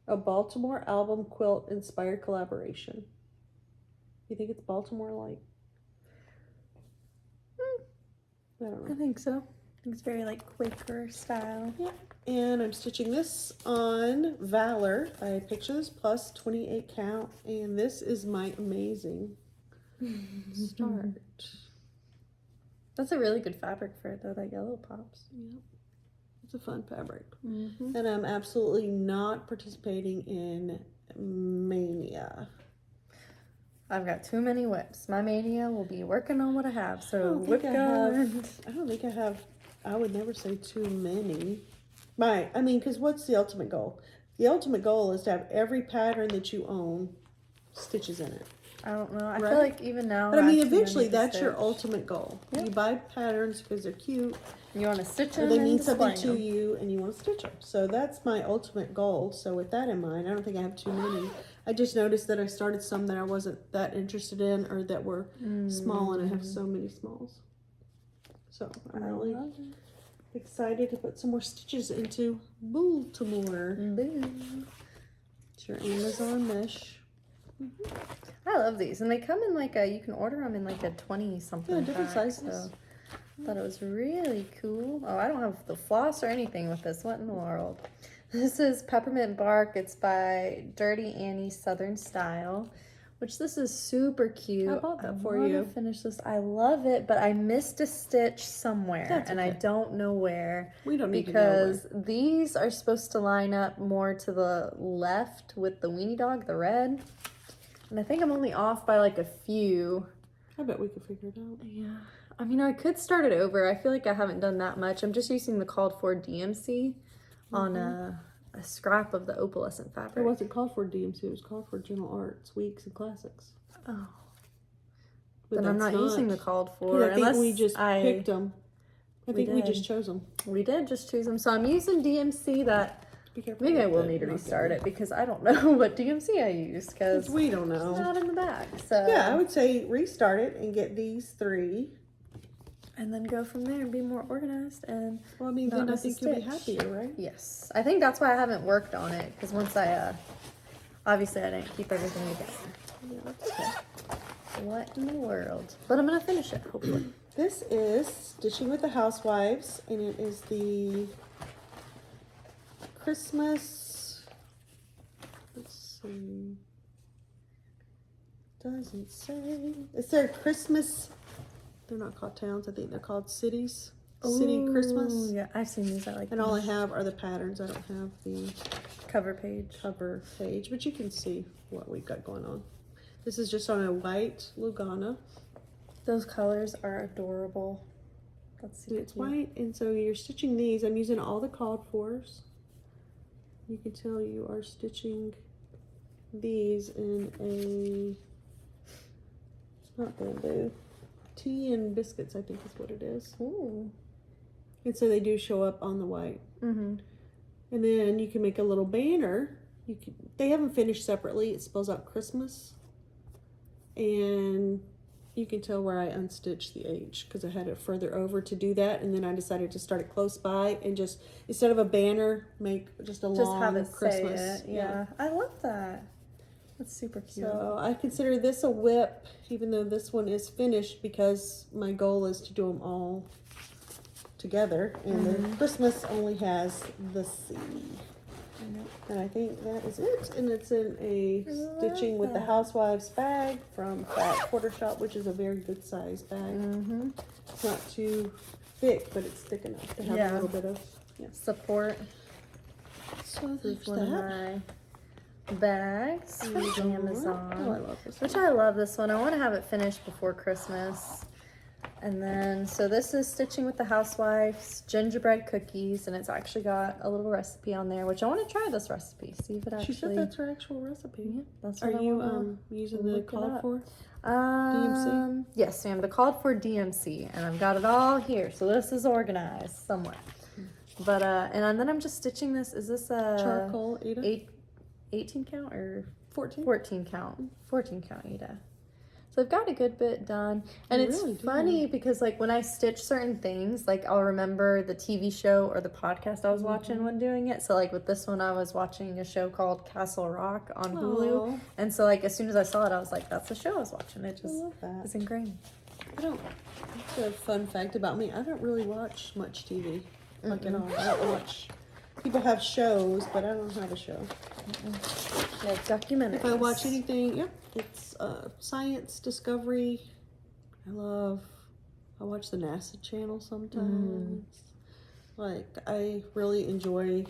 S1: A Baltimore album quilt inspired collaboration. You think it's Baltimore like? I don't
S2: I
S1: know.
S2: think so. It's very like Quaker style.
S1: Yeah. And I'm stitching this on Valor by Pictures Plus 28 count. And this is my amazing start.
S2: That's a really good fabric for it though, that yellow pops.
S1: Yep. It's a fun fabric.
S2: Mm-hmm.
S1: And I'm absolutely not participating in Mania.
S2: I've got too many whips. My mania will be working on what I have. So whip
S1: I
S2: gun.
S1: don't think I have, I would never say too many. Because what's the ultimate goal? The ultimate goal is to have every pattern that you own stitches in it.
S2: I don't know. I
S1: Right?
S2: feel like even now.
S1: But I mean,
S2: actually I
S1: eventually
S2: need to
S1: that's your
S2: stitch.
S1: ultimate goal.
S2: Yep.
S1: You buy patterns because they're cute,
S2: You want to stitch
S1: or
S2: them
S1: they
S2: and
S1: mean
S2: display
S1: something to
S2: them.
S1: you, and you want to stitch them. So that's my ultimate goal. So with that in mind, I don't think I have too many. I just noticed that I started some that I wasn't that interested in, or that were small, and I have so many smalls. So I'm really excited to put some more stitches into Baltimore. It's your Amazon mesh.
S2: I love these, and they come in like you can order them in like a 20-something.
S1: Yeah, different
S2: pack,
S1: sizes.
S2: So I thought it was really cool. Oh, I don't have the floss or anything with this. What in the world? This is Peppermint Bark. It's by Dirty Annie Southern Style, which this is super cute.
S1: I bought that for
S2: I
S1: you.
S2: want to finish this. I love it, but I missed a stitch somewhere,
S1: That's
S2: and I
S1: okay.
S2: don't know where.
S1: We don't need
S2: Because
S1: to know
S2: these are supposed to line up more to the left with the weenie dog, the red. And I think I'm only off by like a few.
S1: where. I bet we could figure it out.
S2: Yeah. I mean, I could start it over. I feel like I haven't done that much. I'm just using the called for DMC on a scrap of the opalescent
S1: It
S2: fabric.
S1: wasn't called for DMC. It was called for Gentle Arts, Weeks, and Classics.
S2: Oh.
S1: But
S2: Then I'm
S1: that's
S2: not using the called for.
S1: I think we just picked them. I think we
S2: did.
S1: just chose them.
S2: We did just choose them. So I'm using DMC that...
S1: Be careful.
S2: Maybe I
S1: with
S2: will
S1: it.
S2: need to
S1: Not
S2: restart
S1: good.
S2: it because I don't know what DMC I use because
S1: We don't
S2: it's
S1: know.
S2: not in the back. So
S1: Yeah, I would say restart it and get these 3.
S2: and then go from there and be more organized and
S1: Well, I mean,
S2: not
S1: then I
S2: miss a
S1: think you'll be
S2: stitch.
S1: happier, right?
S2: Yes, I think that's why I haven't worked on it because once I obviously I didn't keep everything together.
S1: Yeah, that's okay.
S2: What in the world? But I'm gonna finish it hopefully.
S1: This is Stitching with the Housewives, and it is the Christmas. Let's see. Doesn't say. It's their Christmas. They're not called towns. I think they're called cities. City Christmas.
S2: Ooh, yeah, I've seen these. I like
S1: And all I
S2: these.
S1: have are the patterns. I don't have the
S2: Cover page.
S1: cover page, but you can see what we've got going on. This is just on a white Lugana.
S2: Those colors are adorable. Let's see.
S1: It's white, and so you're stitching these. I'm using all the called fors. You can tell you are stitching these in a, it's not bamboo, tea and biscuits, I think is what it is.
S2: Ooh.
S1: And so they do show up on the white.
S2: Mm-hmm.
S1: And then you can make a little banner. They haven't finished separately. It spells out Christmas. And you can tell where I unstitched the H because I had it further over to do that. And then I decided to start it close by and just, instead of a banner, make just a long
S2: Have it
S1: Christmas.
S2: say it. Yeah. I love that. That's super cute.
S1: So I consider this a WIP, even though this one is finished, because my goal is to do them all together. And the Christmas only has the C. And I think that is it. And it's in a Stitching with the Housewives bag from Fat Quarter Shop, which is a very good size bag. It's not too thick, but it's thick enough to have a little bit of
S2: support.
S1: So
S2: This is
S1: there's
S2: one of
S1: that.
S2: my bags from
S1: Oh, I
S2: Amazon.
S1: love this
S2: Which
S1: one.
S2: I love this one. I want to have it finished before Christmas. And then, so this is Stitching with the Housewives gingerbread cookies, and it's actually got a little recipe on there, which I want to try this recipe, see if it actually.
S1: She said that's her actual recipe.
S2: Yeah, that's
S1: Are
S2: what I
S1: you
S2: wanna
S1: using the
S2: look it
S1: called
S2: up.
S1: for?
S2: DMC? Yes, ma'am. The called for DMC, and I've got it all here, so this is organized somewhere. But and then I'm just stitching this. Is this a
S1: Charcoal, Ada?
S2: 18 count or
S1: 14?
S2: 14 count? 14 count, Ada. So I've got a good bit done, and
S1: You
S2: it's
S1: really do.
S2: funny because like when I stitch certain things, like I'll remember the TV show or the podcast I was watching when doing it. So like with this one, I was watching a show called Castle Rock on Hulu,
S1: Aw.
S2: and so like as soon as I saw it, I was like, "That's the show I was watching." It
S1: I
S2: just
S1: love that.
S2: is ingrained.
S1: I don't, that's a fun fact about me. I don't really watch much TV, like at all. I don't watch, people have shows, but I don't have a show.
S2: Yeah, documentaries.
S1: If I watch anything, it's science, discovery. I watch the NASA channel sometimes. Like, I really enjoy,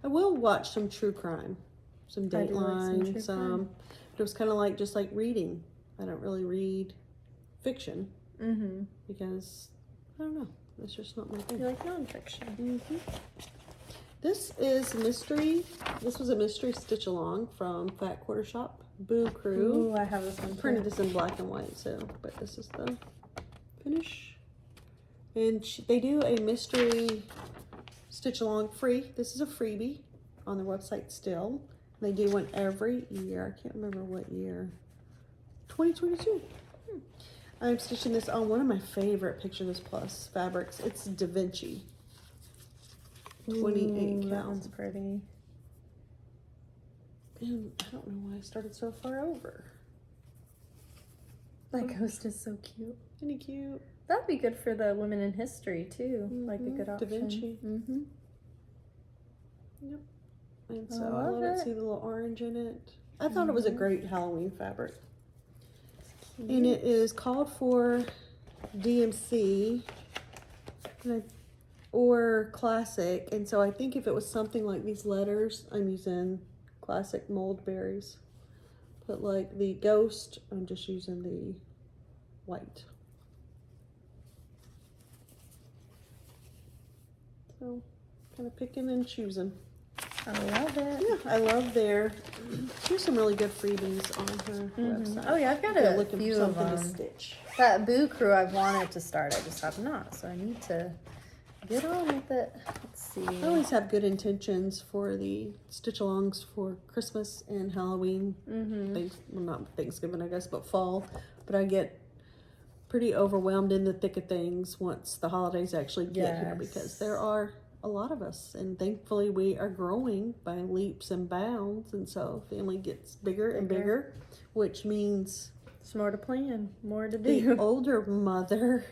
S1: I will watch some true crime, some Dateline, some, but it was kind of like, just like reading. I don't really read fiction because, I don't know, it's just not my thing.
S2: You like nonfiction.
S1: This is mystery. This was a mystery stitch along from Fat Quarter Shop, Boo Crew.
S2: Ooh, I have this one.
S1: Printed this in black and white, so, but this is the finish. And they do a mystery stitch along free. This is a freebie on their website still. They do one every year. I can't remember what year. 2022. I'm stitching this on one of my favorite Picture This Plus fabrics. It's Da Vinci. 28 count.
S2: That one's pretty.
S1: And I don't know why I started so far over.
S2: That ghost is so cute.
S1: Isn't he cute?
S2: That'd be good for the women in history too. Like a good
S1: Da
S2: option.
S1: Vinci. Yep. And so I
S2: love
S1: love it.
S2: it.
S1: See the little orange in it. I thought it was a great Halloween fabric. And it is called for DMC or classic. And so I think if it was something like these letters, I'm using classic mold berries. But like the ghost, I'm just using the white. So kind of picking and choosing.
S2: I love it.
S1: Yeah, I love their. Here's some really good freebies on her website.
S2: Oh yeah, I've got
S1: If you're
S2: a
S1: looking
S2: few
S1: for
S2: of
S1: something
S2: them.
S1: to stitch.
S2: That Boo Crew I've wanted to start, I just have not. So I need to get on with it. Let's see.
S1: I always have good intentions for the stitch-alongs for Christmas and Halloween. Well, not Thanksgiving, I guess, but fall. But I get pretty overwhelmed in the thick of things once the holidays actually get here, because there are a lot of us, and thankfully we are growing by leaps and bounds, and so family gets bigger and bigger, which means
S2: There's more to plan, more to
S1: the
S2: do.
S1: older mother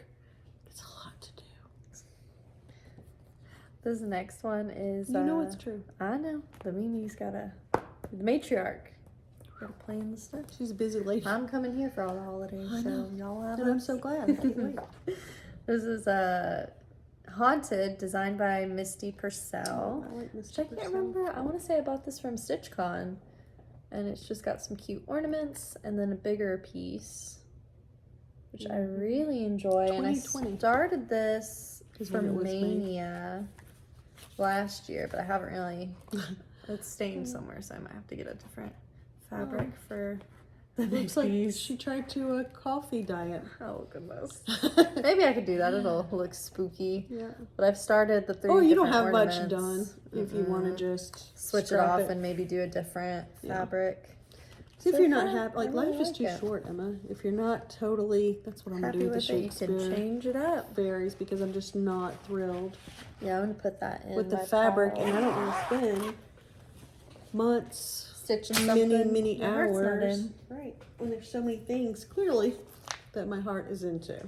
S1: gets a lot to do.
S2: This next one is
S1: You know it's true.
S2: I know. The Mimi's the matriarch. Gotta plan the stuff.
S1: She's a busy lady.
S2: I'm coming here for all the holidays,
S1: I know.
S2: so y'all have
S1: And I'm
S2: us.
S1: so glad. I can't wait.
S2: This is Haunted, designed by Misty Purcell.
S1: I like Miss
S2: Which I can't remember. I want to say I bought this from StitchCon. And it's just got some cute ornaments and then a bigger piece, which I really enjoy. And I
S1: 2020.
S2: started this
S1: Is
S2: for
S1: when it was made.
S2: Mania last year, but I haven't really. It's stained somewhere, so I might have to get a different fabric for the
S1: Looks
S2: big
S1: like
S2: piece.
S1: she tried to a coffee diet.
S2: Oh goodness. Maybe I could do that. It'll look spooky.
S1: Yeah.
S2: But I've started the 3
S1: Or you don't
S2: different
S1: have much
S2: ornaments.
S1: done if you want to just
S2: Switch it
S1: scrap
S2: off and maybe do a different fabric.
S1: See, if
S2: So
S1: you're not
S2: far,
S1: happy, like
S2: I really
S1: life is
S2: like
S1: too
S2: it.
S1: short, Emma. If you're not totally, that's what I'm gonna
S2: Happy
S1: do with the
S2: with it, you can
S1: Shakespeare
S2: change it up.
S1: berries, because I'm just not thrilled
S2: Yeah, I'm gonna put that in
S1: with the
S2: my
S1: fabric,
S2: pile.
S1: and I don't want to spend months,
S2: Stitching
S1: many
S2: something my heart's not
S1: hours,
S2: in.
S1: right? When there's so many things clearly that my heart is into.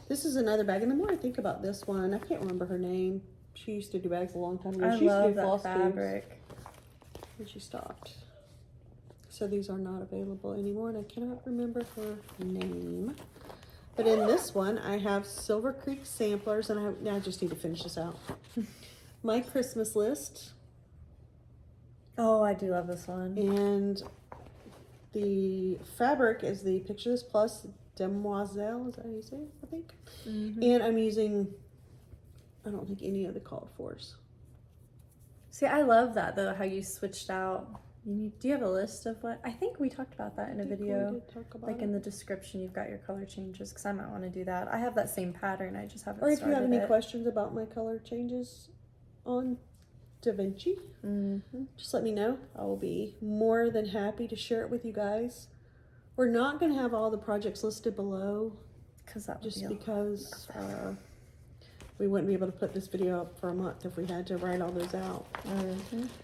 S1: This is another bag, and the more I think about this one, I can't remember her name. She used to do bags a long time ago.
S2: I
S1: She used to
S2: love
S1: do
S2: that
S1: FlossTubes,
S2: fabric.
S1: and she stopped. So these are not available anymore, and I cannot remember her name. But in this one, I have Silver Creek samplers, and I just need to finish this out. My Christmas list,
S2: Oh, I do love this one.
S1: and the fabric is the Picture This Plus Demoiselle. Is that how you say it? I think. And I'm using, I don't think any of the called fors.
S2: See, I love that though, how you switched out. Do you have a list of what? I think we talked about that in a
S1: I think we
S2: video.
S1: did talk about
S2: Like
S1: it.
S2: in the description, you've got your color changes, because I might want to do that. I have that same pattern, I just haven't
S1: Or if you
S2: started
S1: have any
S2: it.
S1: questions about my color changes on Da Vinci, just let me know. I will be more than happy to share it with you guys. We're not going to have all the projects listed below,
S2: Because that would
S1: just
S2: be
S1: because we wouldn't be able to put this video up for a month if we had to write all those out.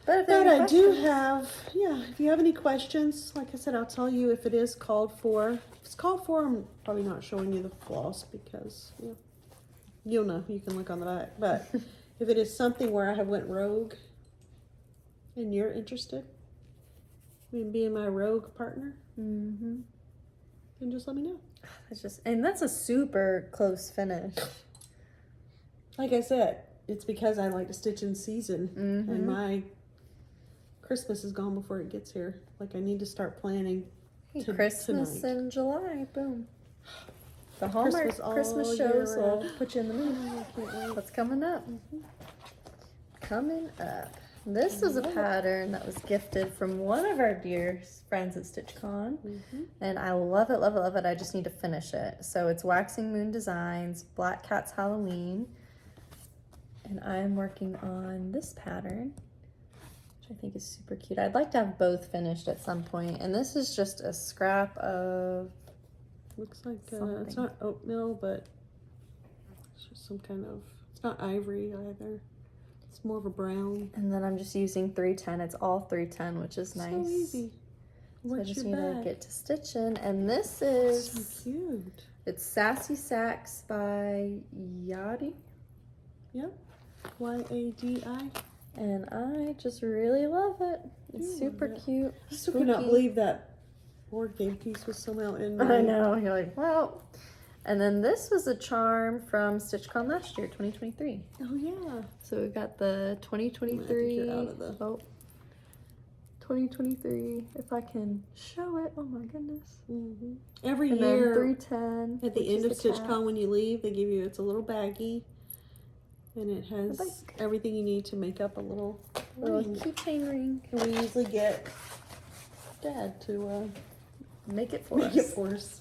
S2: But if there
S1: But
S2: are any
S1: I do
S2: questions-
S1: have, yeah, if you have any questions, like I said, I'll tell you if it is called for. If it's called for, I'm probably not showing you the floss because, yeah, you'll know. You can look on the back. But if it is something where I have went rogue and you're interested in being my rogue partner, then just let me know.
S2: It's just, and that's a super close finish.
S1: Like I said, it's because I like to stitch in season, and my Christmas is gone before it gets here. Like I need to start planning.
S2: Hey, Christmas
S1: tonight.
S2: in July, boom. The Hallmark Christmas
S1: all
S2: shows
S1: year
S2: will
S1: round.
S2: put you in the mood.
S1: I can't wait.
S2: What's coming up? Coming up. This is a pattern that was gifted from one of our dear friends at StitchCon. And I love it, love it, love it. I just need to finish it. So it's Waxing Moon Designs, Black Cat's Halloween. And I'm working on this pattern, which I think is super cute. I'd like to have both finished at some point. And this is just a scrap of...
S1: Looks like it's
S2: something.
S1: not oatmeal, but it's just some kind of. It's not ivory either. It's more of a brown.
S2: And then I'm just using 310. It's all 310, which is nice.
S1: So easy.
S2: So I
S1: What's
S2: just
S1: your
S2: need to
S1: bag?
S2: get to stitching. And this is...
S1: So cute.
S2: It's Sassy Sacks by Yadi.
S1: Yep. Y-A-D-I.
S2: And I just really love it. It's
S1: You
S2: super
S1: love it.
S2: cute.
S1: I still cannot
S2: spooky.
S1: believe that board game piece was somehow in my...
S2: I know. You're like, well. And then this was a charm from StitchCon last year, 2023.
S1: Oh, yeah.
S2: So we got the 2023.
S1: get out of the-
S2: 2023. If I can show it. Oh my goodness.
S1: Every
S2: And
S1: year,
S2: then 310.
S1: at the end of StitchCon, when you leave, they give you, it's a little baggie. And it has
S2: Like-
S1: everything you need to make up a little
S2: Little
S1: ring.
S2: keychain ring.
S1: And we usually get Dad to
S2: Make it for
S1: make
S2: us.
S1: it for us.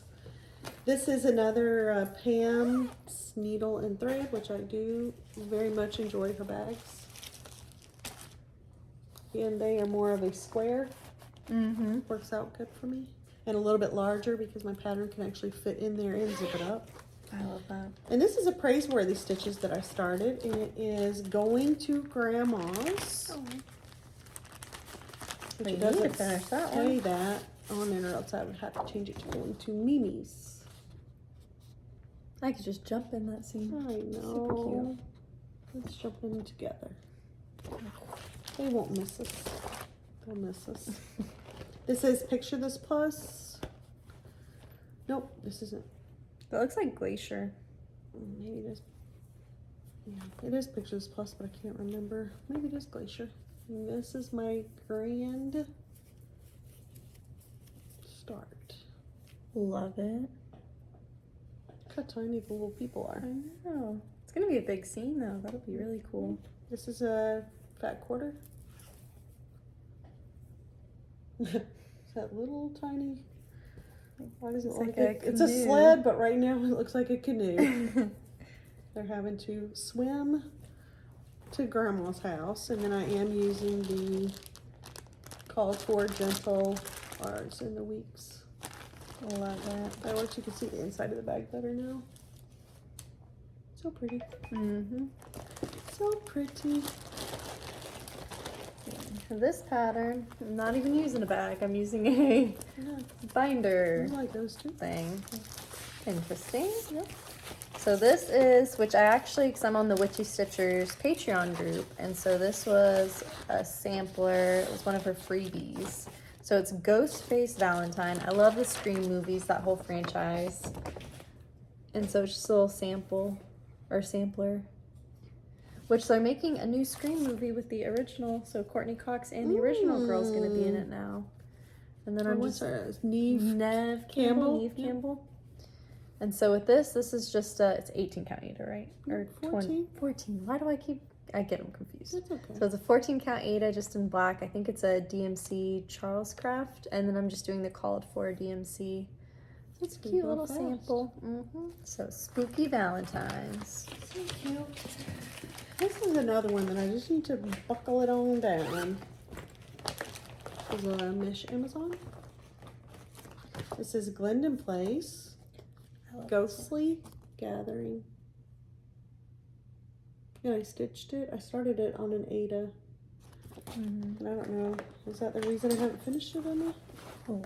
S1: This is another Pam's Needle and Thread, which I do very much enjoy her bags. And they are more of a square. Works out good for me. And a little bit larger because my pattern can actually fit in there and zip it up.
S2: I love that.
S1: And this is a praiseworthy stitches that I started, and it is Going to Grandma's. Which
S2: We
S1: it
S2: need to
S1: doesn't
S2: finish that
S1: say
S2: one.
S1: that on it, or else I would have to change it to Going to Mimi's.
S2: I could just jump in that scene.
S1: I know. Let's jump in together. They won't miss us. They'll miss us. This is Picture This Plus. Nope, this isn't.
S2: That looks like Glacier.
S1: Maybe it is. Yeah, it is Pictures Plus, but I can't remember. Maybe it is Glacier. And this is my grand start.
S2: Love it.
S1: Look how tiny the little people are.
S2: I know. It's gonna be a big scene though. That'll be really cool.
S1: This is a fat quarter. It's that little tiny. Why does it
S2: It's
S1: look
S2: like
S1: like
S2: a
S1: it's a
S2: canoe.
S1: sled, but right now it looks like a canoe. They're having to swim to Grandma's house, and then I am using the Call for Gentle R's in the weeks.
S2: I love that.
S1: I wish you could see the inside of the bag better now. So pretty. So pretty.
S2: This pattern, I'm not even using a bag. I'm using a binder
S1: I like those too.
S2: thing. Interesting. Yep. So this is, which I actually, because I'm on the Witchy Stitchers Patreon group, and so this was a sampler. It was one of her freebies. So it's Ghostface Valentine. I love the Scream movies, that whole franchise. And so it's just a little sample, or sampler. Which they're making a new Scream movie with the original. So Courtney Cox and the original girl's going to be in it now. And then I'm
S1: What's
S2: just...
S1: her? Neve
S2: Campbell.
S1: Campbell?
S2: Neve
S1: Yeah.
S2: Campbell. And so with this is just, it's 18 count Ada, right? Or
S1: 14.
S2: 14. Why do I get them confused.
S1: That's okay.
S2: So it's a 14 count Ada just in black. I think it's a DMC Charles Craft. And then I'm just doing the called for DMC. So it's a cute little
S1: fast.
S2: sample. So Spooky Valentines.
S1: So cute. This is another one that I just need to buckle it on down. This is a Mesh Amazon. This is Glendon Place. Ghostly Gathering. Yeah, I stitched it. I started it on an Ada. And I don't know. Is that the reason I haven't finished it on me?
S2: Oh.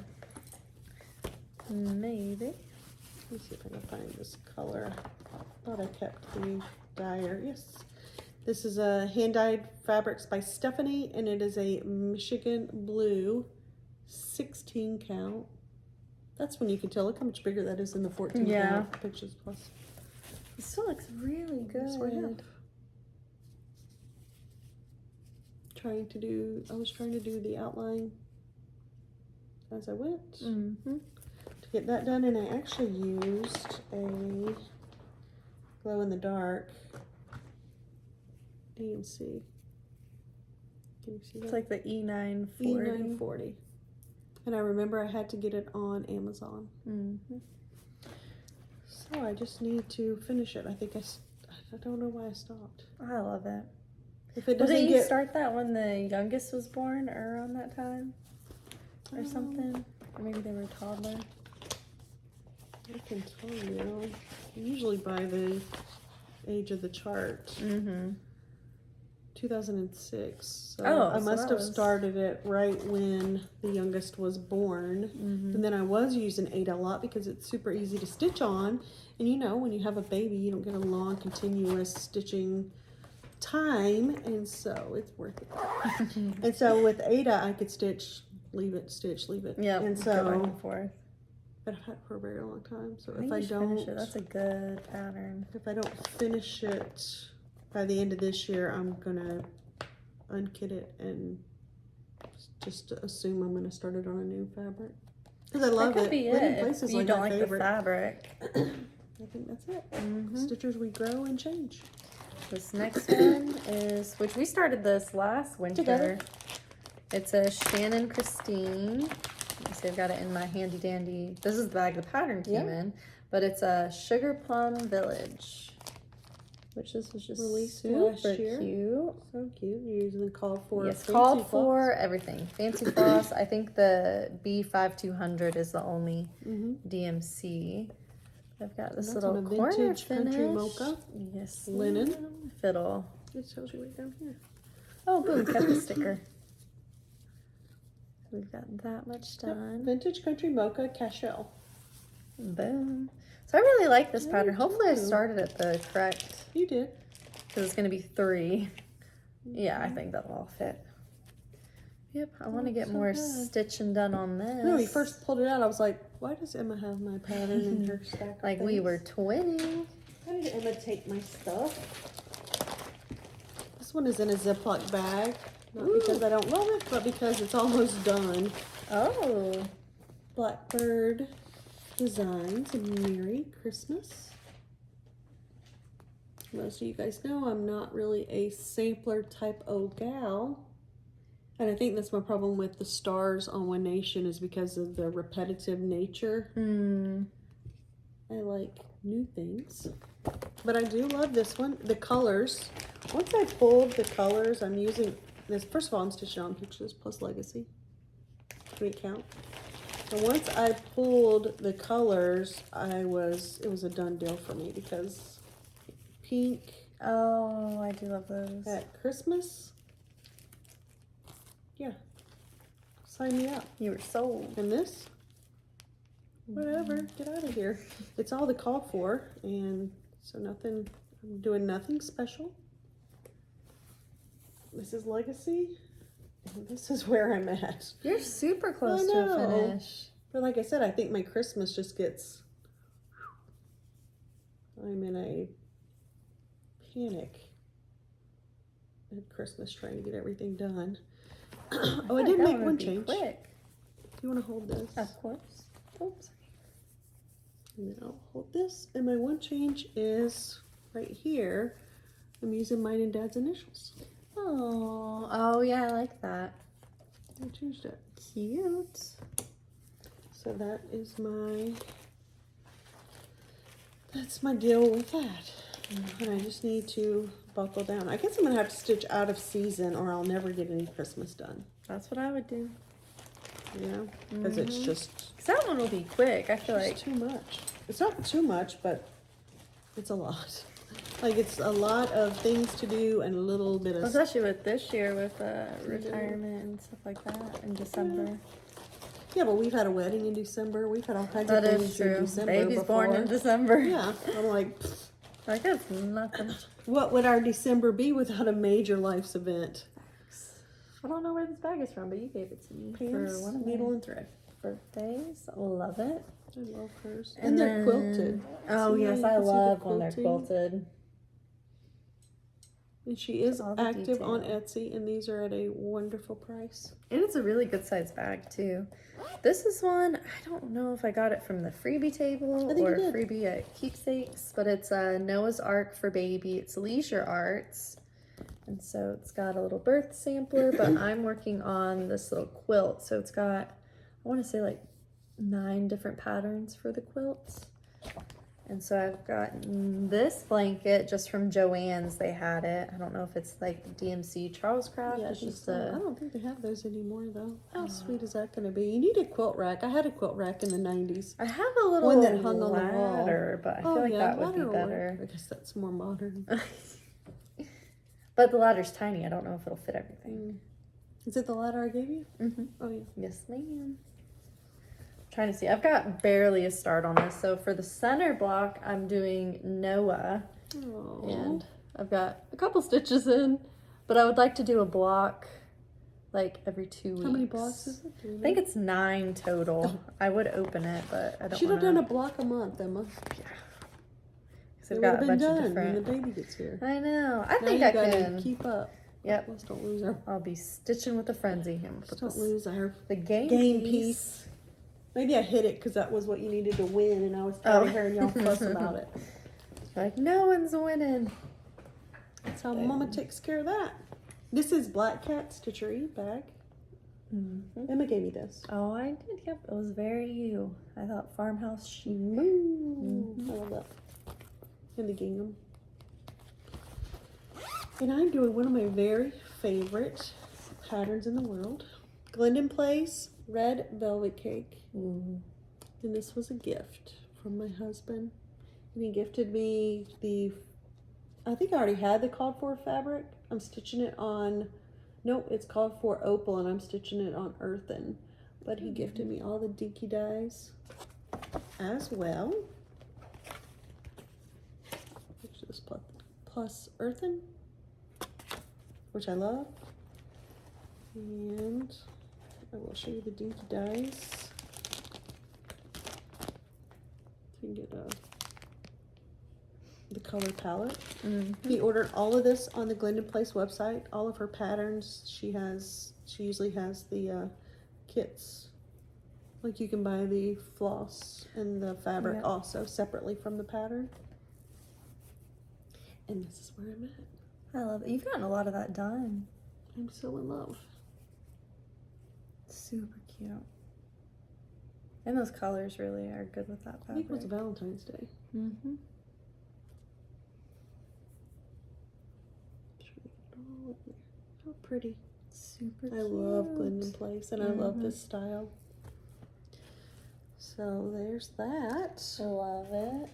S2: Maybe.
S1: Let me see if I can find this color. Thought I kept the dyer. Yes. This is a hand-dyed fabrics by Stephanie, and it is a Michigan blue 16 count. That's when you can tell. Look how much bigger that is than the 14 count pictures plus.
S2: It still looks really good.
S1: I was trying to do the outline as I went to get that done, and I actually used a glow in the dark DMC. Can you see that?
S2: It's like the E940.
S1: E940. And I remember I had to get it on Amazon. So I just need to finish it. I think I don't know why I stopped.
S2: I love it.
S1: If it doesn't
S2: Didn't you start that when the youngest was born, or around that time, or something? Or maybe they were a toddler.
S1: I can tell you. Usually by the age of the chart. 2006. So I must have started it right when the youngest was born. And then I was using Ada a lot because it's super easy to stitch on. And you know, when you have a baby, you don't get a long, continuous stitching time. And so it's worth it. And so with Ada, I could stitch, leave it, stitch, leave it.
S2: Yeah,
S1: and
S2: go
S1: so
S2: back and forth.
S1: But I've had it for a very long time. So
S2: if I don't finish it, that's a good pattern. If
S1: I don't finish it by the end of this year, I'm gonna unkit it and just assume I'm gonna start it on a new fabric because I love
S2: that
S1: it.
S2: Could be it. If you don't like the fabric.
S1: I think that's it. Stitchers, we grow and change.
S2: This next one is, which we started this last winter.
S1: Together.
S2: It's a Shannon Christine. Let me see, I've got it in my handy dandy. This is the bag the pattern came in, but it's a Sugar Plum Village, which this was just
S1: released
S2: super
S1: last year.
S2: cute.
S1: So cute. You're using the call for
S2: yes, called for everything. Fancy floss. I think the B5200 is the only DMC. I've got this little corner finish.
S1: Country mocha.
S2: Yes,
S1: linen
S2: fiddle.
S1: It tells you right down here.
S2: Oh, boom! Cut the sticker. We've got that much done.
S1: Vintage country mocha cashel.
S2: Boom. So I really like this pattern. Hopefully I started at the correct.
S1: You did.
S2: Because it's going to be 3. Yeah, I think that'll all fit. Yep, I want to get more stitching done on this.
S1: No, when you first pulled it out, I was like, why does Emma have my pattern in her stack?
S2: Like we were twinning.
S1: How did Emma take my stuff? This one is in a Ziploc bag. Not because I don't love it, but because it's almost done.
S2: Oh.
S1: Blackbird Designs and Merry Christmas. Most of you guys know I'm not really a sampler type of gal. And I think that's my problem with the stars on One Nation is because of the repetitive nature. I like new things. But I do love this one. The colors. Once I pulled the colors, I'm using this. First of all, I'm stitching on pictures plus legacy. 3 count. And once I pulled the colors, it was a done deal for me because pink.
S2: Oh, I do love those.
S1: At Christmas. Yeah. Sign me up.
S2: You were sold.
S1: And this? Whatever. Get out of here. It's all the call for, and so nothing, I'm doing nothing special. This is legacy. And this is where I'm at.
S2: You're super close to a finish.
S1: But like I said, I think my Christmas just gets, I'm in a panic at Christmas trying to get everything done. Oh, I did make one change.
S2: Quick.
S1: You want to hold this?
S2: Of course. Oops.
S1: And then I'll hold this. And my one change is right here. I'm using mine and Dad's initials.
S2: Oh, yeah, I like that.
S1: I changed it.
S2: Cute.
S1: So that's my deal with that. And I just need to buckle down. I guess I'm gonna have to stitch out of season or I'll never get any Christmas done.
S2: That's what I would do.
S1: Yeah, because it's just...
S2: Because that one will be quick. I feel like...
S1: too much. It's not too much, but it's a lot. Like it's a lot of things to do and a little bit of
S2: Especially with this year with retirement and stuff like that in December.
S1: Yeah, but we've had a wedding in December. We've had all kinds
S2: That
S1: of
S2: is
S1: things
S2: true.
S1: in December.
S2: Baby's born in December.
S1: Yeah, I'm like,
S2: Like it's nothing.
S1: what would our December be without a major life's event?
S2: I don't know where this bag is from, but you gave it to me
S1: Pants,
S2: for one of
S1: needle
S2: my
S1: and thread.
S2: birthdays. I love it.
S1: I love hers. And they're quilted.
S2: Oh
S1: See how
S2: yes,
S1: you
S2: I
S1: can see the
S2: love when they're
S1: quilting?
S2: quilted.
S1: And she is
S2: All the
S1: active on
S2: detail.
S1: Etsy, and these are at a wonderful price.
S2: And it's a really good size bag too. This is one, I don't know if I got it from the freebie table
S1: I think
S2: or
S1: you did.
S2: freebie at Keepsakes, but it's Noah's Ark for baby. It's Leisure Arts. And so it's got a little birth sampler, but I'm working on this little quilt. So it's got, I want to say like 9 different patterns for the quilts. And so I've got this blanket just from Joann's. They had it. I don't know if it's like DMC Charles Craft.
S1: Yeah,
S2: It's just
S1: I don't think they have those anymore, though. How sweet is that going to be? You need a quilt rack. I had a quilt rack in the 90s.
S2: I have a little
S1: One that hung on the wall.
S2: ladder, but I feel like that would be
S1: ladder will work.
S2: better.
S1: I guess that's more modern.
S2: But the ladder's tiny. I don't know if it'll fit everything.
S1: Is it the ladder I gave you?
S2: Mm-hmm.
S1: Oh, yeah.
S2: Yes, ma'am. Trying to see. I've got barely a start on this. So for the center block, I'm doing Noah.
S1: Aww.
S2: And I've got a couple stitches in, but I would like to do a block like every 2 weeks.
S1: How many blocks is it?
S2: I think it's 9 total. I would open it, but I don't
S1: Should have
S2: wanna...
S1: done a block a month, Emma.
S2: Yeah. Because
S1: It
S2: I've
S1: would
S2: got
S1: have
S2: a
S1: been
S2: bunch of
S1: done
S2: different...
S1: when the baby gets here.
S2: I know. I
S1: Now
S2: think
S1: you
S2: I
S1: gotta
S2: can
S1: keep up.
S2: Yep.
S1: Let's don't lose our.
S2: I'll be stitching with a frenzy here.
S1: Let's don't lose our
S2: the game
S1: piece. Maybe I hit it because that was what you needed to win, and I was tired of hearing y'all fuss about it.
S2: Like no one's winning.
S1: That's how Mama takes care of that. This is Black Cat Stitchery bag.
S2: Mm-hmm.
S1: Emma gave me this.
S2: Oh, I did. Yep, it was very you. I thought farmhouse sheep.
S1: Moo. I love that. And the gingham. And I'm doing one of my very favorite patterns in the world. Glendon Place Red Velvet Cake.
S2: Mm.
S1: And this was a gift from my husband. And he gifted me I think I already had the called for fabric. I'm stitching it on, nope, it's called for opal and I'm stitching it on earthen. But he gifted me all the dinky dyes as well. Which is plus earthen, which I love. And I will show you the dinky dyes. You can get the color palette.
S2: Mm-hmm.
S1: He ordered all of this on the Glendon Place website. All of her patterns, she usually has the kits. Like you can buy the floss and the fabric also separately from the pattern. And this is where I'm at.
S2: I love it. You've gotten a lot of that done.
S1: I'm so in love.
S2: Super cute. And those colors really are good with that
S1: I think
S2: fabric.
S1: it was Valentine's Day.
S2: Mm-hmm.
S1: How pretty.
S2: Super
S1: I
S2: cute.
S1: love Glendon Place and I love this style. So there's that.
S2: Love it.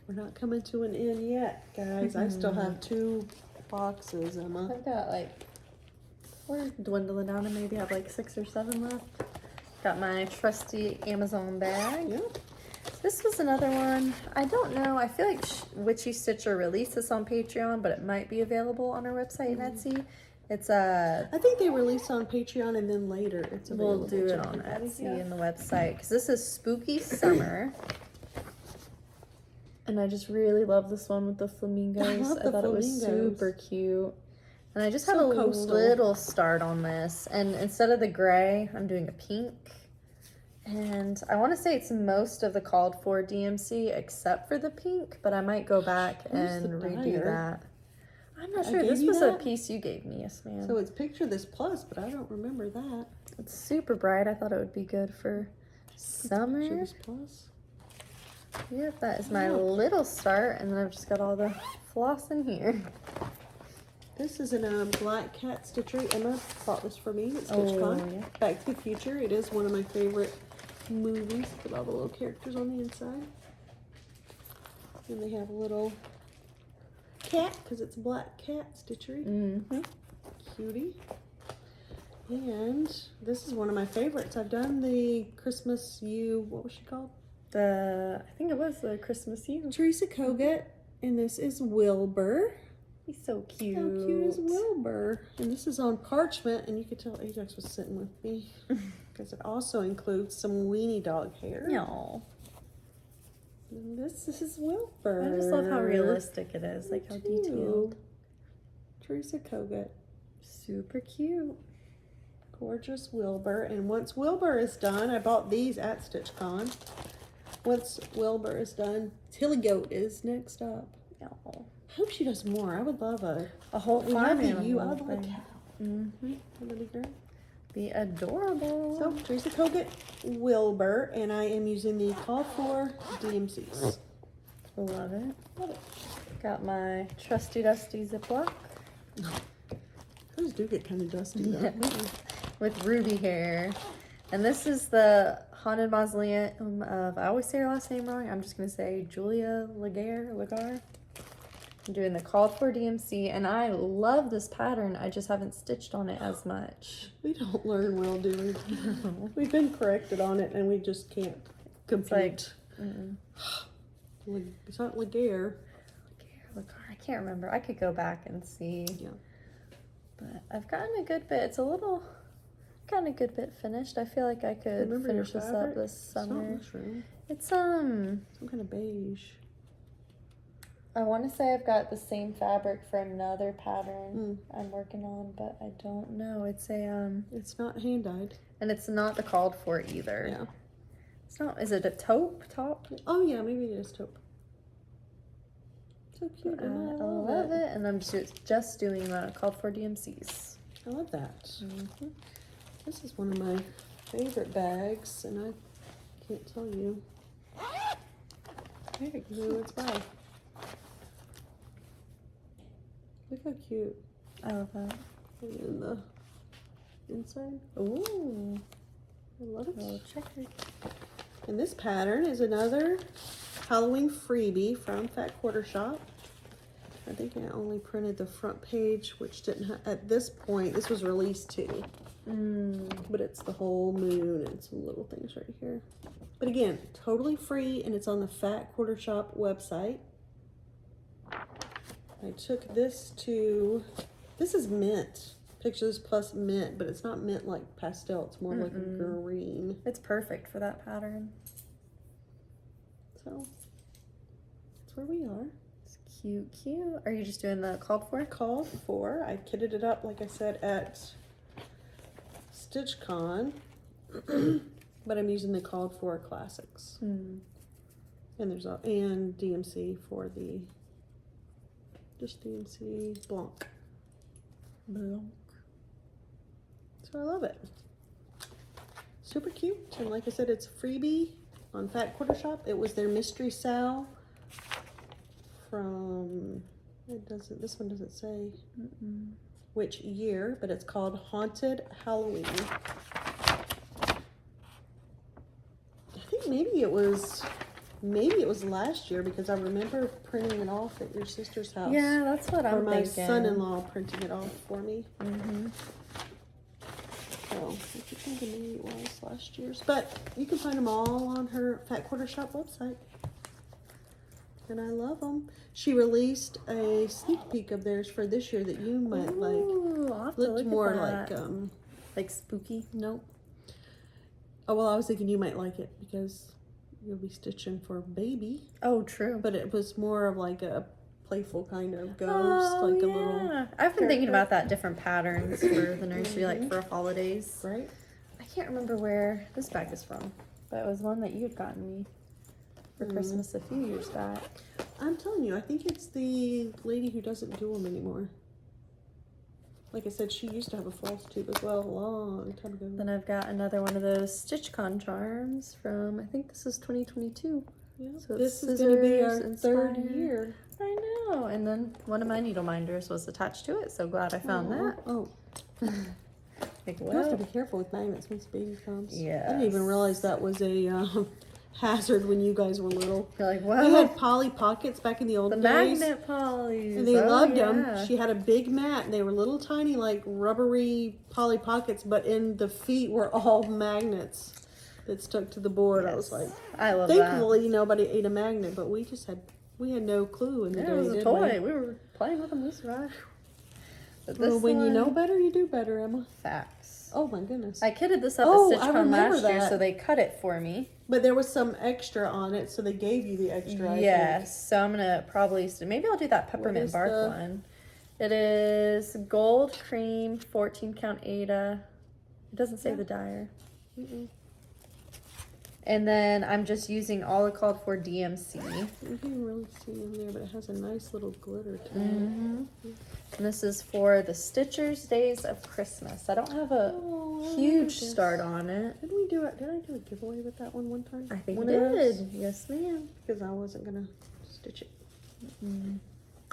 S1: We're not coming to an end yet, guys. I still have 2 boxes, Emma.
S2: I've got like, we're dwindling down to maybe have like 6 or 7 left. Got my trusty Amazon bag.
S1: Yep.
S2: This was another one. I don't know. I feel like Witchy Stitcher released this on Patreon, but it might be available on our website and Etsy. It's
S1: I think they release on Patreon and then later it's available.
S2: we'll do it
S1: to
S2: on
S1: everybody.
S2: Etsy and the website because this is Spooky Summer. And I just really love this one with the flamingos.
S1: love the
S2: I thought it was
S1: flamingos.
S2: super cute. And I just
S1: So
S2: have a
S1: coastal.
S2: little start on this. And instead of the gray, I'm doing a pink. And I want to say it's most of the called for DMC except for the pink, but I might go back
S1: Where's
S2: and
S1: the
S2: redo
S1: dyer?
S2: that. I'm not
S1: I
S2: sure.
S1: gave
S2: This
S1: you
S2: was a
S1: that?
S2: piece you gave me, yes ma'am.
S1: So it's picture this plus, but I don't remember that.
S2: It's super bright. I thought it would be good for
S1: Picture
S2: summer.
S1: this plus.
S2: Yep, that is my little start, and then I've just got all the floss in here.
S1: This is an Black Cat Stitchery. Emma bought this for me at StitchCon.
S2: yeah.
S1: Back to the Future. It is one of my favorite movies with all the little characters on the inside. And they have little cat, because it's a black cat stitchery.
S2: Mm-hmm.
S1: Cutie. And this is one of my favorites. I've done the Christmas what was she called?
S2: I think it was the Christmas Eve.
S1: Teresa Kogut, and this is Wilbur.
S2: He's so cute.
S1: How cute is Wilbur? And this is on parchment, and you could tell Ajax was sitting with me because it also includes some weenie dog hair.
S2: No.
S1: And this is Wilbur.
S2: I just love how realistic it is, like how detailed.
S1: Teresa Kogut.
S2: Super cute.
S1: Gorgeous Wilbur. And once Wilbur is done, I bought these at StitchCon. Once Wilbur is done, Tilly Goat is next up.
S2: No.
S1: I hope she does more. I would love a
S2: whole farm
S1: you.
S2: animal
S1: I would love a
S2: thing.
S1: cow.
S2: Mm-hmm.
S1: That'd be great.
S2: Be adorable.
S1: So, Teresa Kogut, Wilbur, and I am using the Call for DMCs.
S2: Love it.
S1: Love it.
S2: Got my trusty dusty Ziploc.
S1: Those do get kind of dusty though.
S2: Yeah. With ruby hair. And this is the Haunted Mausoleum of, I always say her last name wrong. I'm just going to say Julia Lagar. I'm doing the Called for DMC, and I love this pattern. I just haven't stitched on it as much.
S1: We don't learn well, do we? We've been corrected on it, and we just can't compete. It's not Lagar.
S2: I can't remember. I could go back and see.
S1: Yeah.
S2: But I've gotten a good bit. It's gotten a good bit finished. I feel like I could finish this up this summer.
S1: It's not mushroom.
S2: It's
S1: some kind of beige.
S2: I want to say I've got the same fabric for another pattern I'm working on, but I don't know. It's
S1: It's not hand dyed.
S2: and it's not the called for either.
S1: Yeah.
S2: It's not. Is it a top?
S1: Oh yeah, maybe it is taupe. So cute.
S2: I love it. And I'm just doing the called for DMCs.
S1: I love that. This is one of my favorite bags, and I can't tell you who it's by. Look how cute.
S2: I love that.
S1: And the inside.
S2: Ooh,
S1: I love it.
S2: little checkered.
S1: And this pattern is another Halloween freebie from Fat Quarter Shop. I think I only printed the front page, which didn't have, at this point, this was released too. But it's the whole moon and some little things right here. But again, totally free, and it's on the Fat Quarter Shop website. I took this to, this is mint. Pictures plus mint, but it's not mint like pastel. It's more like a green.
S2: It's perfect for that pattern.
S1: So, that's where we are.
S2: It's cute, cute. Are you just doing the called for?
S1: Called for. I kitted it up, like I said, at StitchCon. But I'm using the called for classics. And there's and DMC for the just DMC Blanc. So I love it. Super cute. And like I said, it's a freebie on Fat Quarter Shop. It was their mystery sale from, this one doesn't say which year, but it's called Haunted Halloween. I think maybe it was last year, because I remember printing it off at your sister's house.
S2: Yeah, that's what I'm thinking.
S1: Or my son-in-law printing it off for me. So, if you think maybe it was last year's. But you can find them all on her Fat Quarter Shop website. And I love them. She released a sneak peek of theirs for this year that you might like.
S2: I'll have to
S1: Looked
S2: look
S1: more
S2: at that.
S1: like
S2: spooky.
S1: Nope. Oh, well, I was thinking you might like it because you'll be stitching for a baby.
S2: Oh, true.
S1: But it was more of like a playful kind of ghost, a little.
S2: I've been thinking about that, different patterns for the nursery, like for holidays.
S1: Right.
S2: I can't remember where this bag is from, but it was one that you had gotten me for Christmas a few years back.
S1: I'm telling you, I think it's the lady who doesn't do them anymore. Like I said, she used to have a FlossTube as well a long time ago.
S2: Then I've got another one of those StitchCon charms from, I think this is 2022.
S1: Yeah,
S2: So
S1: this is going to be our
S2: inspired.
S1: third year.
S2: I know. And then one of my needle minders was attached to it. So glad I found that.
S1: Oh.
S2: Like,
S1: You have to be careful with magnets once baby comes.
S2: Yeah.
S1: I didn't even realize that was a hazard when you guys were little.
S2: You're like,
S1: We
S2: what?
S1: had Polly Pockets back in the old
S2: The
S1: days.
S2: magnet polys.
S1: And they loved
S2: yeah.
S1: them. She had a big mat, and they were little tiny, like rubbery Polly Pockets, but in the feet were all magnets that stuck to the board.
S2: Yes.
S1: I was like,
S2: I love
S1: thankfully nobody ate a magnet, but we had no clue in the
S2: that.
S1: day.
S2: Yeah, it was a
S1: did
S2: toy. We were playing with them. We survived. But this
S1: Well, when you
S2: one-
S1: know better, you do better, Emma.
S2: Facts.
S1: Oh my goodness.
S2: I kitted this up
S1: Oh,
S2: at
S1: I
S2: StitchCon
S1: remember
S2: last year,
S1: that.
S2: so they cut it for me.
S1: But there was some extra on it, so they gave you the extra. I think.
S2: Yes, so I'm gonna probably maybe I'll do that peppermint
S1: is
S2: bark
S1: the-
S2: one. It is gold cream 14 count Ada. It doesn't say the dyer.
S1: Mm-mm.
S2: And then I'm just using all the called for DMC.
S1: You can really see in there, but it has a nice little glitter to it.
S2: Mm-hmm. And this is for the Stitchers Days of Christmas. I don't have a
S1: Oh, I
S2: huge
S1: love this.
S2: start on it.
S1: Did we do it? Did I do a giveaway with that one time?
S2: I think
S1: One
S2: it
S1: of those?
S2: did. Yes, ma'am.
S1: Because I wasn't gonna stitch it.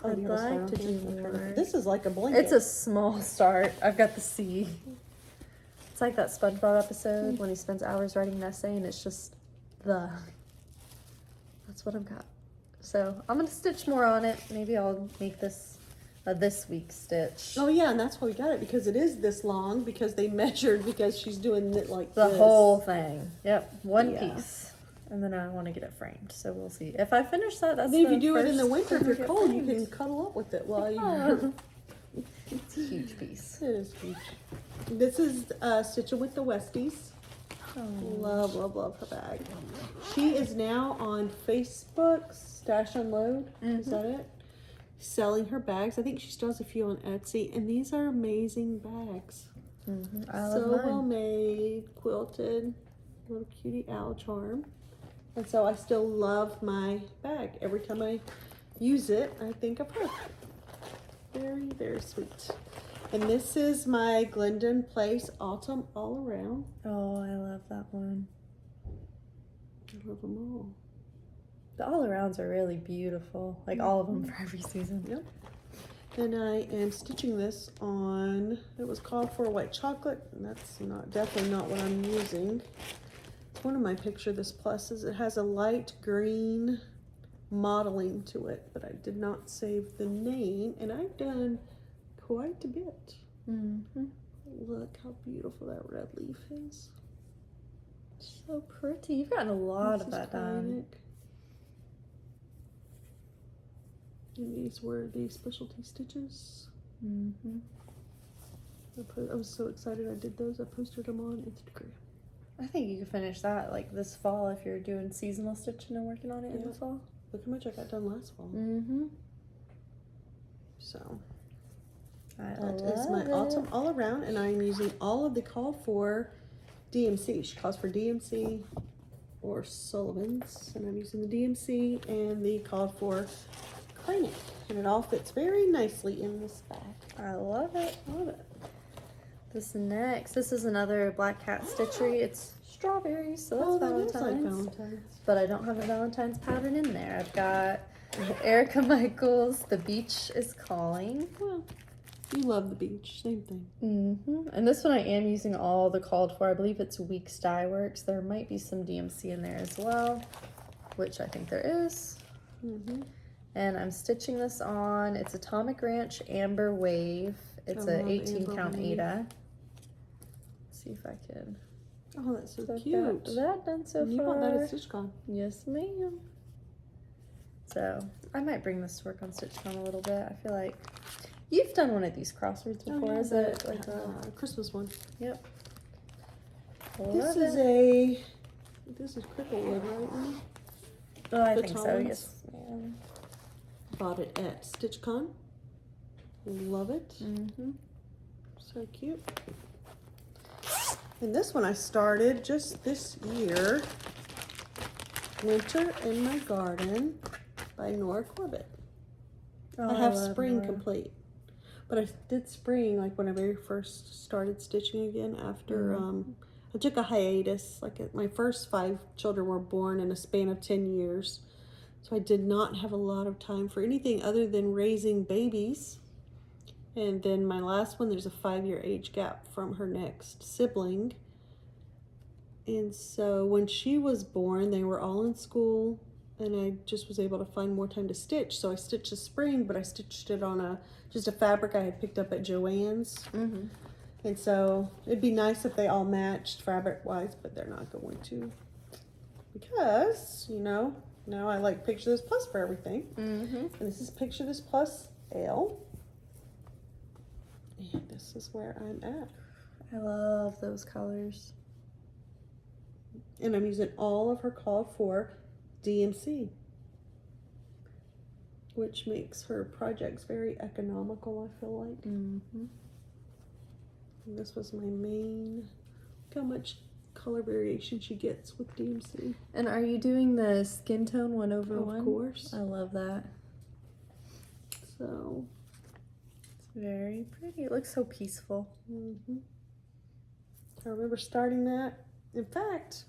S2: I'd
S1: you have a
S2: like
S1: style
S2: to
S1: here?
S2: do
S1: I'm trying
S2: more.
S1: This is like a blanket.
S2: It's a small start. I've got the C. It's like that SpongeBob episode when he spends hours writing an essay and it's just the. That's what I've got. So I'm gonna stitch more on it. Maybe I'll make this a this week's stitch.
S1: Oh yeah, and that's why we got it, because it is this long, because they measured, because she's doing it like
S2: The
S1: this.
S2: whole thing. Yep, one
S1: Yeah.
S2: piece. And then I want to get it framed, so we'll see. If I finish that, that's
S1: And if
S2: the
S1: you do it in the
S2: first
S1: winter, if
S2: thing
S1: you're
S2: to get
S1: cold, you
S2: framed.
S1: can cuddle up with it while you.
S2: Yeah. It's a huge piece.
S1: It is huge. This is Stitching with the Westies.
S2: Oh.
S1: Love, love, love her bag. She is now on Facebook, Stash Unload. Is that it? Selling her bags. I think she still has a few on Etsy, and these are amazing bags.
S2: I love
S1: So
S2: mine.
S1: well made, quilted, little cutie owl charm. And so I still love my bag. Every time I use it, I think of her. Very, very sweet. And this is my Glendon Place Autumn All Around.
S2: Oh, I love that one.
S1: I love them all.
S2: The all-arounds are really beautiful. Like all of them for every season.
S1: Yep. And I am stitching this on, it was called for white chocolate, and that's definitely not what I'm using. It's one of my picture, this plus, is it has a light green modeling to it, but I did not save the name, and I've done quite a bit.
S2: Mm-hmm.
S1: Look how beautiful that red leaf is.
S2: So pretty. You've gotten a lot of that done.
S1: And these were the specialty stitches.
S2: Mm-hmm.
S1: I was so excited I did those. I posted them on Instagram.
S2: I think you could finish that like this fall if you're doing seasonal stitching and working on it in the fall.
S1: Look how much I got done last fall.
S2: Mm-hmm.
S1: So
S2: That
S1: that is my autumn all around, and I'm using all of the call for DMC. She calls for DMC or Sullivan's, and I'm using the DMC and the call for Spinach, and it all fits very nicely in this bag.
S2: I love it.
S1: Love it.
S2: This is another Black Cat Stitchery. It's strawberries, so that's
S1: That is
S2: Valentine's.
S1: like Valentine's.
S2: But I don't have a Valentine's pattern in there. I've got Erica Michaels, The Beach is Calling.
S1: Well, you love the beach. Same thing.
S2: Mm-hmm. And this one I am using all the called for. I believe it's Weeks Dye Works. There might be some DMC in there as well, which I think there is.
S1: Mm-hmm.
S2: And I'm stitching this on, it's Atomic Ranch Amber Wave. It's
S1: I
S2: a
S1: love
S2: 18
S1: Amber
S2: count
S1: Wave.
S2: Ada. Let's see if I can.
S1: Oh, that's so
S2: I've
S1: cute.
S2: got that done so
S1: You
S2: far.
S1: bought that at StitchCon.
S2: Yes, ma'am. So I might bring this to work on StitchCon a little bit. I feel like you've done one of these crosswords before,
S1: Oh, yeah,
S2: is it? Like
S1: Christmas one.
S2: yep.
S1: This
S2: Love
S1: is
S2: it.
S1: this is cricklewood, right?
S2: Oh, I
S1: the
S2: think so.
S1: tones.
S2: Yes, ma'am.
S1: Bought it at StitchCon. Love it.
S2: Mm-hmm.
S1: So cute. And this one I started just this year. Winter in My Garden by Nora Corbett.
S2: Oh,
S1: I have
S2: love
S1: spring
S2: Nora.
S1: complete. But I did spring like when I very first started stitching again after I took a hiatus. My first 5 children were born in a span of 10 years. So I did not have a lot of time for anything other than raising babies. And then my last one, there's a 5-year age gap from her next sibling. And so when she was born, they were all in school, and I just was able to find more time to stitch. So I stitched a spring, but I stitched it on just a fabric I had picked up at Joann's.
S2: Mm-hmm.
S1: And so it'd be nice if they all matched fabric-wise, but they're not going to. Because, you know, now I like Picture This Plus for everything.
S2: Mm-hmm.
S1: And this is Picture This Plus L. And this is where I'm at.
S2: I love those colors.
S1: And I'm using all of her call for DMC, which makes her projects very economical, I feel like.
S2: Mm-hmm.
S1: And this was my main. Look how much color variation she gets with DMC.
S2: And are you doing the skin tone 1/1?
S1: Of course.
S2: I love that.
S1: So.
S2: It's very pretty. It looks so peaceful.
S1: Mm-hmm. I remember starting that. In fact,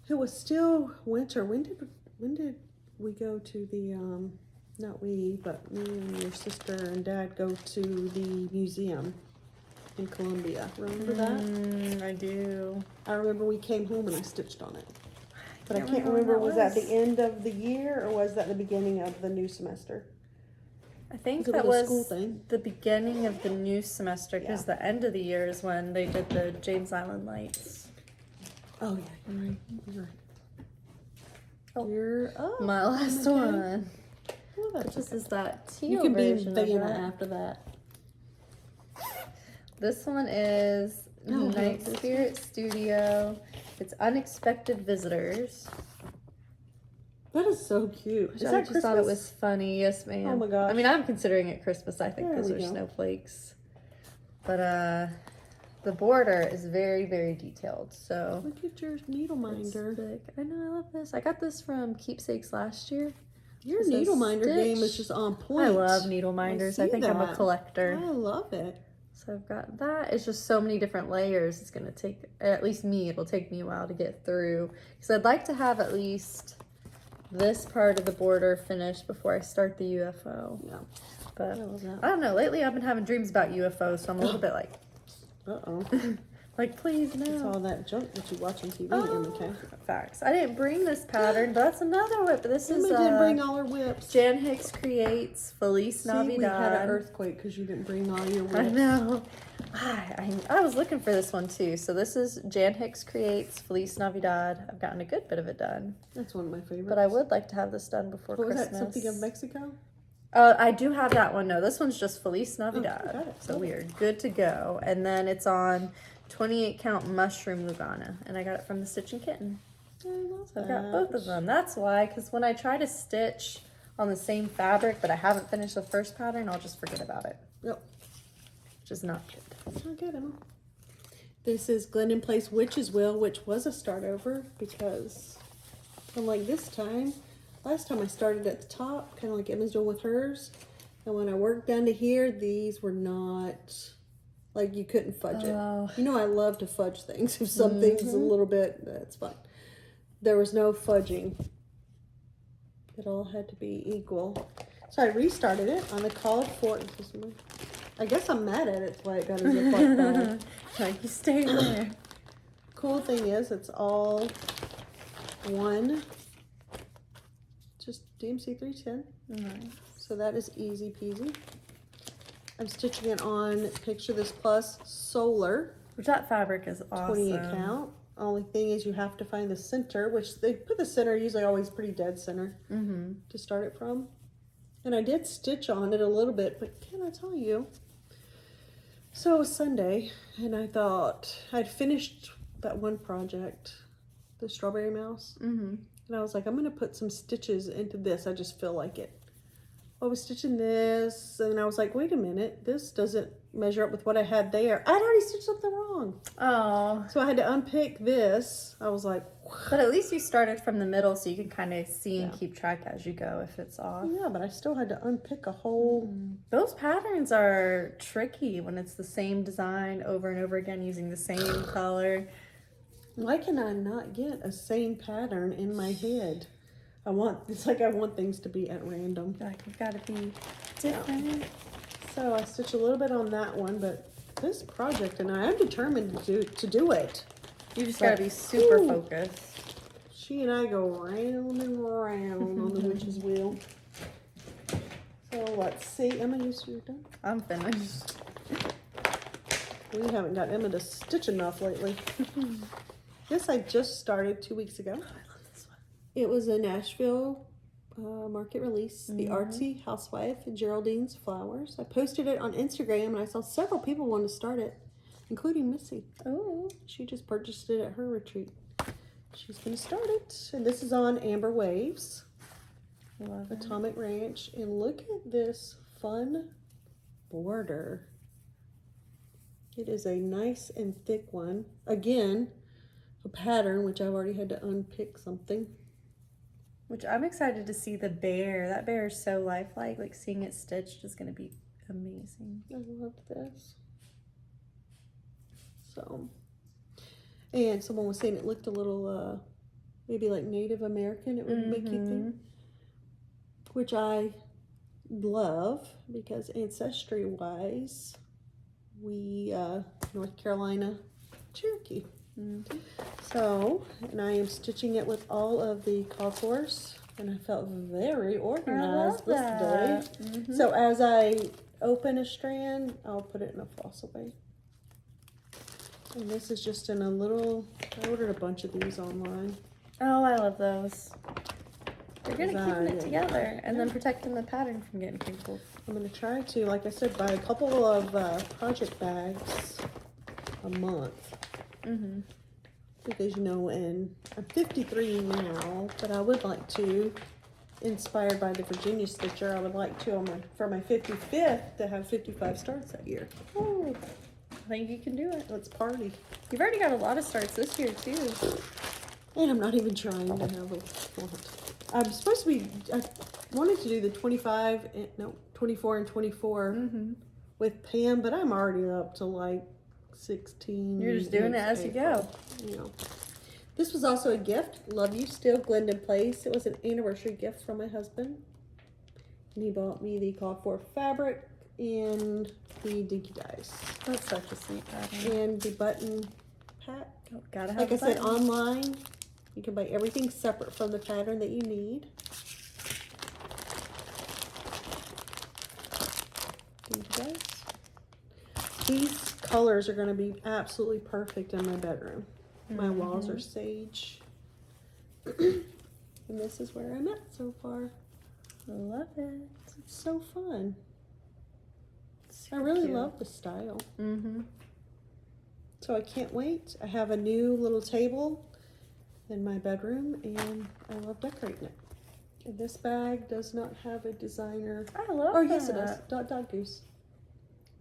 S1: it was still winter. When did we go to the not we, but me and your sister and dad go to the museum in Columbia? Remember that?
S2: I do.
S1: I remember we came home and I stitched on it. But I can't
S2: when
S1: remember,
S2: that
S1: was that the end of the year or was that the beginning of the new semester?
S2: I think
S1: It
S2: that
S1: was a
S2: was
S1: school thing.
S2: the beginning of the new semester, because the end of the year is when they did the James Island lights.
S1: Oh yeah, you're right. You're right.
S2: Oh.
S1: You're up.
S2: My last
S1: okay.
S2: one.
S1: Well, that's
S2: This
S1: okay.
S2: is that teal
S1: You can be
S2: version of
S1: Vienna
S2: that.
S1: after that.
S2: This one is
S1: Oh,
S2: Night
S1: this
S2: Spirit Studio. It's Unexpected Visitors.
S1: That is so cute. Is
S2: I
S1: that
S2: just
S1: Christmas?
S2: thought it was funny. Yes, ma'am.
S1: Oh my gosh.
S2: I mean, I'm considering it Christmas. I think
S1: There
S2: those
S1: we
S2: are
S1: go.
S2: snowflakes. But the border is very, very detailed. So
S1: Look at your needle
S2: it's
S1: minder.
S2: thick. I know, I love this. I got this from Keepsakes last year.
S1: Your
S2: It says
S1: needle minder game is
S2: stitch.
S1: just on point.
S2: I love needle minders. I
S1: see
S2: think I'm a
S1: that.
S2: collector.
S1: I love it.
S2: So I've got that. It's just so many different layers. It's going to take, at least me, it'll take me a while to get through. Because I'd like to have at least this part of the border finished before I start the UFO.
S1: Yeah.
S2: But
S1: I love that.
S2: I don't know. Lately I've been having dreams about UFOs, so I'm a little bit like,
S1: Uh-oh.
S2: like, please
S1: It's
S2: no.
S1: all that junk that you watch on TV,
S2: Oh,
S1: okay?
S2: facts. I didn't bring this pattern, but that's another whip. This is
S1: Emma didn't bring all her whips.
S2: Jan Hicks Creates Feliz
S1: See,
S2: Navidad.
S1: we had an earthquake because you didn't bring all your whips.
S2: I know. I was looking for this one too. So this is Jan Hicks Creates Feliz Navidad. I've gotten a good bit of it done,
S1: That's one of my favorites.
S2: but I would like to have this done before
S1: What was
S2: Christmas.
S1: that? Something of Mexico?
S2: I do have that one. No, this one's just Feliz Navidad.
S1: got it.
S2: So we are good to go. And then it's on 28 count mushroom Lugana, and I got it from the Stitch and Kitten.
S1: I love
S2: So I've got both of them. That's why, because when I try to stitch on the same fabric, but I haven't finished the first pattern, I'll just forget about it,
S1: Yep.
S2: which is not good.
S1: I'll get them. This is Glendon Place Witch's Will, which was a start over because, unlike this time, last time I started at the top, kind of like Emma's doing with hers. And when I worked down to here, these were not, like you couldn't fudge
S2: Oh.
S1: it. You know I love to fudge things. If something's a little bit, that's fine. There was no fudging. It all had to be equal. So I restarted it on the call for, I guess I'm mad at it, that's why it got a zip-lock bag.
S2: Like, you stay there.
S1: Cool thing is it's all one, just DMC 310.
S2: Nice.
S1: So that is easy peasy. I'm stitching it on Picture This Plus Solar,
S2: Which that fabric is awesome.
S1: 28 count. Only thing is you have to find the center, which they put the center usually always pretty dead center to start it from. And I did stitch on it a little bit, but can I tell you? So it was Sunday, and I thought I'd finished that one project, the strawberry mouse. And I was like, I'm going to put some stitches into this. I just feel like it. I was stitching this, and I was like, wait a minute. This doesn't measure up with what I had there. I'd already stitched something wrong.
S2: Oh,
S1: So I had to unpick this. I was like,
S2: but at least you started from the middle, so you can kind of see and
S1: Yeah.
S2: keep track as you go if it's off.
S1: yeah, but I still had to unpick a whole...
S2: Those patterns are tricky when it's the same design over and over again using the same color.
S1: Why can I not get a same pattern in my head? It's like I want things to be at random.
S2: Like, you've got to be different.
S1: So I stitched a little bit on that one, but this project and I'm determined to do it.
S2: You just gotta be super
S1: Ooh.
S2: focused.
S1: She and I go round and round on the witch's wheel. So let's see. Emma, you're done?
S2: I'm finished.
S1: We haven't got Emma to stitch enough lately. This I just started 2 weeks ago.
S2: I love this one.
S1: It was a Nashville market release, the Artsy Housewife and Geraldine's Flowers. I posted it on Instagram and I saw several people want to start it, including Missy.
S2: Oh.
S1: She just purchased it at her retreat. She's going to start it. And this is on Amber Waves,
S2: Love it.
S1: Atomic Ranch. And look at this fun border. It is a nice and thick one. Again, a pattern, which I've already had to unpick something.
S2: Which I'm excited to see the bear. That bear is so lifelike. Like seeing it stitched is going to be amazing.
S1: I love this. So, and someone was saying it looked a little, maybe like Native American. It would make you think, which I love because ancestry-wise, we North Carolina Cherokee. So, and I am stitching it with all of the ColorWorks, and I felt very organized this day. So as I open a strand, I'll put it in a floss away. And this is just in a little, I ordered a bunch of these online.
S2: Oh, I love those. They're good at
S1: Design,
S2: keeping it
S1: yeah.
S2: together and then protecting the pattern from getting crinkled.
S1: I'm going to try to, like I said, buy a couple of project bags a month. Because, you know, and I'm 53 now, but I would like to, inspired by the Virginia Stitcher, I would like to, for my 55th, to have 55 starts that year.
S2: Oh, I think you can do it.
S1: Let's party.
S2: You've already got a lot of starts this year, too.
S1: And I'm not even trying to have a lot. I'm supposed to be, I wanted to do the 24 and 24 with Pam, but I'm already up to like 16.
S2: You're just doing it as you go.
S1: You know. This was also a gift. Love You Still, Glendon Place. It was an anniversary gift from my husband. And he bought me the call for fabric and the dinky dies.
S2: That's such a sweet pattern.
S1: And the button pack.
S2: Oh, gotta have
S1: Like I said,
S2: buttons.
S1: online, you can buy everything separate from the pattern that you need. Dinky dies. These colors are going to be absolutely perfect in my bedroom. My walls are sage. And this is where I'm at so far.
S2: Love it.
S1: It's so fun.
S2: Super
S1: I really
S2: cute.
S1: love the style. So I can't wait. I have a new little table in my bedroom and I love decorating it. And this bag does not have a designer.
S2: I love
S1: Oh,
S2: that.
S1: yes, it does. Dot Goose.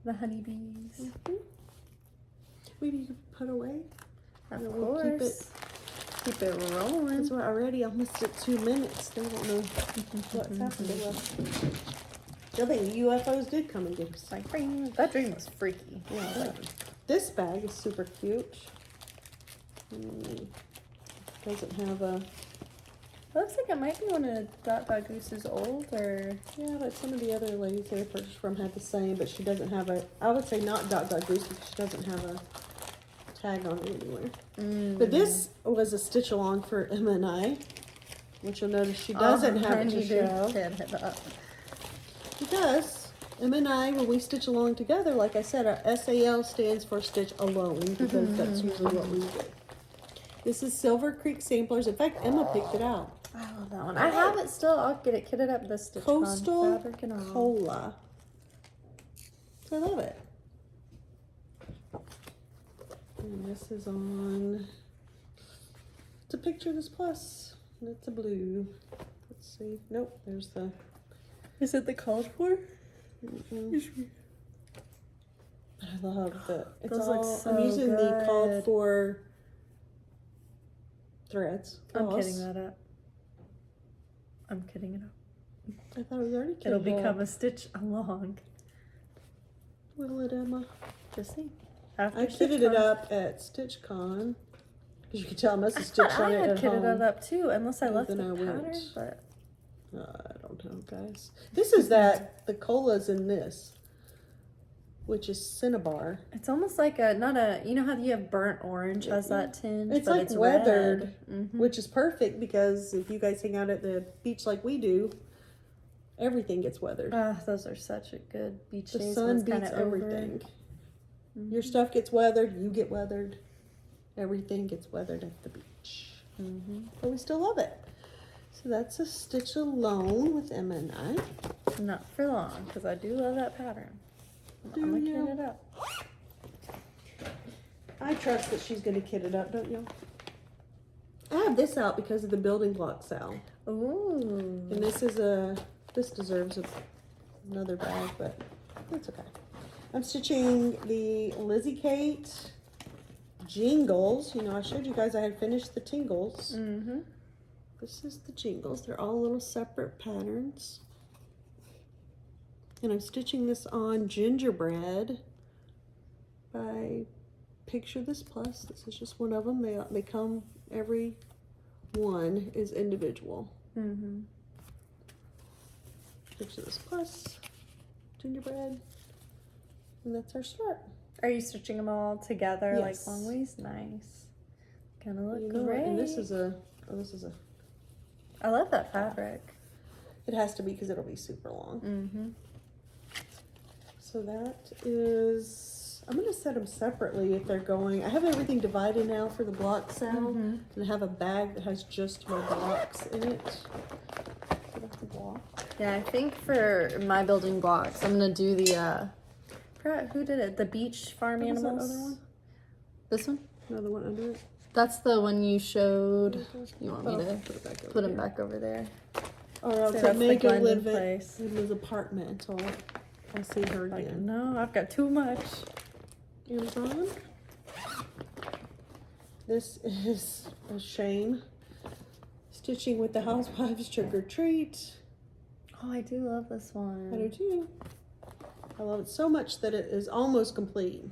S2: The honeybees.
S1: Maybe you could put away.
S2: Of
S1: Yeah,
S2: course.
S1: we'll
S2: Keep it rolling.
S1: Because we're already almost at 2 minutes. They won't know what's happened to us. I think UFOs did come and get us.
S2: Like, ring. That dream was freaky.
S1: Yeah, this bag is super cute. Doesn't have a...
S2: Looks like it might be one of Dot Goose's old, or...
S1: Yeah, but some of the other ladies that I purchased from had the same, but she doesn't have a... I would say not Dot Goose because she doesn't have a tag on it anywhere. But this was a stitch along for Emma and I, which you'll notice she doesn't have it to show. Because Emma and I, when we stitch along together, like I said, our SAL stands for stitch alone because that's usually what we do. This is Silver Creek Samplers. In fact, Emma picked it out.
S2: I love that one. I have it still. I'll get it kitted up this stitch
S1: Coastal
S2: fabric and all.
S1: Cola. I love it. And this is on, it's a picture of this plus, and it's a blue. Let's see. Nope, there's the,
S2: Is it the called for?
S1: But I love the, it's
S2: Those
S1: all,
S2: look so
S1: I'm using the called
S2: good.
S1: for threads.
S2: I'm
S1: floss.
S2: kidding that up. I'm kidding it up.
S1: I thought it was already
S2: It'll
S1: kitted
S2: become
S1: up.
S2: a stitch along.
S1: Will it, Emma?
S2: Just see.
S1: I kitted it up at StitchCon. Because you can tell I must have stitched
S2: I
S1: on it
S2: had
S1: at
S2: kitted
S1: home.
S2: it up too, unless I
S1: And
S2: left the
S1: then I
S2: pattern,
S1: went.
S2: but...
S1: I don't know, guys. This is that, the cola's in this. which is cinnabar.
S2: It's almost like a, not a, you know how you have burnt orange has that tinge,
S1: It's
S2: but
S1: like
S2: it's
S1: weathered,
S2: red.
S1: which is perfect because if you guys hang out at the beach like we do, everything gets weathered.
S2: Those are such a good beach
S1: The
S2: days.
S1: sun
S2: when it's
S1: beats
S2: kinda
S1: everything.
S2: Over.
S1: Your stuff gets weathered, you get weathered. Everything gets weathered at the beach. But we still love it. So that's a stitch alone with Emma and I.
S2: Not for long, because I do love that pattern.
S1: Do
S2: I'm gonna
S1: you?
S2: kit it up.
S1: I trust that she's going to kit it up, don't you? I have this out because of the building block sale.
S2: Ooh.
S1: And this deserves another bag, but it's okay. I'm stitching the Lizzie Kate Jingles. You know, I showed you guys I had finished the Tingles. This is the Jingles. They're all little separate patterns. And I'm stitching this on Gingerbread by Picture This Plus. This is just one of them. They come, every one is individual. Picture This Plus, Gingerbread, and that's our start.
S2: Are you stitching them all together
S1: Yes.
S2: like long ways? Nice. Gonna look
S1: You know,
S2: great.
S1: and this is a,
S2: I love that fabric.
S1: it has to be because it'll be super long. So that is, I'm going to set them separately if they're going. I have everything divided now for the block sale. And I have a bag that has just my blocks in it. So that's a block.
S2: Yeah, I think for my building blocks, I'm gonna do the I forgot who did it? The beach farm
S1: What was that
S2: animals.
S1: other one?
S2: This one?
S1: Another one under it.
S2: That's the one you showed. You want me to
S1: put it back over
S2: put them
S1: here.
S2: back over there?
S1: Or else
S2: So
S1: I
S2: that's the
S1: make her
S2: Glendon
S1: live
S2: place.
S1: in his apartment until I see her
S2: Like,
S1: again.
S2: no, I've got too much.
S1: Amazon. This is a shame. Stitching with the Housewives Trick or Treat.
S2: Oh, I do love this
S1: I do
S2: one.
S1: too. I love it so much that it is almost complete.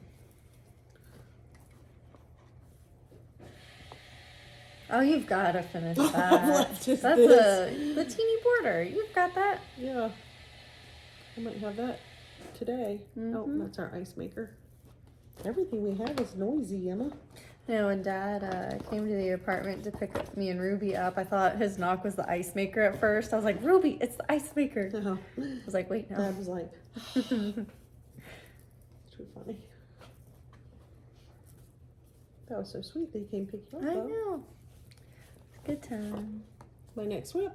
S2: Oh, you've got to finish
S1: I've
S2: that.
S1: left just
S2: That's
S1: this.
S2: the teeny border. You've got that.
S1: Yeah. I might have that today. Oh, that's our ice maker. Everything we have is noisy, Emma.
S2: You know, when Dad came to the apartment to pick up me and Ruby up, I thought his knock was the ice maker at first. I was like, Ruby, it's the ice maker.
S1: Uh-huh.
S2: I was like, wait, no.
S1: Dad was like, it's too funny. That was so sweet that he came pick you up.
S2: I
S1: though.
S2: know. Good time.
S1: My next WIP,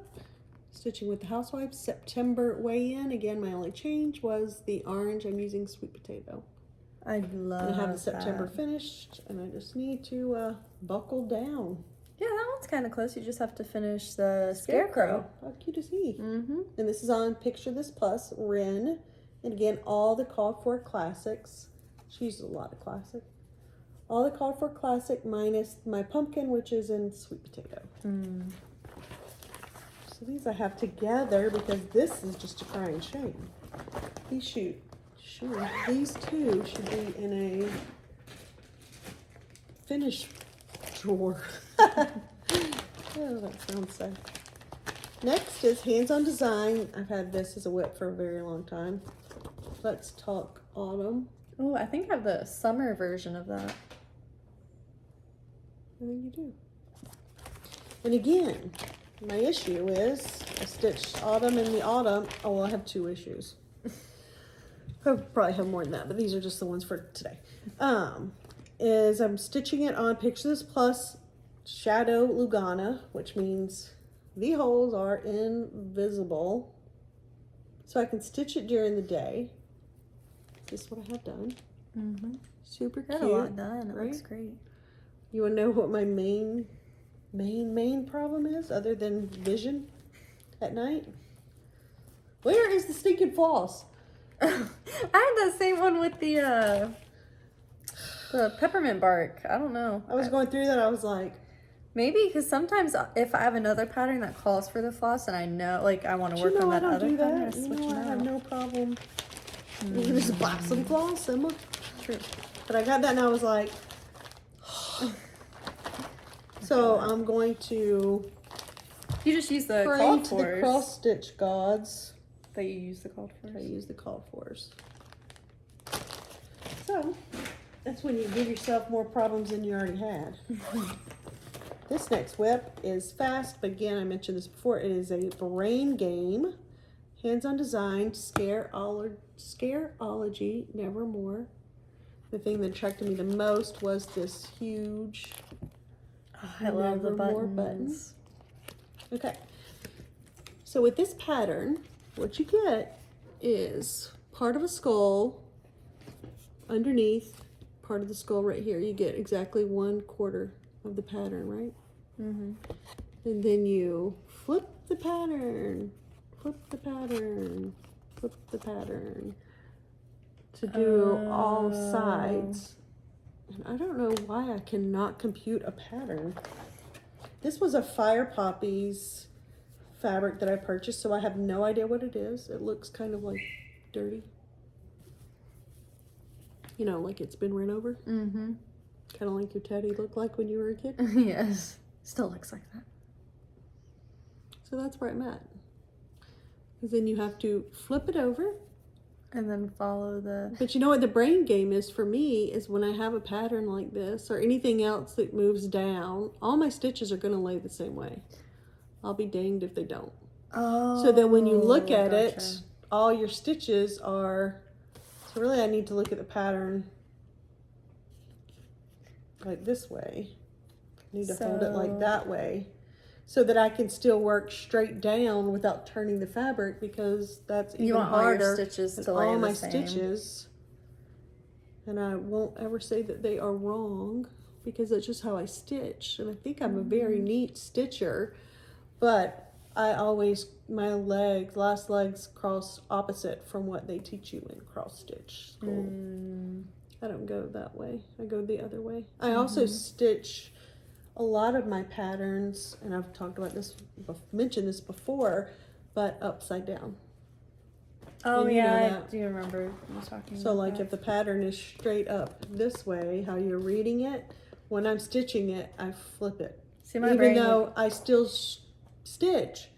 S1: stitching with the Housewives, September weigh-in. Again, my only change was the orange. I'm using sweet potato.
S2: I love
S1: I have the September
S2: that.
S1: finished, and I just need to buckle down.
S2: Yeah, that one's kind of close. You just have to finish the scarecrow.
S1: How cute is he?
S2: Mm-hmm.
S1: And this is on Picture This Plus, Rin. And again, all the called for classics. She uses a lot of classic. All the called for classic minus my pumpkin, which is in sweet potato. So these I have together because this is just a crying shame. These these two should be in a finish drawer. Oh, that sounds sad. Next is Hands on Design. I've had this as a WIP for a very long time. Let's Talk Autumn.
S2: Oh, I think I have the summer version of that.
S1: I think you do. And again, my issue is I stitched autumn in the autumn. Oh, well, I have two issues. I probably have more than that, but these are just the ones for today. Is I'm stitching it on Picture This Plus Shadow Lugana, which means the holes are invisible. So I can stitch it during the day. This is what I have done. Super
S2: Got
S1: cute.
S2: a lot done. It
S1: right?
S2: looks great.
S1: You want to know what my main problem is other than vision at night? Where is the stinking floss?
S2: I had that same one with the peppermint bark. I don't know.
S1: I was going through that. I was like,
S2: Maybe because sometimes if I have another pattern that calls for the floss and I know, like, I want to work on that
S1: I
S2: other
S1: don't do
S2: pattern, I
S1: that. You
S2: switch
S1: know, I
S2: them
S1: have
S2: out.
S1: no problem. You can just buy some floss, Emma.
S2: True.
S1: But I got that and I was like, so I'm going to
S2: You just use the
S1: pray
S2: called
S1: to the
S2: fors.
S1: cross stitch gods.
S2: That you use the called fors.
S1: I use the called fors. So, that's when you give yourself more problems than you already had. This next WIP is fast, but again, I mentioned this before. It is a brain game, hands-on design, Scareology, Nevermore. The thing that attracted me the most was this huge
S2: I love the
S1: Nevermore
S2: buttons.
S1: Okay, so with this pattern, what you get is part of a skull underneath, part of the skull right here. You get exactly 1/4 of the pattern, right?
S2: Mm-hmm.
S1: And then you flip the pattern, flip the pattern, flip the pattern to do all sides. And I don't know why I cannot compute a pattern. This was a Fire Poppies fabric that I purchased, so I have no idea what it is. It looks kind of like dirty. You know, like it's been run over.
S2: Mm-hmm.
S1: Kind of like your teddy looked like when you were a kid.
S2: Yes. Still looks like that.
S1: So that's where I'm at. Because then you have to flip it over.
S2: And then follow the...
S1: But you know what the brain game is for me is when I have a pattern like this or anything else that moves down, all my stitches are going to lay the same way. I'll be danged if they don't.
S2: Oh.
S1: So that when you look at it, all your stitches are... So really I need to look at the pattern like this way. I need to hold it like that way so that I can still work straight down without turning the fabric, because that's even
S2: you want
S1: harder.
S2: all your stitches to lay
S1: all
S2: the
S1: my
S2: same.
S1: Stitches, and I won't ever say that they are wrong because that's just how I stitch, and I think I'm a very neat stitcher, but I always, my last legs cross opposite from what they teach you in cross stitch school. I don't go that way. I go the other way. I also stitch a lot of my patterns, and I've talked about this, mentioned this before, but upside down.
S2: Oh,
S1: And you know
S2: yeah,
S1: that.
S2: I do remember you talking about
S1: So like
S2: that.
S1: if the pattern is straight up this way, how you're reading it, when I'm stitching it, I flip it.
S2: See, my
S1: Even
S2: brain
S1: though I still stitch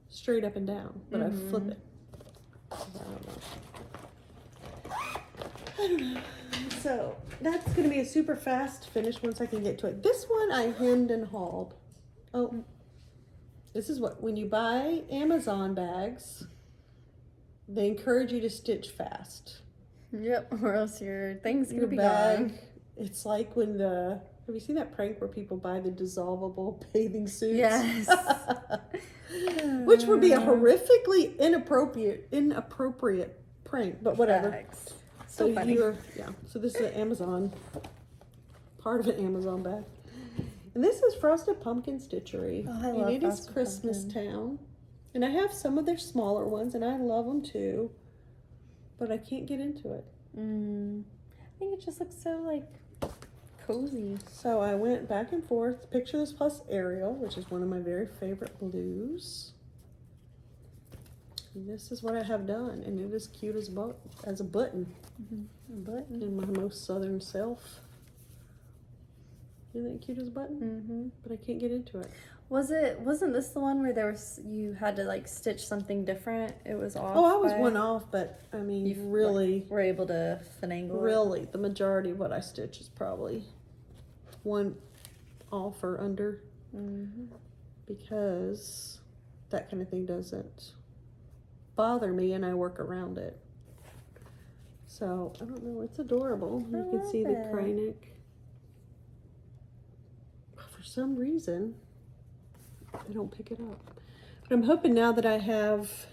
S1: straight up and down, but I flip it. I don't know. So that's going to be a super fast finish once I can get to it. This one I hemmed and hauled. Oh, this is what, when you buy Amazon bags, they encourage you to stitch fast.
S2: Yep, or else your thing's going
S1: Your
S2: to be
S1: bag,
S2: gone.
S1: it's like when have you seen that prank where people buy the dissolvable bathing suits?
S2: Yes.
S1: Which would be a horrifically inappropriate prank, but whatever.
S2: Facts.
S1: So
S2: funny.
S1: So this is an Amazon, part of an Amazon bag. And this is Frosted Pumpkin Stitchery.
S2: Oh, I
S1: and
S2: love
S1: it is
S2: Frosted
S1: Christmas
S2: Pumpkin.
S1: Town. And I have some of their smaller ones, and I love them too. But I can't get into it.
S2: I think it just looks so, like, cozy.
S1: So I went back and forth. Picture This plus Ariel, which is one of my very favorite blues. And this is what I have done, and it is cute as a button.
S2: A button.
S1: In my most southern self. Isn't that cute as a button? But I can't get into it.
S2: Wasn't this the one where you had to, like, stitch something different? It was off.
S1: Oh, I was one off, but I mean,
S2: You
S1: really,
S2: were able to finagle it.
S1: really, the majority of what I stitch is probably one off or under, because that kind of thing doesn't bother me, and I work around it. So I don't know. It's adorable. You can see the Kreinik. For some reason, I don't pick it up. But I'm hoping now that I have,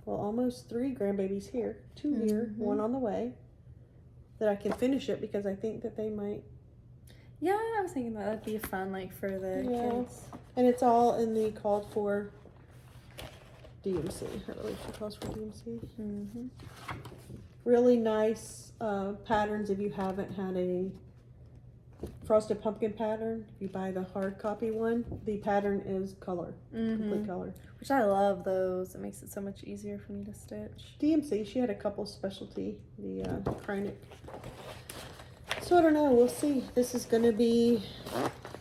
S1: well, almost 3 grandbabies here, 2 here, 1 on the way, that I can finish it, because I think that they might.
S2: Yeah, I was thinking that'd be fun, like, for the kids.
S1: And it's all in the called for DMC. I believe she calls for DMC. Really nice patterns if you haven't had a Frosted Pumpkin pattern. If you buy the hard copy one, the pattern is color, complete color.
S2: Which I love those. It makes it so much easier for me to stitch.
S1: DMC, she had a couple specialty, the Kreinik. So I don't know, we'll see. This is gonna be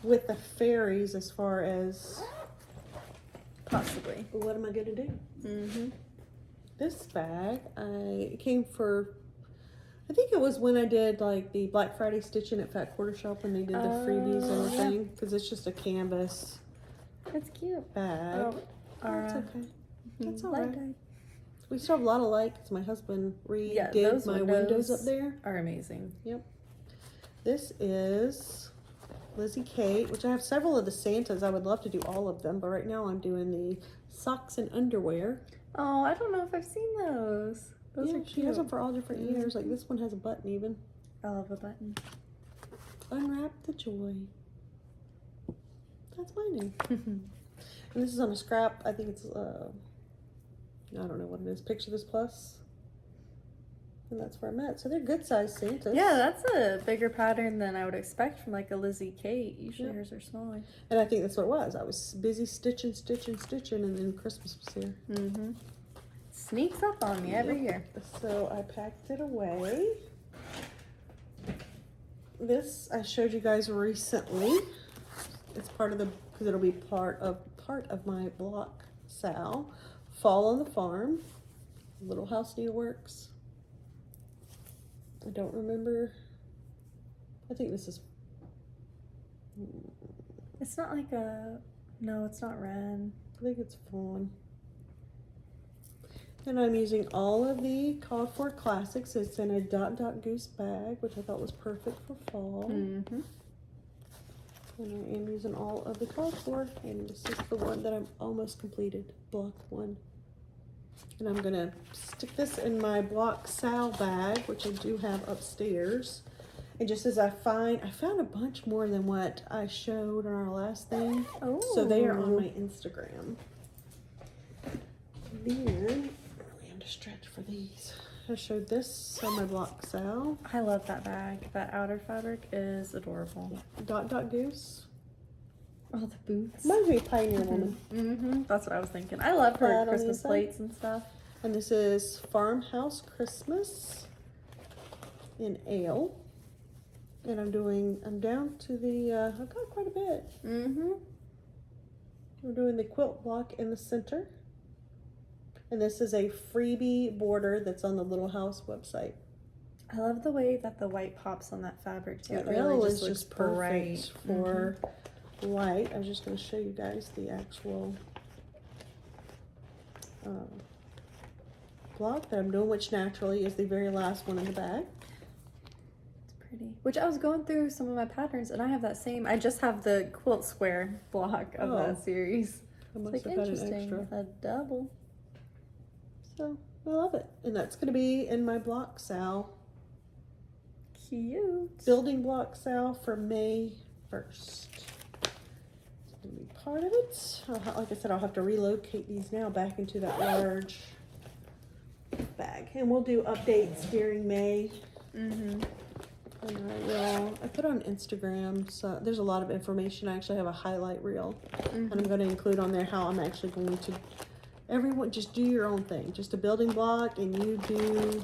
S1: with the fairies as far as
S2: Possibly.
S1: what am I gonna do? This bag, it came for I think it was when I did like the Black Friday stitching at Fat Quarter Shop when they did the freebies and
S2: yeah.
S1: everything. Because it's just a canvas
S2: That's cute.
S1: bag.
S2: Oh,
S1: That's okay. That's all
S2: light
S1: right.
S2: dye.
S1: We still have a lot of light because my husband
S2: Yeah,
S1: redid
S2: those
S1: my windows up there.
S2: Are amazing.
S1: Yep. This is Lizzie Kate, which I have several of the Santas. I would love to do all of them, but right now I'm doing the socks and underwear.
S2: Oh, I don't know if I've seen those. Those
S1: Yeah,
S2: are cute.
S1: she has them for all different years. Like this one has a button even.
S2: I love a button.
S1: Unwrap the joy. That's my name. And this is on a scrap. I think it's I don't know what it is. Picture This Plus. And that's where I'm at. So they're good sized Santas.
S2: Yeah, that's a bigger pattern than I would expect from like a Lizzie Kate. Usually hers are smaller.
S1: And I think that's what it was. I was busy stitching, and then Christmas was here.
S2: Mm-hmm. Sneaks up on me every year.
S1: So I packed it away. This I showed you guys recently. It's part of the, because it'll be part of my block Sal. Fall on the Farm. Little House Needleworks. I don't remember. I think this is.
S2: It's not like a. No, it's not Ren.
S1: I think it's Fawn. And I'm using all of the Called For Classics. It's in a Dot Goose bag, which I thought was perfect for fall.
S2: Mm-hmm.
S1: And I am using all of the Called For. And this is the one that I'm almost completed, block 1. And I'm gonna stick this in my block Sal bag, which I do have upstairs. And just as I found a bunch more than what I showed on our last thing.
S2: Oh.
S1: So they are on my Instagram. Then, I'm distracted for these. I showed this on my block Sal.
S2: I love that bag. That outer fabric is adorable.
S1: Dot Goose.
S2: Oh, the boots.
S1: Reminds me of Pioneer Woman.
S2: Mm-hmm. That's what I was thinking. I love her
S1: Plaid on the
S2: Christmas
S1: inside.
S2: plates and stuff.
S1: And this is Farmhouse Christmas in Ale. And I'm down to the, I've got quite a bit.
S2: Mm-hmm.
S1: We're doing the quilt block in the center. And this is a freebie border that's on the Little House website.
S2: I love the way that the white pops on that fabric too.
S1: That
S2: It really
S1: yellow
S2: just
S1: is
S2: looks
S1: just perfect
S2: bright.
S1: for light. I was just going to show you guys the actual block that I'm doing, which naturally is the very last one in the bag.
S2: It's pretty. Which I was going through some of my patterns and I have that same. I just have the quilt square block of that series.
S1: I
S2: It's
S1: must
S2: like
S1: have had an
S2: interesting.
S1: extra.
S2: A double.
S1: So I love it. And that's going to be in my block Sal.
S2: Cute.
S1: Building block Sal for May 1st. It's going to be part of it. Like I said, I'll have to relocate these now back into that large bag. And we'll do updates during May.
S2: Mm-hmm.
S1: And I put on Instagram, so there's a lot of information. I actually have a highlight reel. And I'm going to include on there how I'm actually going to, everyone just do your own thing. Just a building block and you do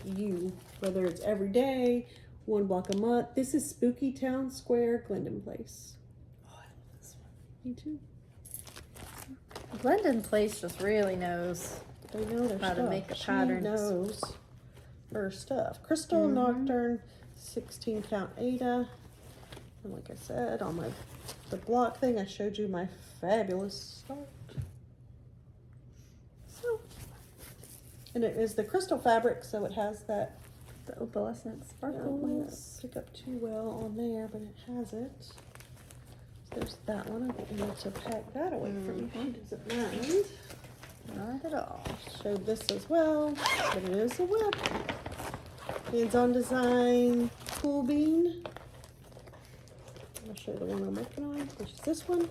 S1: you. Whether it's every day, 1 block a month. This is Spooky Town Square, Glendon Place.
S2: Oh, I love this one.
S1: Me too.
S2: Glendon Place just really knows
S1: They know their
S2: how
S1: stuff.
S2: to make a
S1: She
S2: pattern.
S1: knows her stuff. Crystal Nocturne, 16 count Ada. And like I said, on the block thing, I showed you my fabulous start. So, and it is the crystal fabric, so it has that.
S2: The opalescent
S1: I don't
S2: sparkles.
S1: pick up too well on there, but it has it. So there's that one. I think I need to pack that away from you. She doesn't mind.
S2: Not at all.
S1: Showed this as well, but it is a WIP. Hands-on design, Cool Bean. I'll show you the one I'm working on, which is this one.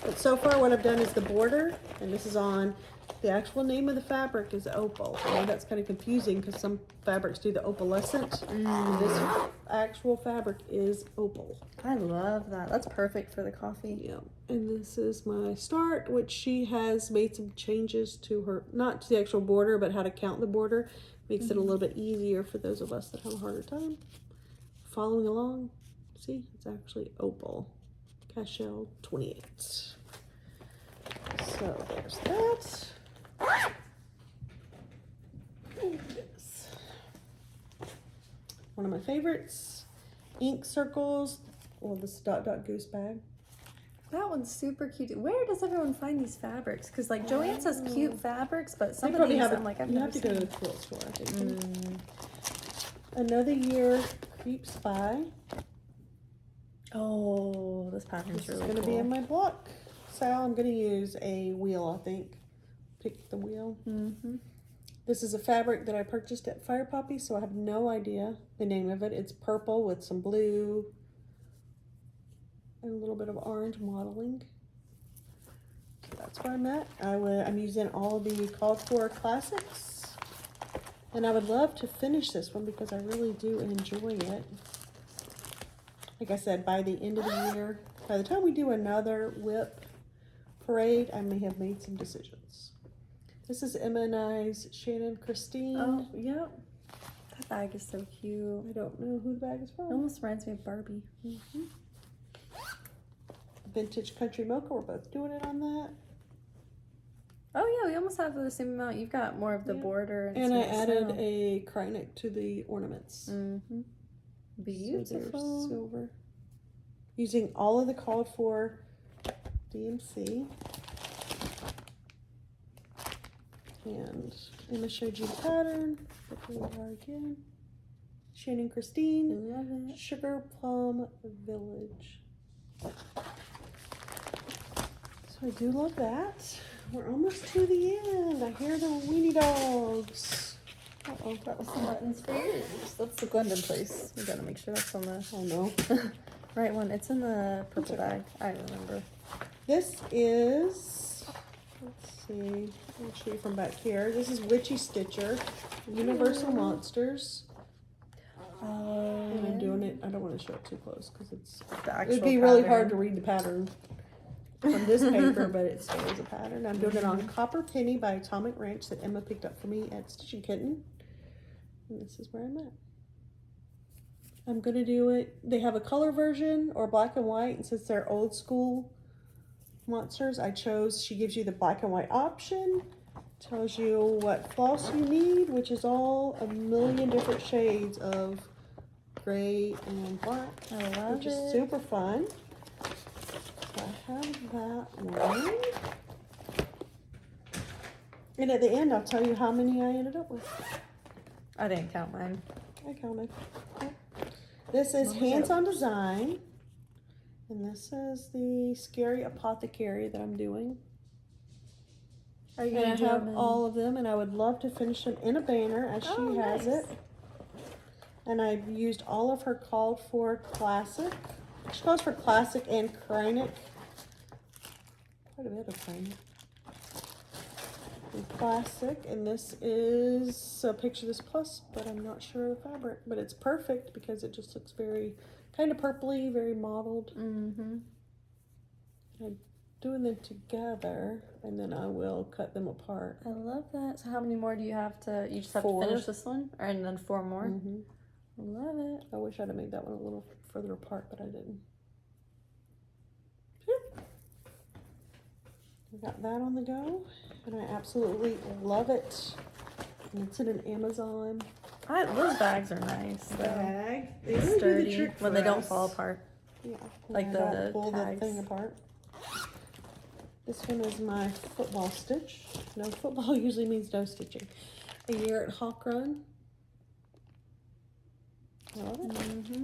S1: But so far what I've done is the border, and this is on, the actual name of the fabric is Opal. I know that's kind of confusing because some fabrics do the opalescent. And this actual fabric is Opal.
S2: I love that. That's perfect for the coffee.
S1: Yeah, and this is my start, which she has made some changes to her, not to the actual border, but how to count the border. Makes it a little bit easier for those of us that have a harder time following along. See, it's actually Opal, Cashel 28. So there's that. Oh, goodness. one of my favorites. Ink circles. Well, this Dot Dot Goose bag.
S2: That one's super cute. Where does everyone find these fabrics? Because like Joanne says cute fabrics, but some
S1: They
S2: of
S1: probably
S2: these
S1: have
S2: I'm like, I've
S1: you
S2: never
S1: have to go to
S2: seen.
S1: the quilt store, I think. Another Year Creeps By.
S2: Oh, this pattern's
S1: This is
S2: really
S1: going to
S2: cool.
S1: be in my block. So I'm going to use a wheel, I think. Pick the wheel. This is a fabric that I purchased at Fire Poppy, so I have no idea the name of it. It's purple with some blue and a little bit of orange modeling. So that's where I'm at. I'm using all the called for classics. And I would love to finish this one because I really do enjoy it. Like I said, by the end of the year, by the time we do another WIP parade, I may have made some decisions. This is Emma and I's Shannon Christine.
S2: Oh, yep. That bag is so cute.
S1: I don't know who the bag is
S2: It
S1: from.
S2: almost reminds me of Barbie.
S1: Vintage Country Mocha, we're both doing it on that.
S2: Oh yeah, we almost have the same amount. You've got more of the
S1: Yeah.
S2: border.
S1: And I
S2: it's
S1: added
S2: snow.
S1: a cryonic to the ornaments.
S2: Beautiful.
S1: So they're silver. Using all of the called for DMC. And Emma showed you the pattern. Here we are again. Shannon Christine.
S2: Love it.
S1: Sugar Plum Village. So I do love that. We're almost to the end. I hear the weenie dogs.
S2: Uh-oh, that was the buttons for yours. That's the Glendon place. We gotta make sure that's on the
S1: Oh no.
S2: right one. It's in the purple bag. I remember.
S1: This is, let's see, I'll show you from back here. This is Witchy Stitcher, Universal Monsters. And I'm doing it, I don't want to show it too close because it'd be really hard to read the pattern from this paper, but it still is a pattern. I'm doing it on Copper Penny by Atomic Ranch that Emma picked up for me at Stitching Kitten. And this is where I'm at. I'm going to do it, they have a color version or black and white, and since they're old school monsters, I chose, she gives you the black and white option, tells you what floss you need, which is all a million different shades of gray and black.
S2: I love
S1: which
S2: it.
S1: is super fun. So I have that one. And at the end, I'll tell you how many I ended up with.
S2: I didn't count mine.
S1: I counted. This is Hands on Design. And this is the Scary Apothecary that I'm doing.
S2: Are you
S1: And I
S2: gonna
S1: have all of them, and I would love to finish them in a banner as she has it. And I've used all of her called for classic. She calls for classic and cryonic. Quite a bit of cryonic. And classic, and this is, so picture this plus, but I'm not sure of the fabric. But it's perfect because it just looks very, kind of purpley, very mottled. I'm doing them together, and then I will cut them apart.
S2: I love that. So how many more do you have to, you just have
S1: 4.
S2: to finish this one? Or, and then 4 more? I love it.
S1: I wish I'd have made that one a little further apart, but I didn't. I got that on the go, and I absolutely love it. And it's in an Amazon
S2: Those bags are nice.
S1: bag. They
S2: They're
S1: really do the
S2: sturdy
S1: trick
S2: when
S1: for
S2: they don't
S1: us.
S2: fall apart.
S1: Yeah,
S2: Like
S1: when I don't
S2: the
S1: pull
S2: tags.
S1: the thing apart. This one is my football stitch. No, football usually means no stitching. A Year at Hawk Run. I love it.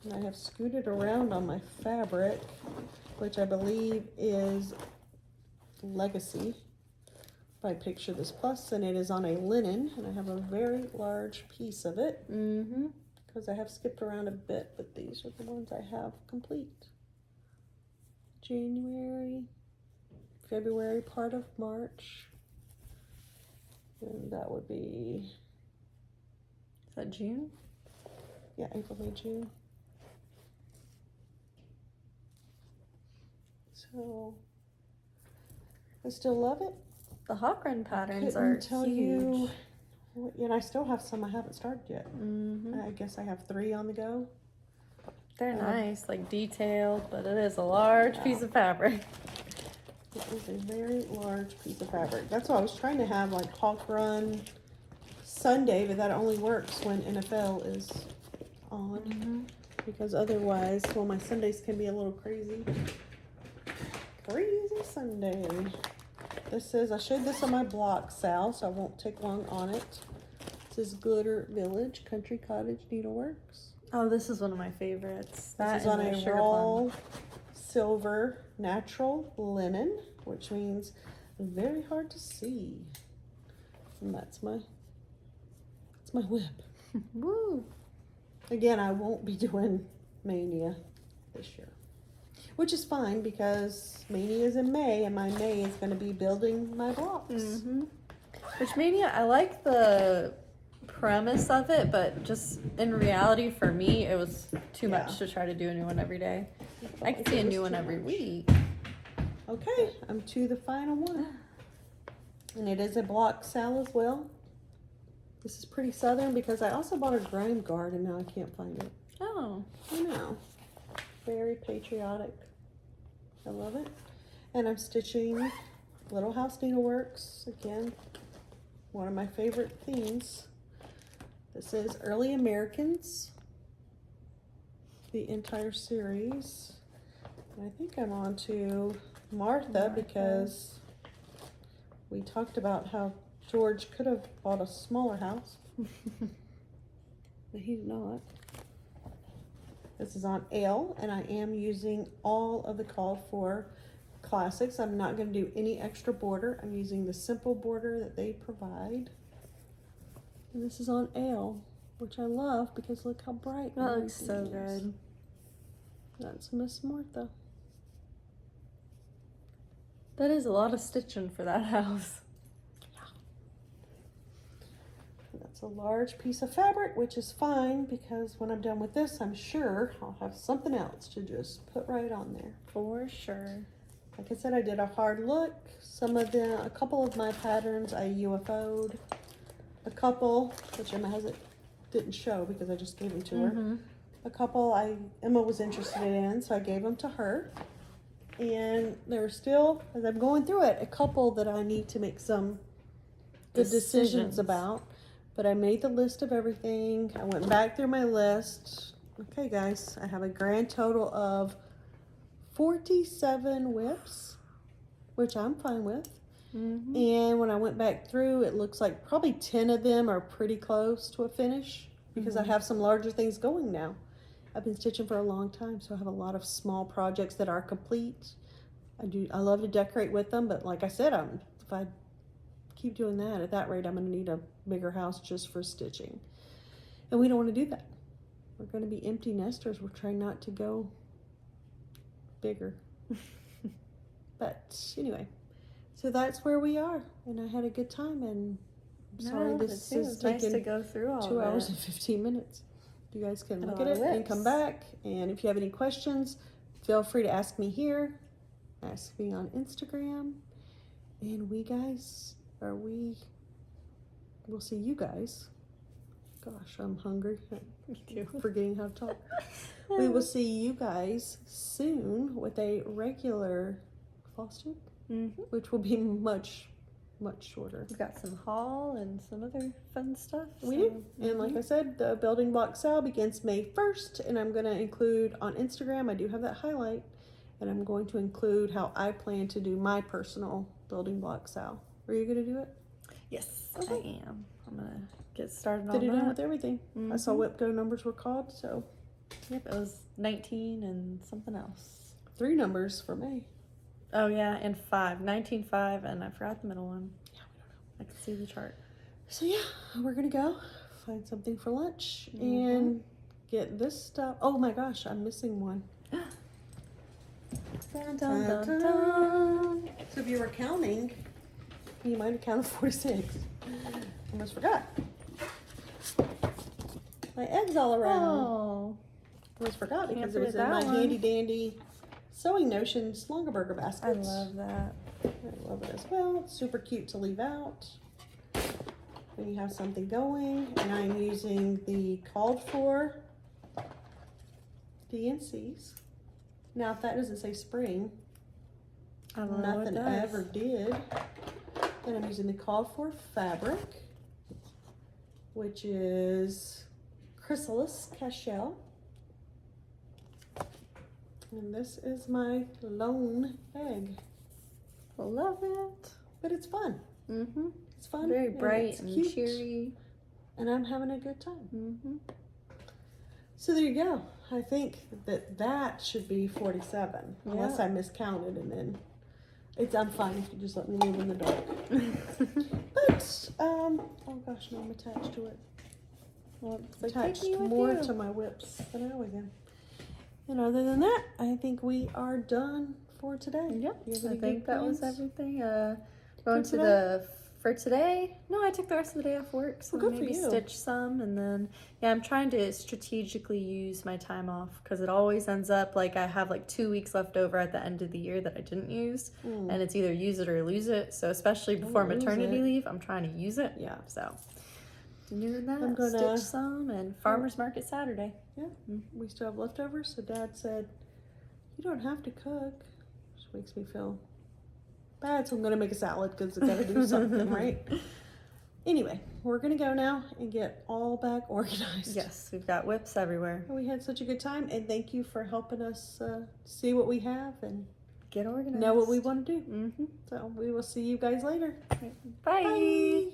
S1: And I have scooted around on my fabric, which I believe is Legacy by Picture This Plus, and it is on a linen, and I have a very large piece of it because I have skipped around a bit, but these are the ones I have complete. January, February, part of March, and that would be,
S2: Is that June?
S1: yeah, April, May, June. So I still love it.
S2: The Hawk Run patterns
S1: Couldn't
S2: are
S1: tell
S2: huge.
S1: you, and I still have some I haven't started yet. I guess I have 3 on the go.
S2: They're nice, like detailed, but it is a large piece of fabric.
S1: It is a very large piece of fabric. That's why I was trying to have like Hawk Run Sunday, but that only works when NFL is on. Because otherwise, well, my Sundays can be a little crazy. Crazy Sunday. This is, I showed this on my blog, Sal, so I won't take long on it. This is Glitter Village Country Cottage Needleworks.
S2: Oh, this is one of my favorites.
S1: This is on a raw silver natural linen, which means very hard to see. And that's my WIP.
S2: Woo!
S1: Again, I won't be doing Mania this year, which is fine because Mania is in May, and my May is going to be building my blocks.
S2: Which Mania, I like the premise of it, but just in reality for me it was too much to try to do a new one every day. I could see a new one every week.
S1: Okay, I'm to the final one, and it is a block sal as well. This is pretty southern because I also bought a grime guard and now I can't find it.
S2: Oh,
S1: I know. Very patriotic. I love it. And I'm stitching Little House Needleworks again, one of my favorite themes. This is Early Americans, the entire series. And I think I'm on to Martha because we talked about how George could have bought a smaller house, but he's not. This is on Ale, and I am using all of the called for classics. I'm not going to do any extra border. I'm using the simple border that they provide. And this is on Ale, which I love because look how bright.
S2: that looks so good.
S1: That's Miss Martha.
S2: That is a lot of stitching for that house.
S1: That's a large piece of fabric, which is fine because when I'm done with this, I'm sure I'll have something else to just put right on there.
S2: For sure.
S1: Like I said, I did a hard look. A couple of my patterns I UFO'd. A couple, which Emma didn't show because I just gave them to her. A couple Emma was interested in, so I gave them to her. And there are still, as I'm going through it, a couple that I need to make some good decisions about. But I made the list of everything. I went back through my list. Okay, guys, I have a grand total of 47 WIPs, which I'm fine with. And when I went back through, it looks like probably 10 of them are pretty close to a finish because I have some larger things going now. I've been stitching for a long time, so I have a lot of small projects that are complete. I love to decorate with them, but like I said, if I keep doing that at that rate, I'm going to need a bigger house just for stitching, and we don't want to do that. We're going to be empty nesters. We're trying not to go bigger. But anyway, so that's where we are, and I had a good time, and I'm sorry this is
S2: nice to
S1: taking
S2: go through all
S1: 2 hours and 15 minutes. You guys can look at
S2: lot
S1: it
S2: of
S1: and
S2: WIPs.
S1: come back, and if you have any questions, feel free to ask me here, ask me on Instagram, and we'll see you guys. Gosh, I'm hungry.
S2: Me too.
S1: Forgetting how to talk. We will see you guys soon with a regular FlossTube, which will be much shorter.
S2: We've got some haul and some other fun stuff.
S1: We do. And like I said, the building block sale begins May 1st, and I'm going to include on Instagram, I do have that highlight, and I'm going to include how I plan to do my personal building block sale. Are you going to do it?
S2: Yes, I am. I'm going to get started on
S1: Did it
S2: that.
S1: done with everything. I saw WIP Go numbers were called, so.
S2: Yep, it was 19 and something else.
S1: 3 numbers for May.
S2: Oh yeah, and 5. 19, 5, and I forgot the middle one.
S1: Yeah, we don't know.
S2: I can see the chart.
S1: So yeah, we're going to go find something for lunch and get this stuff. Oh my gosh, I'm missing one.
S2: Dun, dun, dun, dun.
S1: So if you were counting, you might have counted 46. Almost forgot. My eggs all around.
S2: Oh,
S1: Almost forgot
S2: Can't
S1: because it was in
S2: forget
S1: my
S2: that one.
S1: handy dandy Sewing Notions Longaberger
S2: I
S1: baskets.
S2: love that.
S1: I love it as well. It's super cute to leave out when you have something going. And I'm using the called for DNCs. Now, if that doesn't say spring,
S2: I don't know what
S1: nothing
S2: it does.
S1: ever did. And I'm using the called for fabric. which is Chrysalis Cashel. And this is my lone egg.
S2: Love it.
S1: But it's fun.
S2: Mm-hmm.
S1: It's fun.
S2: Very
S1: and
S2: bright
S1: it's
S2: and
S1: cute,
S2: cheery.
S1: and I'm having a good time.
S2: Mm-hmm.
S1: So there you go. I think that should be 47, unless I miscounted, and then I'm fine if you just let me leave in the dark. But oh gosh, no, I'm attached to it.
S2: Well,
S1: Attached more to my whips than I always am. And other than that, I think we are done for today.
S2: Yep,
S1: You have
S2: I
S1: any
S2: think
S1: good
S2: that was
S1: plans
S2: everything. Going to
S1: today?
S2: for today. No, I took the rest of the day off work, so
S1: Well, good for
S2: maybe
S1: you.
S2: stitch some, and then I'm trying to strategically use my time off because it always ends up like I have like 2 weeks left over at the end of the year that I didn't use, and it's either use it or lose it. So especially before
S1: Don't lose
S2: maternity
S1: it.
S2: leave, I'm trying to use it.
S1: Yeah.
S2: So doing that,
S1: I'm gonna-
S2: stitch some, and farmers market Saturday.
S1: Yeah, we still have leftovers, so Dad said, you don't have to cook, which makes me feel bad, so I'm gonna make a salad because I gotta do something, right? Anyway, we're gonna go now and get all back organized.
S2: Yes, we've got whips everywhere.
S1: We had such a good time, and thank you for helping us see what we have and
S2: Get organized.
S1: know what we want to do.
S2: Mm-hmm.
S1: So we will see you guys later.
S2: Bye.
S1: Bye.